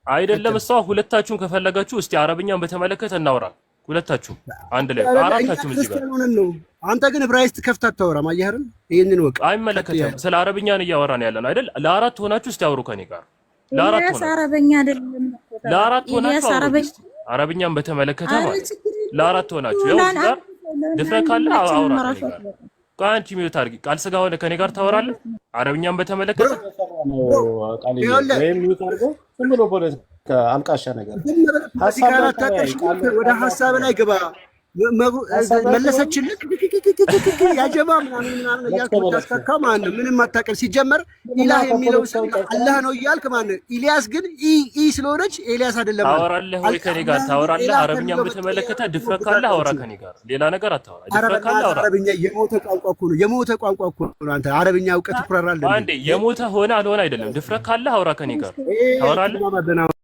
አይደለም። እሷ ሁለታችሁም ከፈለጋችሁ እስቲ አረብኛን በተመለከተ እናውራ። ሁለታችሁ አንድ ላይ አራታችሁም እዚህ ጋር ነው። አንተ ግን ዕብራይስጥ ከፍታ አታወራም። አየህ አይደል? ይሄንን ወቅ አይመለከትም። ስለ አረብኛን እያወራን ያለን አይደል? ለአራት ሆናችሁ እስቲ አውሩ ከኔ ጋር። ለአራት ሆናችሁ አረብኛ አይደለም። ለአራት ሆናችሁ አረብኛን በተመለከተ ማለት ለአራት ሆናችሁ ያው እዚህ ጋር ድፍረት ካለ አውራ ከኔ ጋር። ቆይ አንቺ ሚውት አድርጊ። ቃል ስጋ ሆነ ከኔ ጋር ታወራለህ አረብኛን በተመለከተ ወይም ሚውት አድርገው ዝም ብሎ ፖለቲካ አልቃሻ ነገር ወደ ሀሳብ ላይ ግባ። መለሰችልህ ያጀባ ምናምን እያልክ ማለት ነው። ምንም አታውቅም። ሲጀመር ኢላህ የሚለው ሰው አላህ ነው እያልክ ማለት ነው። ኢልያስ ግን ኢ ስለሆነች ኤልያስ አይደለም። ታወራለህ ወይ ከኔ ጋር ታወራለህ? አረብኛን በተመለከተ ድፍረት ካለ አውራ ከኔ ጋር። ሌላ ነገር አታወራ። ድፍረት ካለ አውራ። አረብኛ የሞተ ቋንቋ እኮ ነው። የሞተ ቋንቋ እኮ ነው። አንተ አረብኛ እውቀት ትኩራራለህ። አንዴ የሞተ ሆነ አልሆነ አይደለም። ድፍረት ካለ አውራ ከኔ ጋር ታወራለህ።